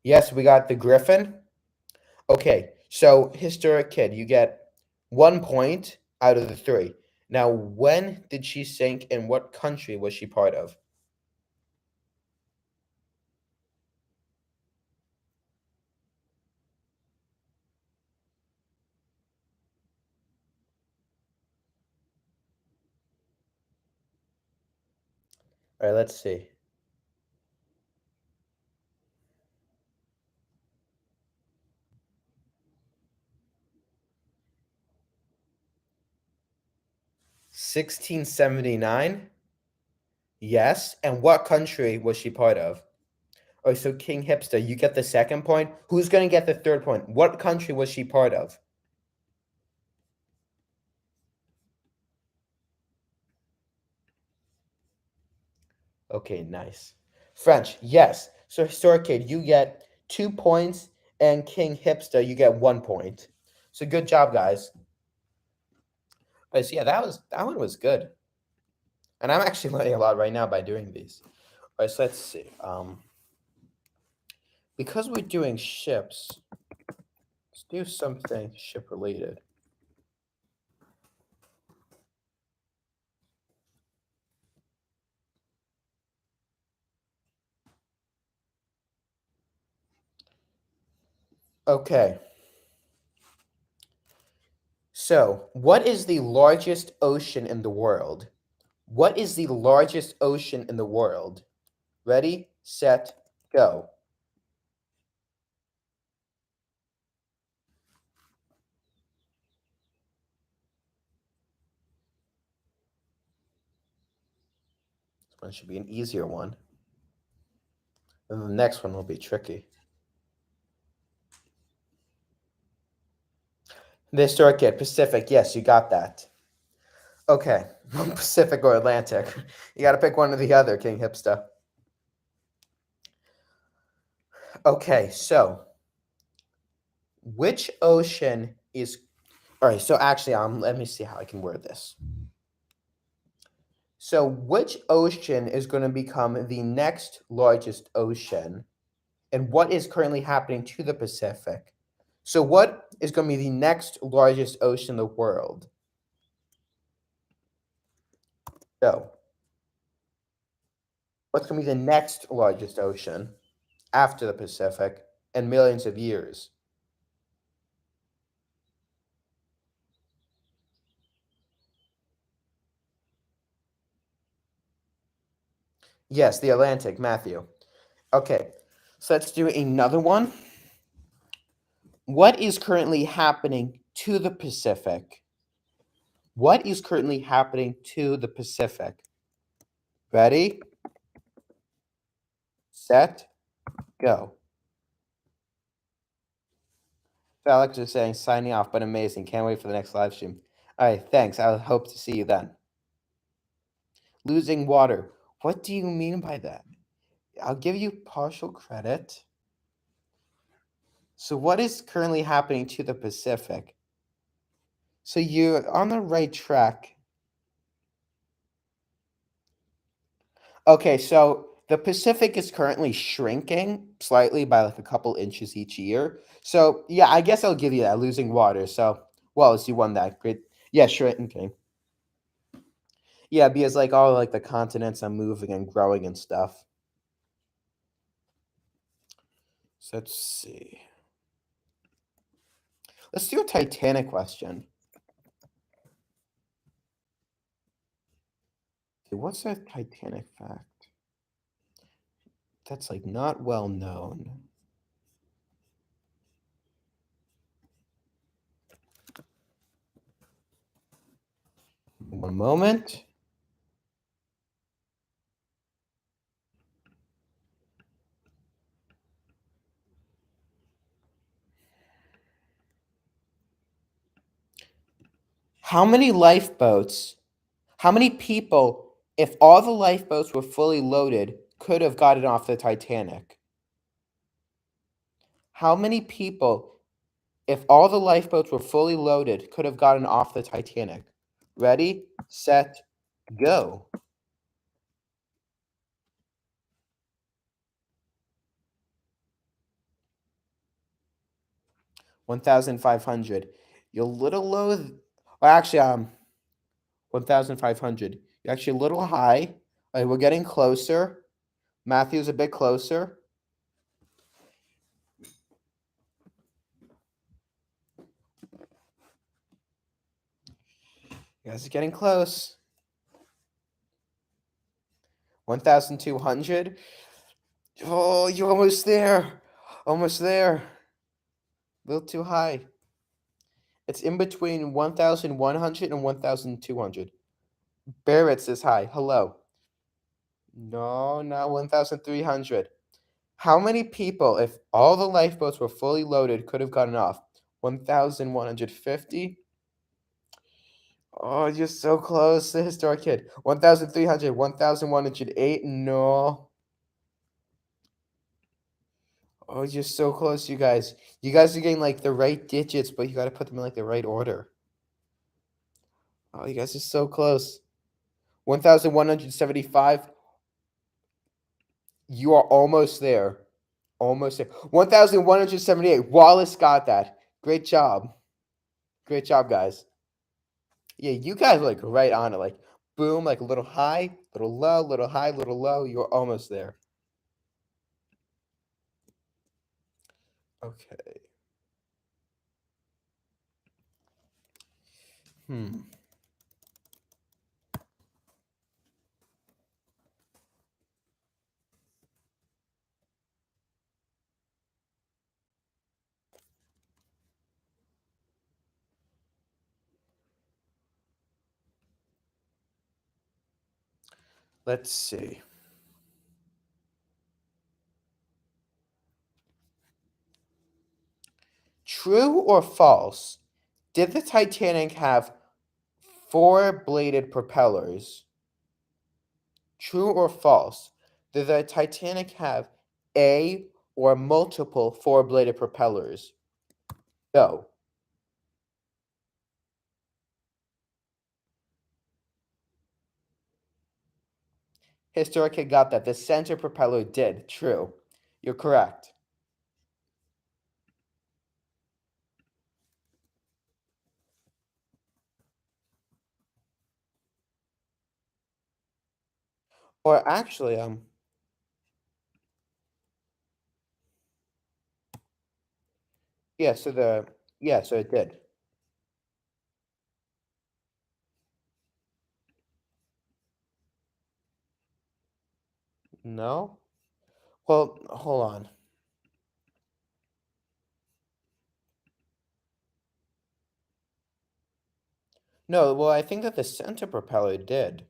Yes, we got the Griffin. Okay, so historic kid, you get 1 point out of the 3. Now, when did she sink and what country was she part of? All right, let's see. (1679) Yes. And what country was she part of? Oh, so King Hipster, you get the 2nd point. Who's going to get the 3rd point? What country was she part of? Okay, nice. French, yes. So historic kid, you get 2 points, And King Hipster, you get 1 point. So good job, guys. But so yeah, that one was good. And I'm actually learning a lot right now by doing these. All right, so let's see. Because we're doing ships, let's do something ship related. Okay. So, what is the largest ocean in the world? What is the largest ocean in the world? Ready, set, go. This one should be an easier one. And the next one will be tricky. The historic kid, Pacific. Yes, you got that. Okay. Pacific or Atlantic. You got to pick one or the other, King Hipster. Okay, so which ocean is. All right, so actually, let me see how I can word this. So, which ocean is going to become the next largest ocean? And what is currently happening to the Pacific? So, what is going to be the next largest ocean in the world? So, what's going to be the next largest ocean after the Pacific in millions of years? Yes, the Atlantic, Matthew. Okay, so let's do another one. What is currently happening to the Pacific? What is currently happening to the Pacific? Ready, set, go. Alex is saying signing off, but amazing. Can't wait for the next live stream. All right, thanks. I hope to see you then. Losing water. What do you mean by that? I'll give you partial credit. So, what is currently happening to the Pacific? So, you're on the right track. Okay, so the Pacific is currently shrinking slightly by like a couple inches each year. So, yeah, I guess I'll give you that, losing water. So, well, you won that. Great. Yeah, shrinking. Yeah, because like all like the continents are moving and growing and stuff. So let's see. Let's do a Titanic question. What's a Titanic fact that's like not well known? One moment. How many lifeboats, how many people, if all the lifeboats were fully loaded, could have gotten off the Titanic? How many people, if all the lifeboats were fully loaded, could have gotten off the Titanic? Ready, set, go. 1,500. You're a little low. Well, actually, 1,500. You're actually a little high. All right, we're getting closer. Matthew's a bit closer. You guys are getting close. 1,200. Oh, you're almost there. Almost there. A little too high. It's in between 1,100 and 1,200. Barrett's is high. Hello. No, not 1,300. How many people, if all the lifeboats were fully loaded, could have gotten off? 1,150? Oh, you're so close. The historic kid. 1,300, 1,108? No. Oh, you're so close, you guys. You guys are getting like the right digits, but you got to put them in like the right order. Oh, you guys are so close. 1,175. You are almost there. Almost there. 1,178. Wallace got that. Great job. Great job, guys. Yeah, you guys are like right on it. Like boom, like a little high, little low, little high, little low. You're almost there. Okay. Hmm. Let's see. True or false? Did the Titanic have four-bladed propellers? True or false? Did the Titanic have a or multiple four-bladed propellers? Go. Historic had got that. The center propeller did. True. You're correct. Or actually, yeah, so it did. No? Well, hold on. No, well, I think that the center propeller did.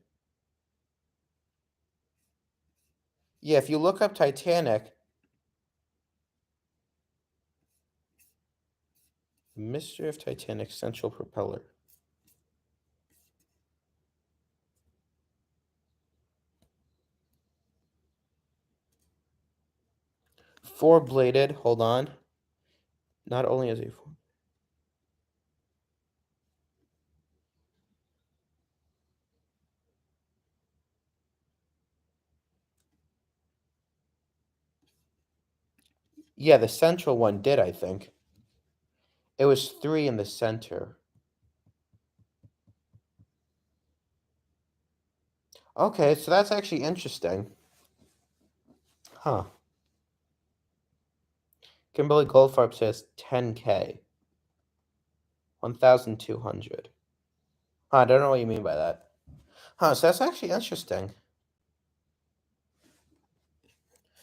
Yeah, if you look up Titanic, Mystery of Titanic central propeller. Four-bladed, hold on. Not only is it yeah, the central one did, I think. It was three in the center. Okay, so that's actually interesting. Huh. Kimberly Goldfarb says 10K. 1,200. Huh, I don't know what you mean by that. Huh, so that's actually interesting.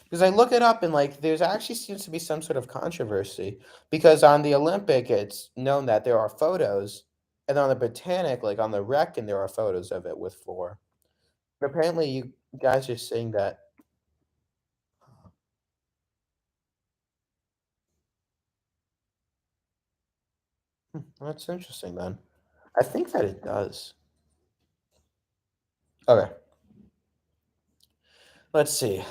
Because I look it up and like there's actually seems to be some sort of controversy. Because on the Olympic, it's known that there are photos, and on the Britannic, like on the wreck, and there are photos of it with four. But apparently, you guys are saying that. That's interesting then. I think that it does. Okay, let's see.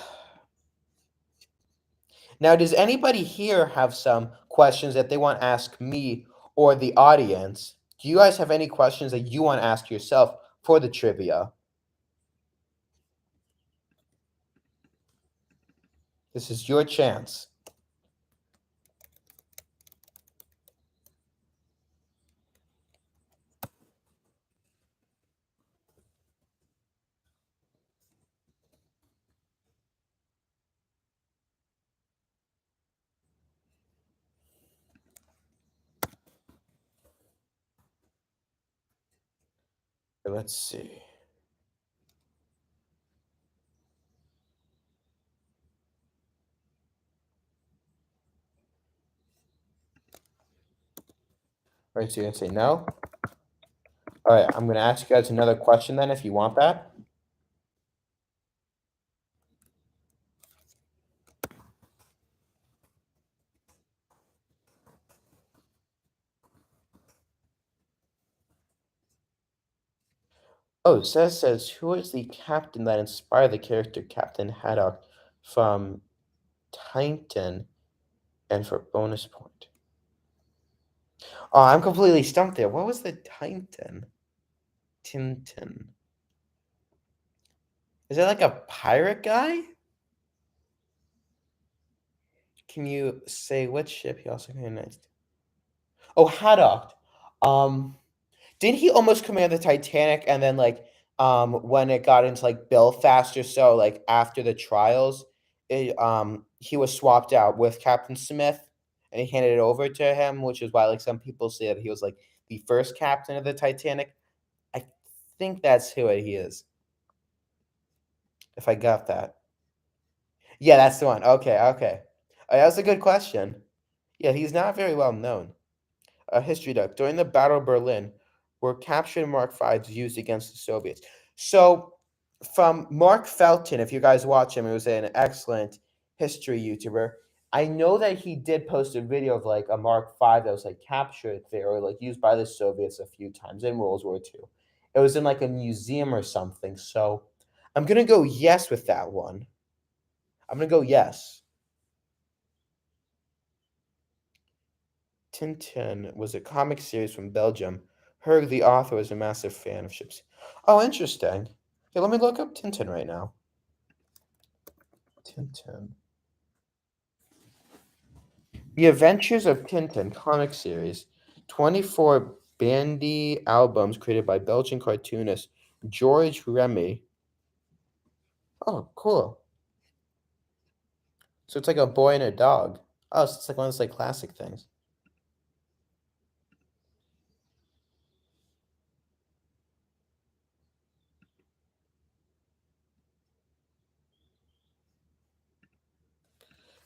Now, does anybody here have some questions that they want to ask me or the audience? Do you guys have any questions that you want to ask yourself for the trivia? This is your chance. Let's see. All right, so you're going to say no? All right, I'm going to ask you guys another question then if you want that. Oh, says, who is the captain that inspired the character Captain Haddock from Titan? And for bonus point. Oh, I'm completely stumped there. What was the Titan? Tintin. Is that like a pirate guy? Can you say what ship he also commanded? Oh, Haddock. Um, didn't he almost command the Titanic and then like when it got into like Belfast or so, like after the trials, he was swapped out with Captain Smith and he handed it over to him, which is why like some people say that he was like the first captain of the Titanic. I think that's who he is. If I got that. Yeah, that's the one. Okay, okay. That was a good question. Yeah, he's not very well known. History duck. During the Battle of Berlin, were captured Mark V's used against the Soviets. So, from Mark Felton, if you guys watch him, he was an excellent history YouTuber. I know that he did post a video of like a Mark V that was like captured there or like used by the Soviets a few times in World War II. It was in like a museum or something. So, I'm gonna go yes with that one. I'm gonna go yes. Tintin was a comic series from Belgium. Herg, the author, was a massive fan of ships. Oh, interesting. Okay, let me look up Tintin right now. Tintin. The Adventures of Tintin comic series. 24 bandy albums created by Belgian cartoonist George Remy. Oh, cool. So it's like a boy and a dog. Oh, so it's like one of those like classic things.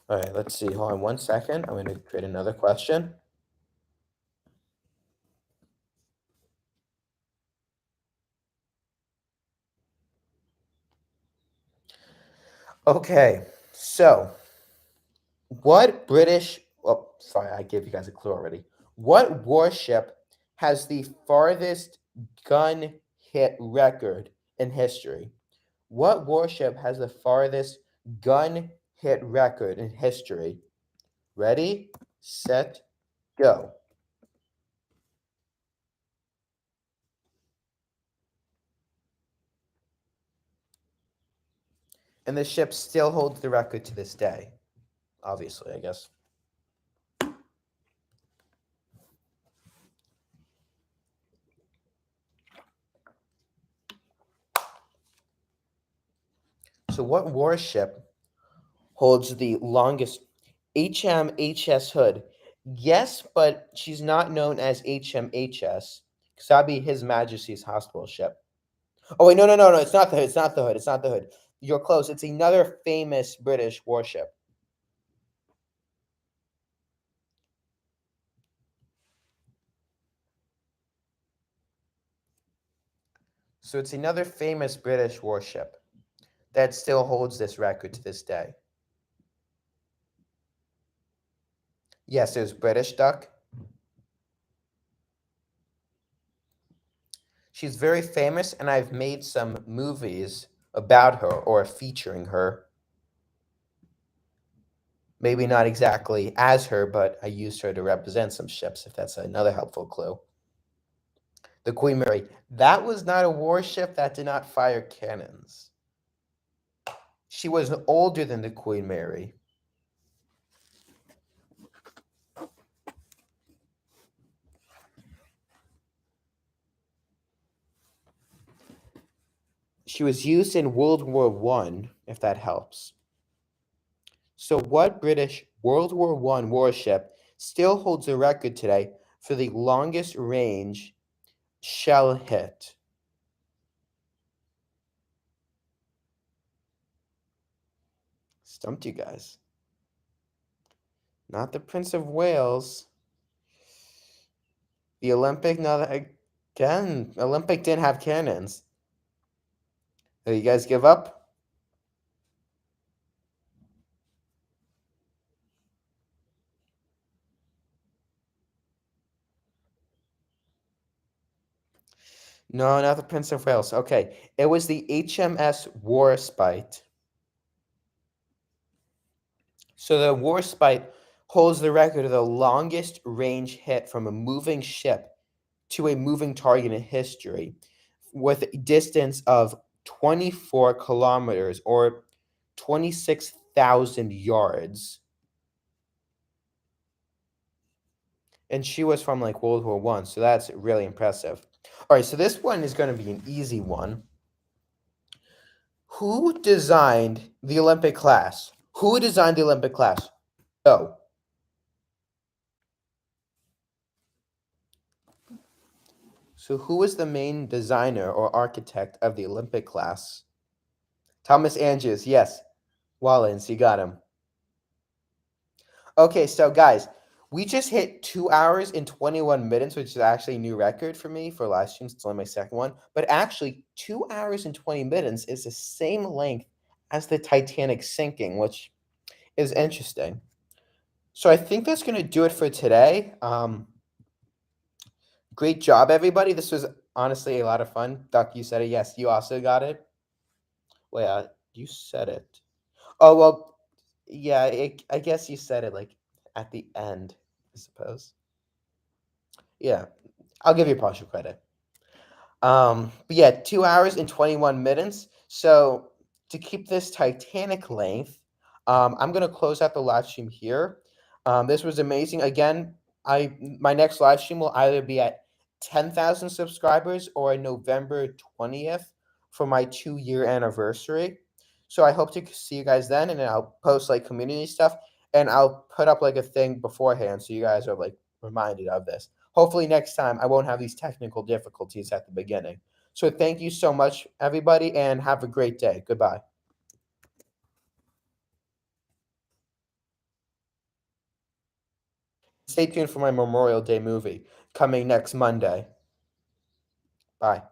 All right, let's see. Hold on one second. I'm going to create another question. Okay, so what British, oh, sorry, I gave you guys a clue already. What warship has the farthest gun hit record in history? What warship has the farthest gun hit record in history? Ready, set, go. And the ship still holds the record to this day, obviously, I guess. So, what warship holds the longest HMHS Hood? Yes, but she's not known as HMHS because that'd be His Majesty's hospital ship. Oh wait, no, no, no, no! It's not the hood. It's not the hood. It's not the hood. You're close. It's another famous British warship. So it's another famous British warship that still holds this record to this day. Yes, there's British Duck. She's very famous, and I've made some movies about her or featuring her. Maybe not exactly as her, but I used her to represent some ships, if that's another helpful clue. The Queen Mary. That was not a warship that did not fire cannons. She was older than the Queen Mary. She was used in World War I, if that helps. So what British World War I warship still holds the record today for the longest range shell hit? Stumped you guys. Not the Prince of Wales. The Olympic, no, again, Olympic didn't have cannons. Do you guys give up? No, not the Prince of Wales. Okay, it was the HMS Warspite. So the Warspite holds the record of the longest range hit from a moving ship to a moving target in history with a distance of 24 kilometers or 26,000 yards. And she was from like World War One, so that's really impressive. All right, so this one is going to be an easy one. Who designed the Olympic class? Who designed the Olympic class? Go. So who was the main designer or architect of the Olympic class? Thomas Andrews, yes. Wallens, you got him. Okay, so guys, we just hit 2 hours and 21 minutes, which is actually a new record for me for live streams. It's only my second one. But actually, 2 hours and 20 minutes is the same length as the Titanic sinking, which is interesting. So I think that's going to do it for today. Great job, everybody. This was honestly a lot of fun. Duck, you said it. Yes, you also got it. Wait, you said it. Oh, well, yeah, I guess you said it like at the end, I suppose. Yeah, I'll give you partial credit. But yeah, 2 hours and 21 minutes. So to keep this Titanic length, I'm gonna close out the live stream here. This was amazing. Again, my next live stream will either be at 10,000 subscribers or November 20th for my 2-year anniversary. So I hope to see you guys then, and then I'll post like community stuff, and I'll put up like a thing beforehand so you guys are like reminded of this. Hopefully next time I won't have these technical difficulties at the beginning. So thank you so much, everybody, and have a great day. Goodbye. Stay tuned for my Memorial Day movie coming next Monday. Bye.